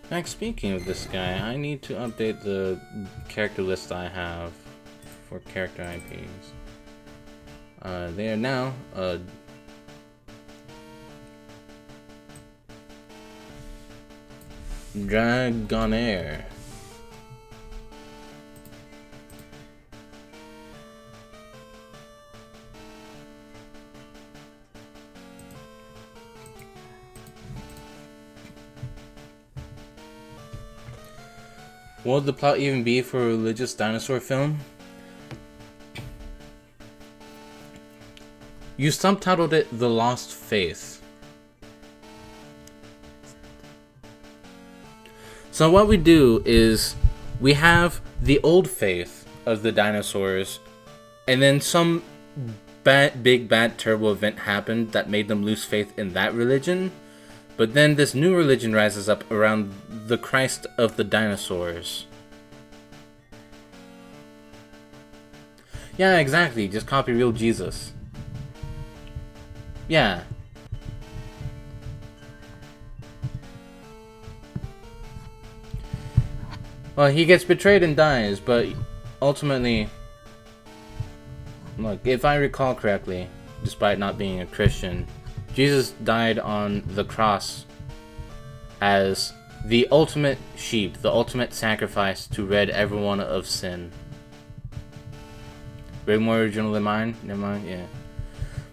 Next, speaking of this guy, I need to update the character list I have for character IPs. They are now Dragonair. What would the plot even be for a religious dinosaur film? You subtitled it The Lost Faith. So what we do is we have the old faith of the dinosaurs, and then some big bad terrible event happened that made them lose faith in that religion. But then this new religion rises up around the Christ of the dinosaurs. Yeah, exactly. Just copy real Jesus. Yeah. Well, he gets betrayed and dies, but ultimately, look, if I recall correctly, despite not being a Christian, Jesus died on the cross as the ultimate sheep, the ultimate sacrifice to rid everyone of sin. Way more original than mine? Never mind, yeah.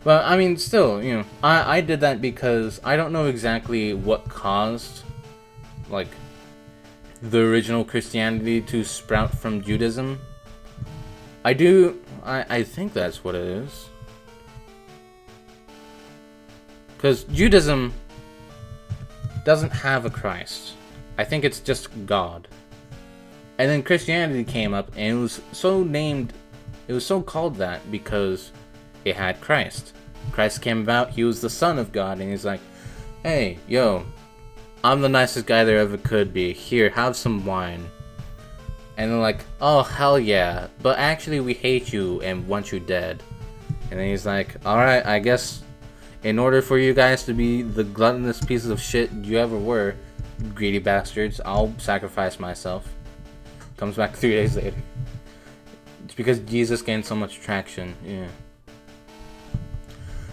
But, I mean, still, you know, I did that because I don't know exactly what caused, like, the original Christianity to sprout from Judaism. I think that's what it is. Because Judaism doesn't have a Christ. I think it's just God. And then Christianity came up, and it was so called that because it had Christ. Christ came about, he was the Son of God, and he's like, hey, yo, I'm the nicest guy there ever could be. Here, have some wine. And they're like, oh, hell yeah, but actually we hate you and want you dead. And then he's like, alright, I guess in order for you guys to be the gluttonous pieces of shit you ever were, greedy bastards, I'll sacrifice myself. Comes back 3 days later. It's because Jesus gained so much traction, yeah.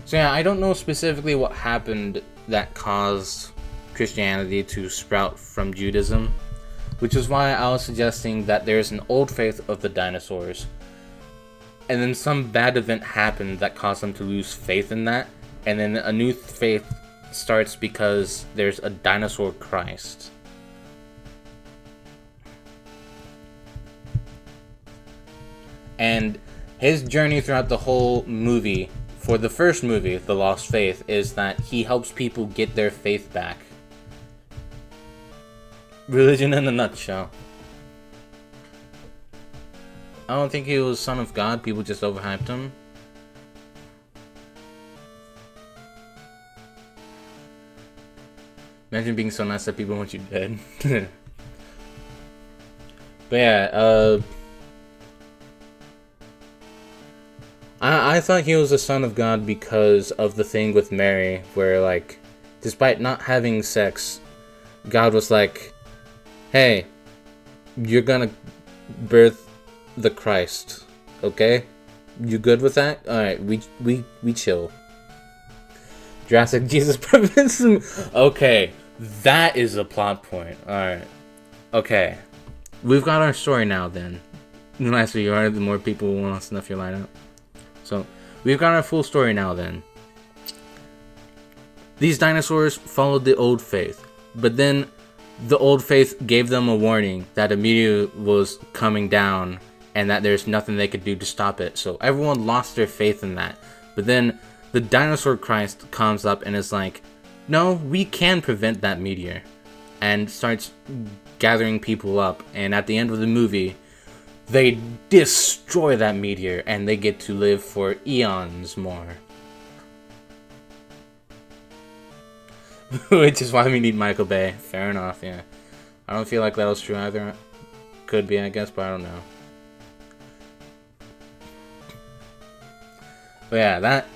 So yeah, I don't know specifically what happened that caused Christianity to sprout from Judaism, which is why I was suggesting that there's an old faith of the dinosaurs, and then some bad event happened that caused them to lose faith in that, and then a new faith starts because there's a dinosaur Christ. And his journey throughout the whole movie, for the first movie, The Lost Faith, is that he helps people get their faith back. Religion in a nutshell. I don't think he was Son of God, people just overhyped him. Imagine being so nice that people want you dead. But yeah, I thought he was the Son of God because of the thing with Mary, where, like, despite not having sex, God was like, hey, you're gonna birth the Christ, okay? You good with that? Alright, we chill. Jurassic Jesus purpose. Okay, that is a plot point. Alright. Okay. We've got our story now then. The nicer you are, the more people will want to snuff your line out. So, we've got our full story now then. These dinosaurs followed the old faith, but then the old faith gave them a warning that a meteor was coming down and that there's nothing they could do to stop it. So everyone lost their faith in that. But then the dinosaur Christ comes up and is like, no, we can prevent that meteor. And starts gathering people up. And at the end of the movie, they destroy that meteor and they get to live for eons more. Which is why we need Michael Bay. Fair enough, yeah. I don't feel like that was true either. Could be, I guess, but I don't know. But yeah, that...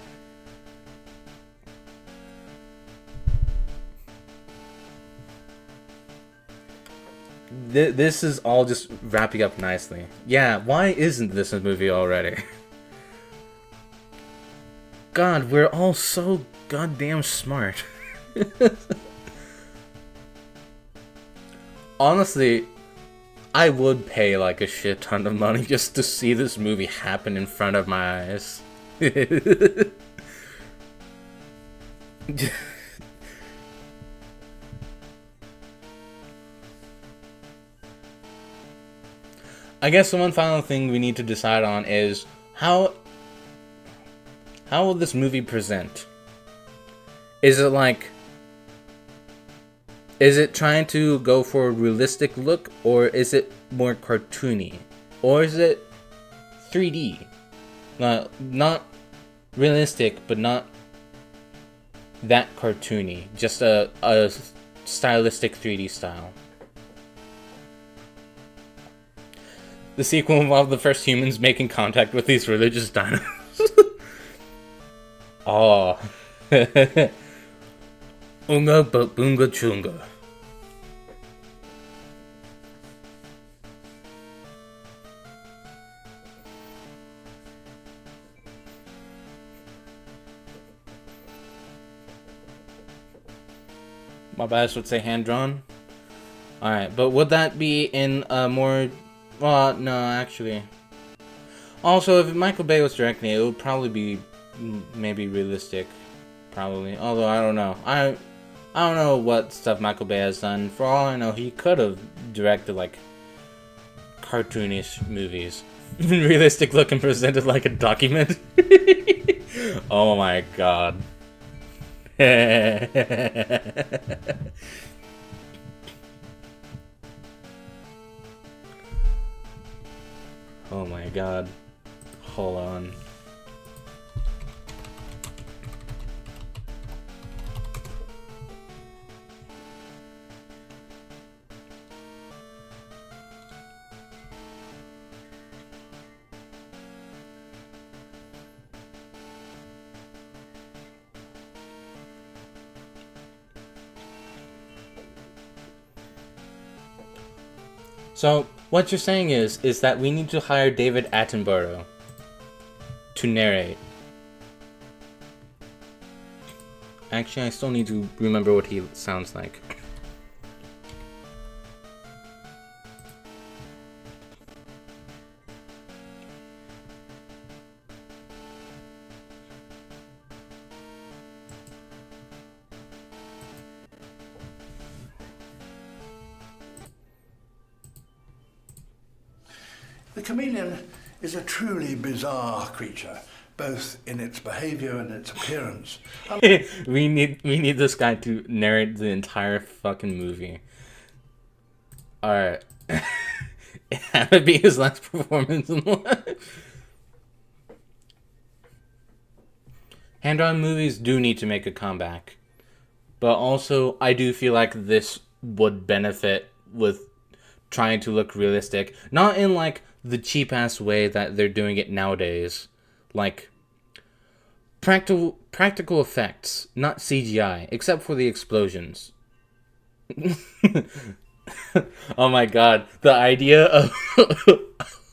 This is all just wrapping up nicely. Yeah, why isn't this a movie already? God, we're all so goddamn smart. Honestly, I would pay like a shit ton of money just to see this movie happen in front of my eyes. I guess the one final thing we need to decide on is how will this movie present? Is it trying to go for a realistic look, or is it more cartoony? Or is it 3D? Not realistic, but not that cartoony. Just a stylistic 3D style. The sequel involved the first humans making contact with these religious dinos. Oh. Unga but boonga chunga. My bias would say hand-drawn. Alright, but would that be in a more... Well, no, actually. Also, if Michael Bay was directing it, it would probably be maybe realistic. Probably. Although, I don't know. I don't know what stuff Michael Bay has done. For all I know, he could have directed, like, cartoonish movies. Realistic look and presented like a document. Oh my god. Oh my god. Hold on. So, what you're saying is that we need to hire David Attenborough to narrate. Actually, I still need to remember what he sounds like. The chameleon is a truly bizarre creature, both in its behavior and its appearance. we need this guy to narrate the entire fucking movie. Alright. Have it be his last performance in life. Hand-drawn movies do need to make a comeback. But also, I do feel like this would benefit with trying to look realistic. Not in, like, the cheap-ass way that they're doing it nowadays. Like, practical effects, not CGI, except for the explosions. Oh my god, the idea of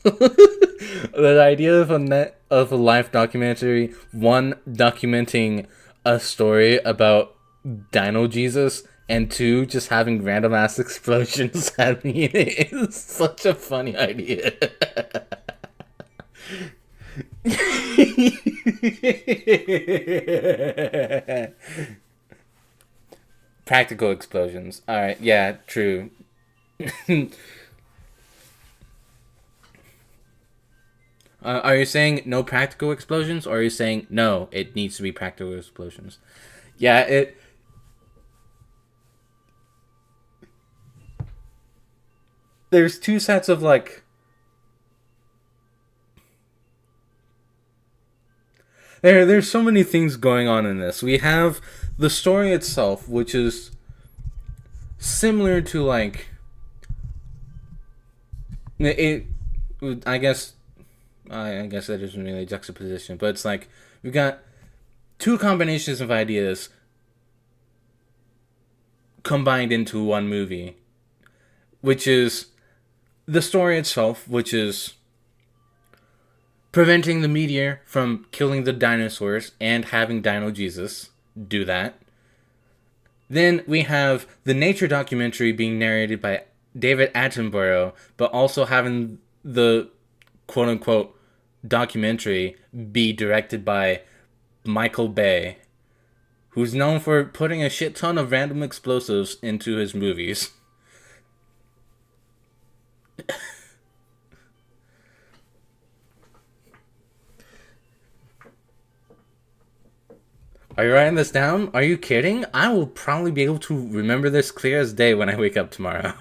the idea of a live documentary, one documenting a story about Dino Jesus, and two just having random ass explosions. I mean, it's such a funny idea. Practical explosions. Alright, yeah, true. Are you saying no practical explosions, or are you saying no, it needs to be practical explosions? Yeah, there's two sets of, like... There's so many things going on in this. We have the story itself, which is similar to, like... I guess that isn't really a juxtaposition, but it's like, we've got two combinations of ideas combined into one movie, which is the story itself, which is preventing the meteor from killing the dinosaurs and having Dino Jesus do that. Then we have the nature documentary being narrated by David Attenborough, but also having the quote-unquote documentary be directed by Michael Bay, who's known for putting a shit ton of random explosives into his movies. Are you writing this down? Are you kidding? I will probably be able to remember this clear as day when I wake up tomorrow.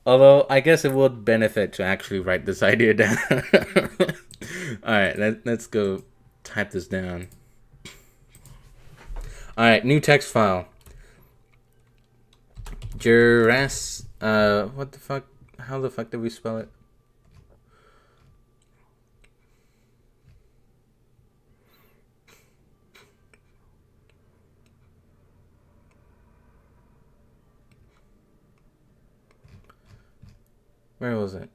Although, I guess it would benefit to actually write this idea down. Alright, let's go type this down. Alright, new text file. What the fuck? How the fuck did we spell it? Where was it?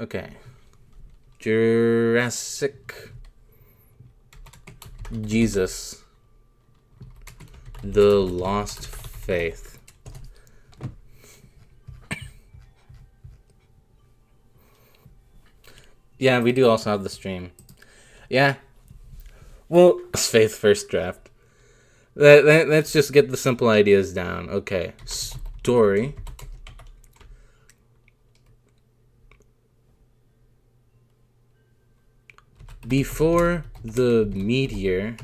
Okay. Jurassic Jesus. The Lost Faith. Yeah, we do also have the stream. Yeah. Well, Faith first draft. Let's just get the simple ideas down. Okay. Story. Before the meteor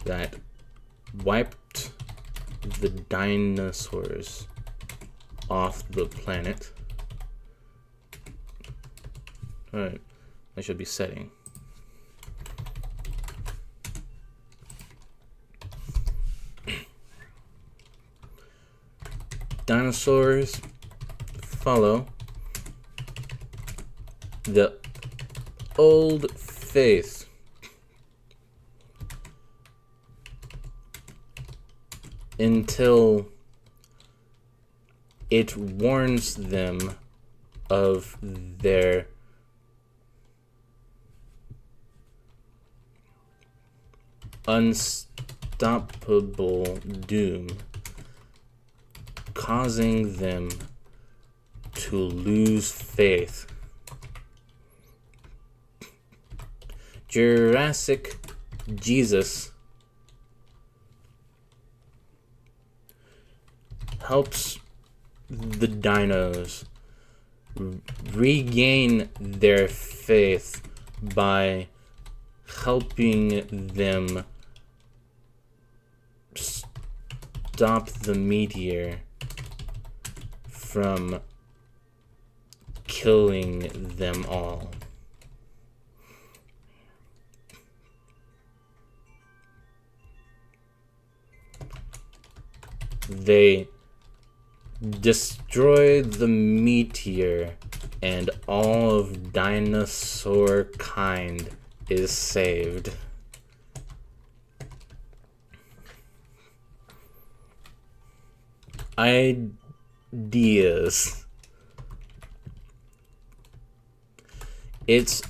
that wiped the dinosaurs off the planet. Alright, I should be setting. Dinosaurs follow the old faith until it warns them of their unstoppable doom, causing them to lose faith. Jurassic Jesus helps the dinos regain their faith by helping them stop the meteor from killing them all. They destroy the meteor and all of dinosaur kind is saved. Ideas. It's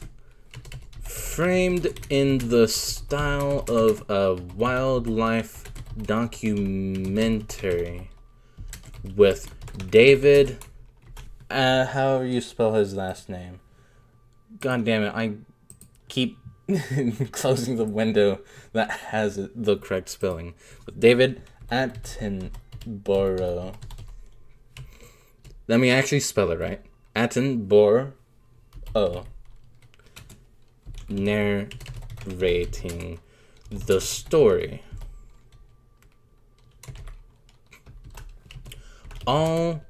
framed in the style of a wildlife documentary with David, however you spell his last name. God damn it, I keep closing the window that has the correct spelling. With David Attenborough. Let me actually spell it right. Attenborough. Narrating the story. All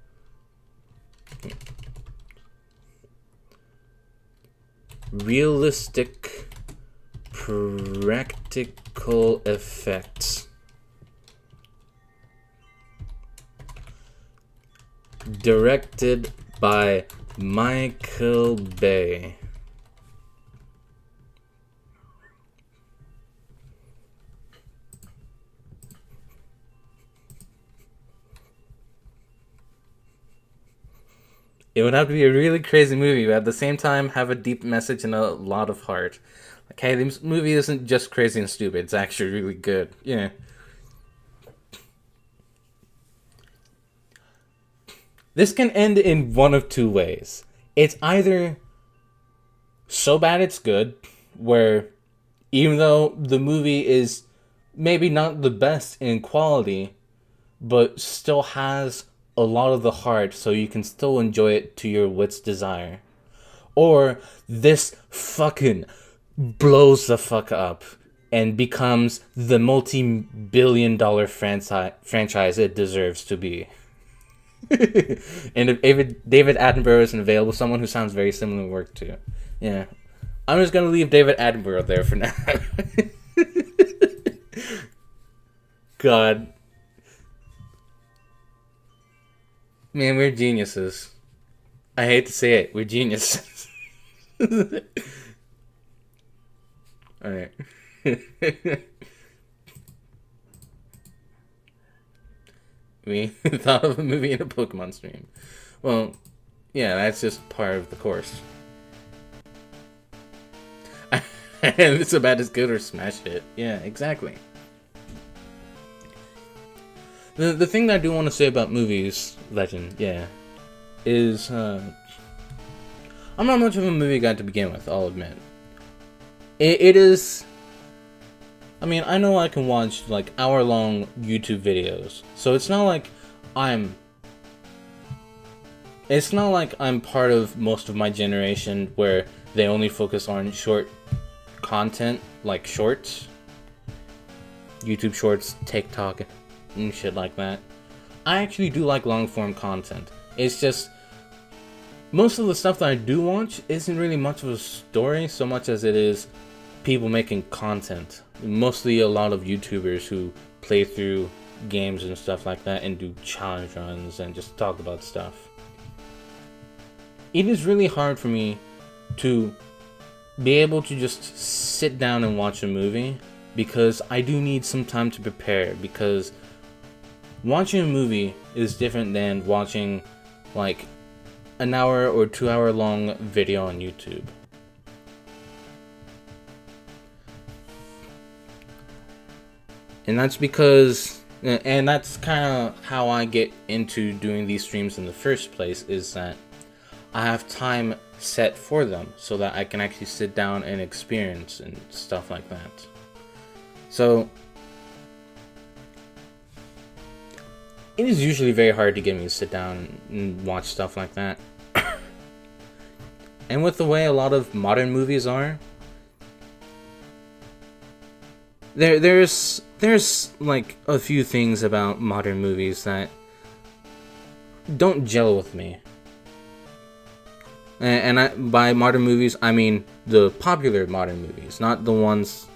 realistic practical effects. Directed by Michael Bay. It would have to be a really crazy movie, but at the same time have a deep message and a lot of heart. Like, hey, this movie isn't just crazy and stupid, it's actually really good. Yeah. This can end in one of two ways. It's either so bad it's good, where even though the movie is maybe not the best in quality, but still has a lot of the heart, so you can still enjoy it to your wit's desire. Or this fucking blows the fuck up and becomes the multi-billion-dollar franchise it deserves to be. And if David Attenborough isn't available, someone who sounds very similar work to. Yeah. I'm just gonna leave David Attenborough there for now. God. Man, we're geniuses. I hate to say it, we're geniuses. Alright. We thought of a movie in a Pokemon stream. Well, yeah, that's just part of the course. And it's about as good or smash hit. Yeah, exactly. The thing that I do want to say about movies, Legend, yeah, is I'm not much of a movie guy to begin with, I'll admit. It is... I mean, I know I can watch, like, hour-long YouTube videos, so it's not like I'm part of most of my generation where they only focus on short content, like shorts. YouTube shorts, TikTok, and shit like that. I actually do like long-form content. It's just... most of the stuff that I do watch isn't really much of a story so much as it is people making content. Mostly a lot of YouTubers who play through games and stuff like that and do challenge runs and just talk about stuff. It is really hard for me to be able to just sit down and watch a movie because I do need some time to prepare, because watching a movie is different than watching like an hour or 2 hour long video on YouTube. And that's because, and that's kind of how I get into doing these streams in the first place, is that I have time set for them so that I can actually sit down and experience and stuff like that. So, it is usually very hard to get me to sit down and watch stuff like that. And with the way a lot of modern movies are, there's like a few things about modern movies that don't gel with me. And by modern movies, I mean the popular modern movies, not the ones...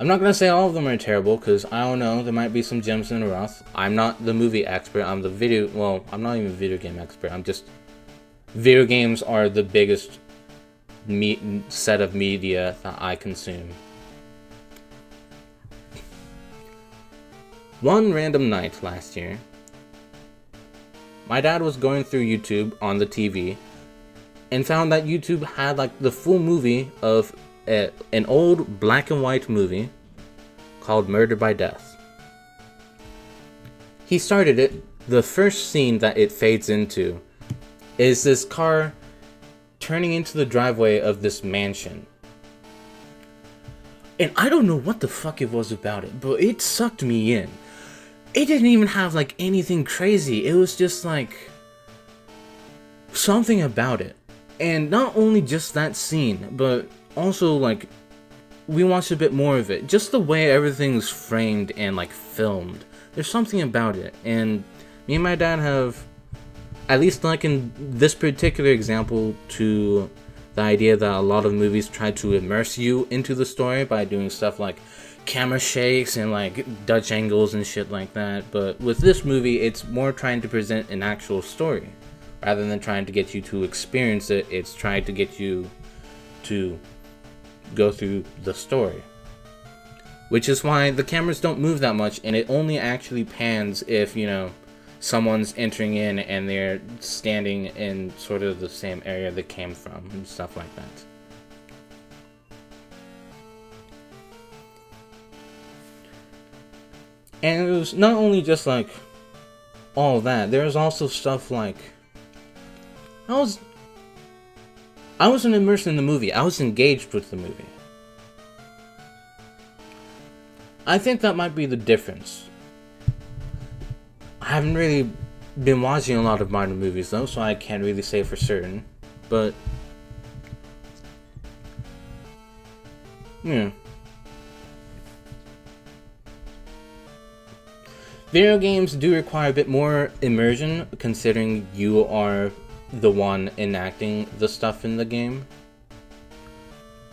I'm not gonna say all of them are terrible, because I don't know, there might be some gems in the rough. I'm not the movie expert, I'm the I'm not even a video game expert, I'm just... video games are the biggest set of media that I consume. One random night last year, my dad was going through YouTube on the TV and found that YouTube had like the full movie of an old black and white movie called Murder by Death. He started it. The first scene that it fades into is this car turning into the driveway of this mansion. And I don't know what the fuck it was about it, but it sucked me in. It didn't even have like anything crazy. It was just like something about it. And not only just that scene, but also like we watched a bit more of it. Just the way everything's framed and like filmed. There's something about it. And me and my dad have, at least like in this particular example, to the idea that a lot of movies try to immerse you into the story by doing stuff like camera shakes and like Dutch angles and shit like that. But with this movie, it's more trying to present an actual story rather than trying to get you to experience it. It's trying to get you to go through the story, which is why the cameras don't move that much, and it only actually pans if, you know, someone's entering in and they're standing in sort of the same area they came from and stuff like that. And it was not only just like all that, there was also stuff like I wasn't immersed in the movie, I was engaged with the movie. I think that might be the difference. I haven't really been watching a lot of modern movies though, so I can't really say for certain. But yeah. Video games do require a bit more immersion, considering you are the one enacting the stuff in the game.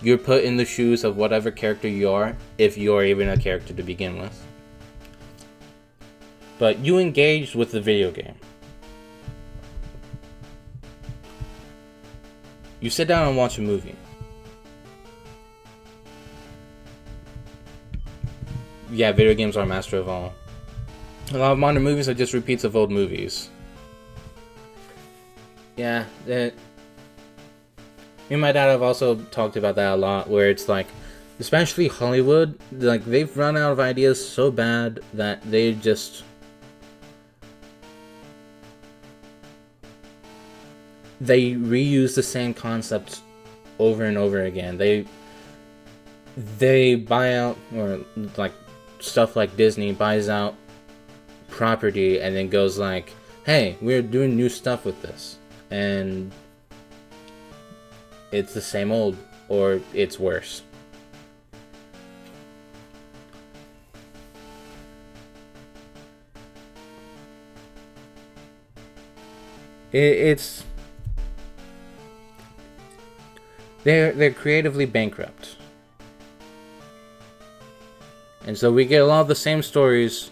You're put in the shoes of whatever character you are, if you're even a character to begin with. But you engage with the video game. You sit down and watch a movie. Yeah, video games are master of all. A lot of modern movies are just repeats of old movies. Yeah, me and my dad have also talked about that a lot, where it's like, especially Hollywood, like they've run out of ideas so bad that they just reuse the same concepts over and over again. They buy out, or like stuff like Disney buys out property and then goes like, hey, we're doing new stuff with this, and it's the same old, or it's worse. They're creatively bankrupt, and so we get a lot of the same stories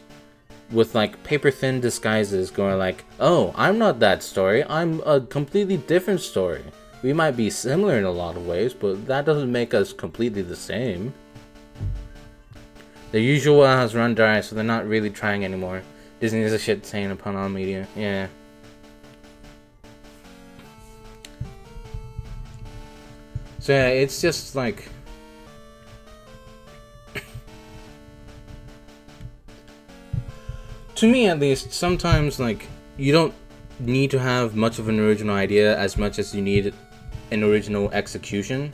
with like paper thin disguises, going like, oh, I'm not that story, I'm a completely different story. We might be similar in a lot of ways, but that doesn't make us completely the same. The usual well has run dry, so they're not really trying anymore. Disney is a shit stain upon all media. Yeah. So yeah, it's just like to me at least, sometimes like you don't need to have much of an original idea as much as you need an original execution.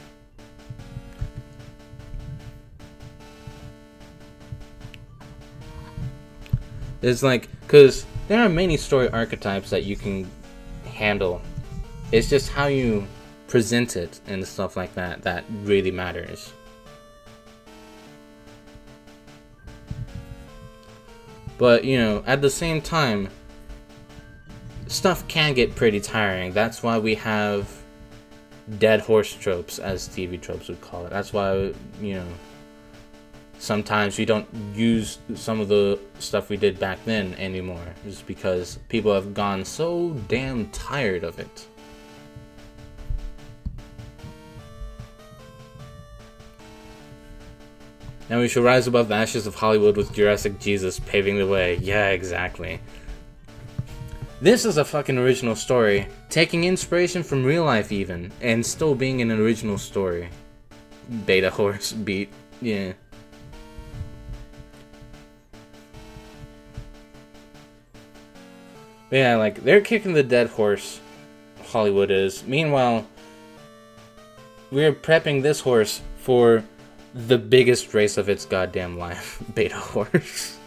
It's like, because there are many story archetypes that you can handle. It's just how you present it and stuff like that that really matters. But, you know, at the same time, stuff can get pretty tiring. That's why we have dead horse tropes, as TV tropes would call it. That's why, you know, sometimes we don't use some of the stuff we did back then anymore. Just because people have gone so damn tired of it. Now we shall rise above the ashes of Hollywood with Jurassic Jesus paving the way. Yeah, exactly. This is a fucking original story, taking inspiration from real life even, and still being an original story. Beta horse beat, yeah. But yeah, like, they're kicking the dead horse, Hollywood is. Meanwhile, we're prepping this horse for the biggest race of its goddamn life. Beta horse.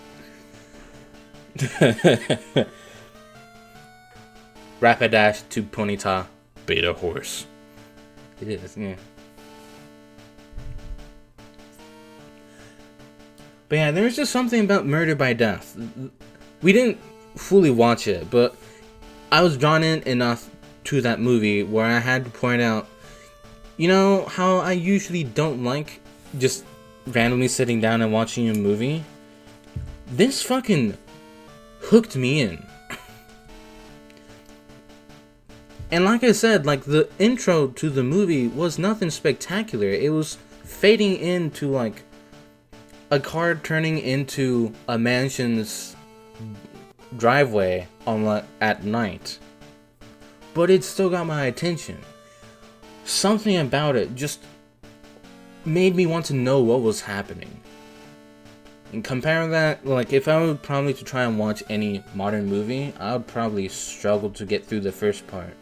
Rapidash to Ponyta. Beta horse. It is, yeah. But yeah, there was just something about Murder by Death. We didn't fully watch it, but I was drawn in enough to that movie where I had to point out, you know how I usually don't like just randomly sitting down and watching a movie? This fucking hooked me in. And like I said, like, the intro to the movie was nothing spectacular. It was fading into like a car turning into a mansion's driveway on at night, but it still got my attention. Something about it just made me want to know what was happening. And comparing that, like, if I were probably to try and watch any modern movie, I would probably struggle to get through the first part.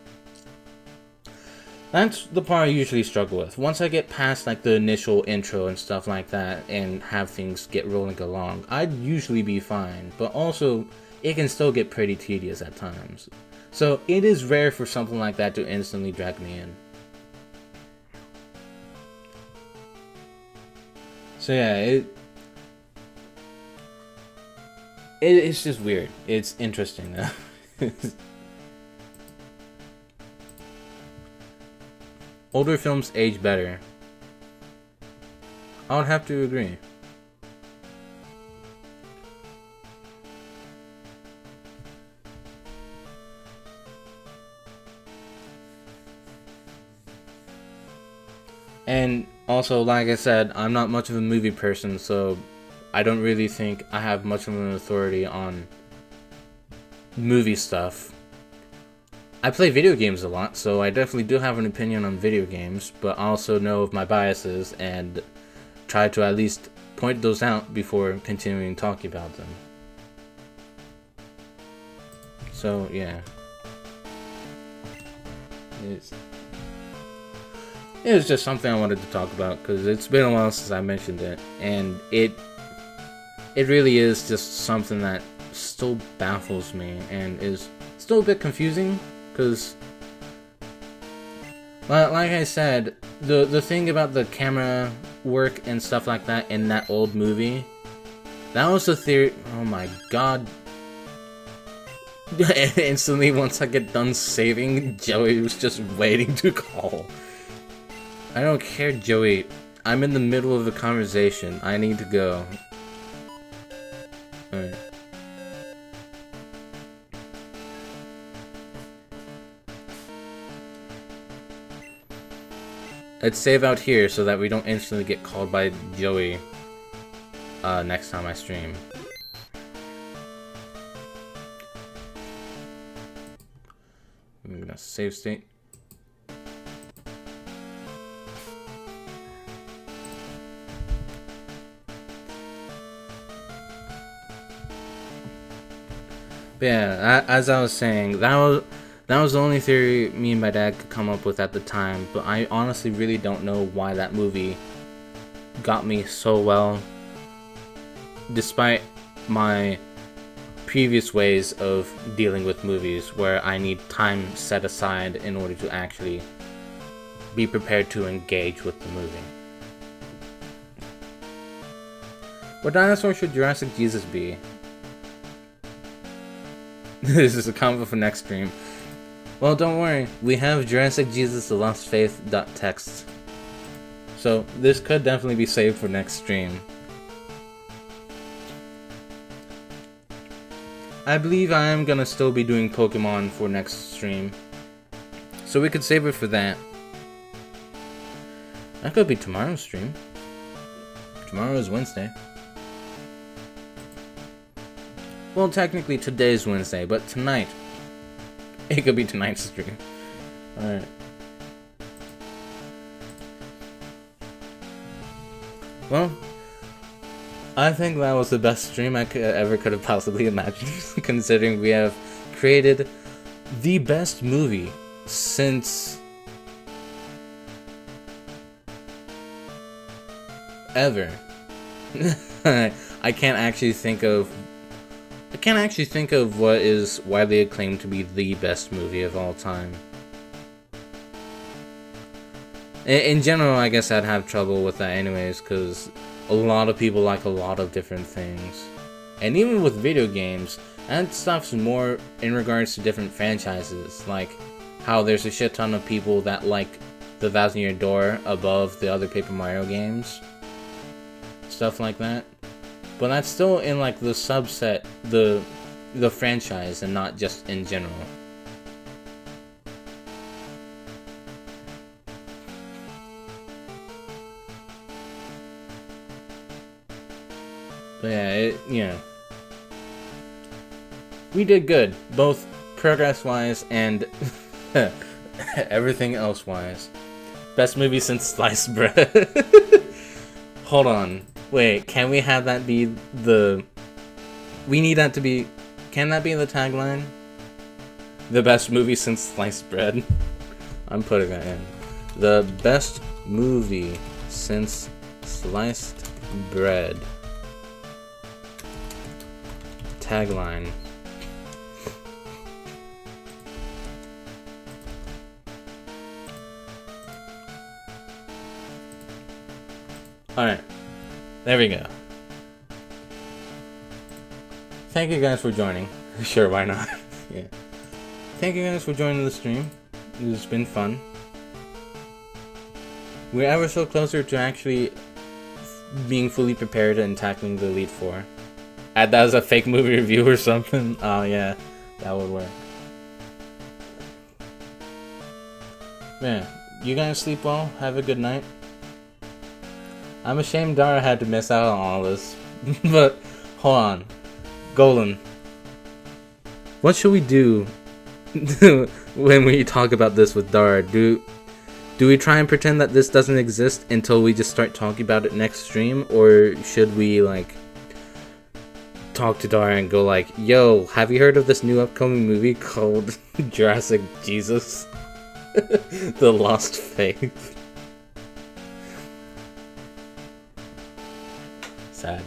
That's the part I usually struggle with. Once I get past, like, the initial intro and stuff like that, and have things get rolling along, I'd usually be fine. But also, it can still get pretty tedious at times. So, it is rare for something like that to instantly drag me in. So yeah, it's just weird. It's interesting though. Older films age better. I would have to agree. And also, like I said, I'm not much of a movie person, so I don't really think I have much of an authority on movie stuff. I play video games a lot, so I definitely do have an opinion on video games, but I also know of my biases and try to at least point those out before continuing talking about them. So, yeah. It was just something I wanted to talk about, because it's been a while since I mentioned it, and it really is just something that still baffles me and is still a bit confusing, because like I said, the thing about the camera work and stuff like that in that old movie, that was the theory. Oh my god. Instantly, once I get done saving, Joey was just waiting to call. I don't care, Joey. I'm in the middle of a conversation. I need to go. Alright. Let's save out here so that we don't instantly get called by Joey next time I stream. I'm gonna save state. But yeah, as I was saying, that was the only theory me and my dad could come up with at the time, but I honestly really don't know why that movie got me so well, despite my previous ways of dealing with movies where I need time set aside in order to actually be prepared to engage with the movie. What dinosaur should Jurassic Jesus be? This is a combo for next stream. Well, don't worry, we have Jurassic Jesus The Lost Faith.txt. So this could definitely be saved for next stream. I believe I am gonna still be doing Pokemon for next stream, so we could save it for that. That could be tomorrow's stream. Tomorrow is Wednesday. Well, technically today's Wednesday, but tonight, it could be tonight's stream. Alright. Well, I think that was the best stream I could have possibly imagined, considering we have created the best movie since ever. I can't actually think of what is widely acclaimed to be the best movie of all time. In general, I guess I'd have trouble with that anyways, because a lot of people like a lot of different things. And even with video games, that stuff's more in regards to different franchises, like how there's a shit ton of people that like the Thousand Year Door above the other Paper Mario games. Stuff like that. But that's still in like the subset, the franchise, and not just in general. But yeah, we did good, both progress-wise and everything else-wise. Best movie since sliced bread. Hold on. Wait, can we have that be the... We need that to be... Can that be the tagline? The best movie since sliced bread? I'm putting that in. The best movie since sliced bread. Tagline. Alright. There we go. Thank you guys for joining. Sure, why not? Yeah. Thank you guys for joining the stream. It's been fun. We're ever so closer to actually being fully prepared and tackling the Elite Four. Add that as a fake movie review or something. Oh yeah, that would work. Man, you guys sleep well? Have a good night. I'm ashamed Dara had to miss out on all this. But, hold on. Golan. What should we do when we talk about this with Dara? Do we try and pretend that this doesn't exist until we just start talking about it next stream? Or should we, like, talk to Dara and go like, yo, have you heard of this new upcoming movie called Jurassic Jesus? The Lost Faith. Sad.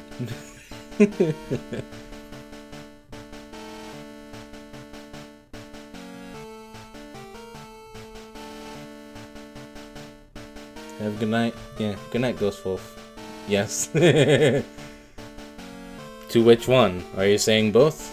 Have a good night. Yeah, good night, Ghost Wolf. Yes. To which one? Are you saying both?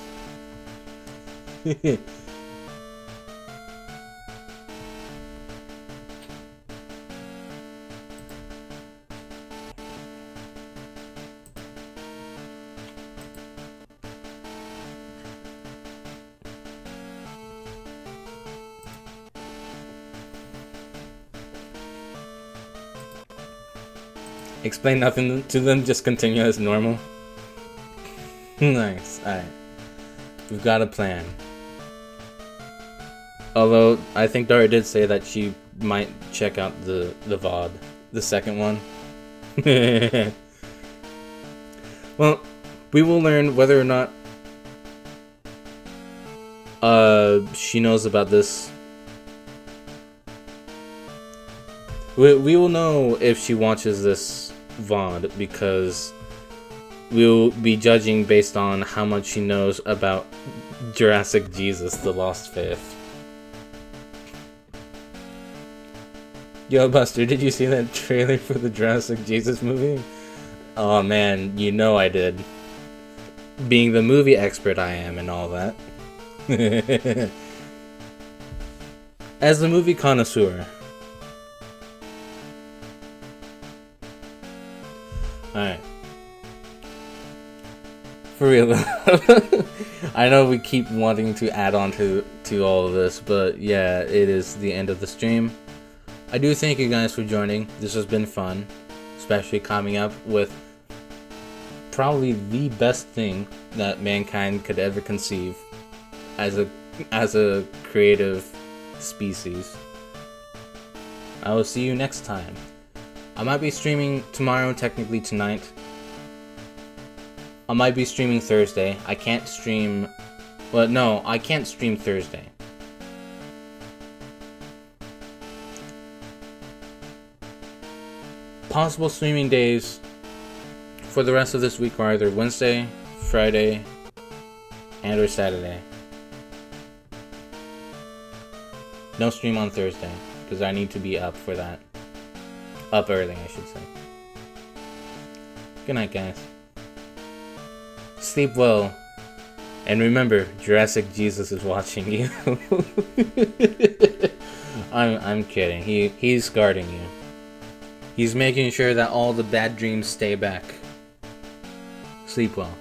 Explain nothing to them, just continue as normal. Nice, alright. We've got a plan. Although, I think Dara did say that she might check out the VOD. The second one. Well, we will learn whether or not she knows about this. We will know if she watches this VOD, because we'll be judging based on how much she knows about Jurassic Jesus, The Lost Faith. Yo, Buster, did you see that trailer for the Jurassic Jesus movie? Oh man, you know I did. Being the movie expert I am and all that. As the movie connoisseur. Alright. For real though. I know we keep wanting to add on to all of this, but yeah, it is the end of the stream. I do thank you guys for joining. This has been fun. Especially coming up with probably the best thing that mankind could ever conceive as a creative species. I will see you next time. I might be streaming tomorrow, technically tonight. I might be streaming Thursday. I can't stream... Well, no, I can't stream Thursday. Possible streaming days for the rest of this week are either Wednesday, Friday, and or Saturday. No stream on Thursday, because I need to be up for that. Up early, I should say. Good night, guys. Sleep well. And remember, Jurassic Jesus is watching you. I'm kidding. He's guarding you. He's making sure that all the bad dreams stay back. Sleep well.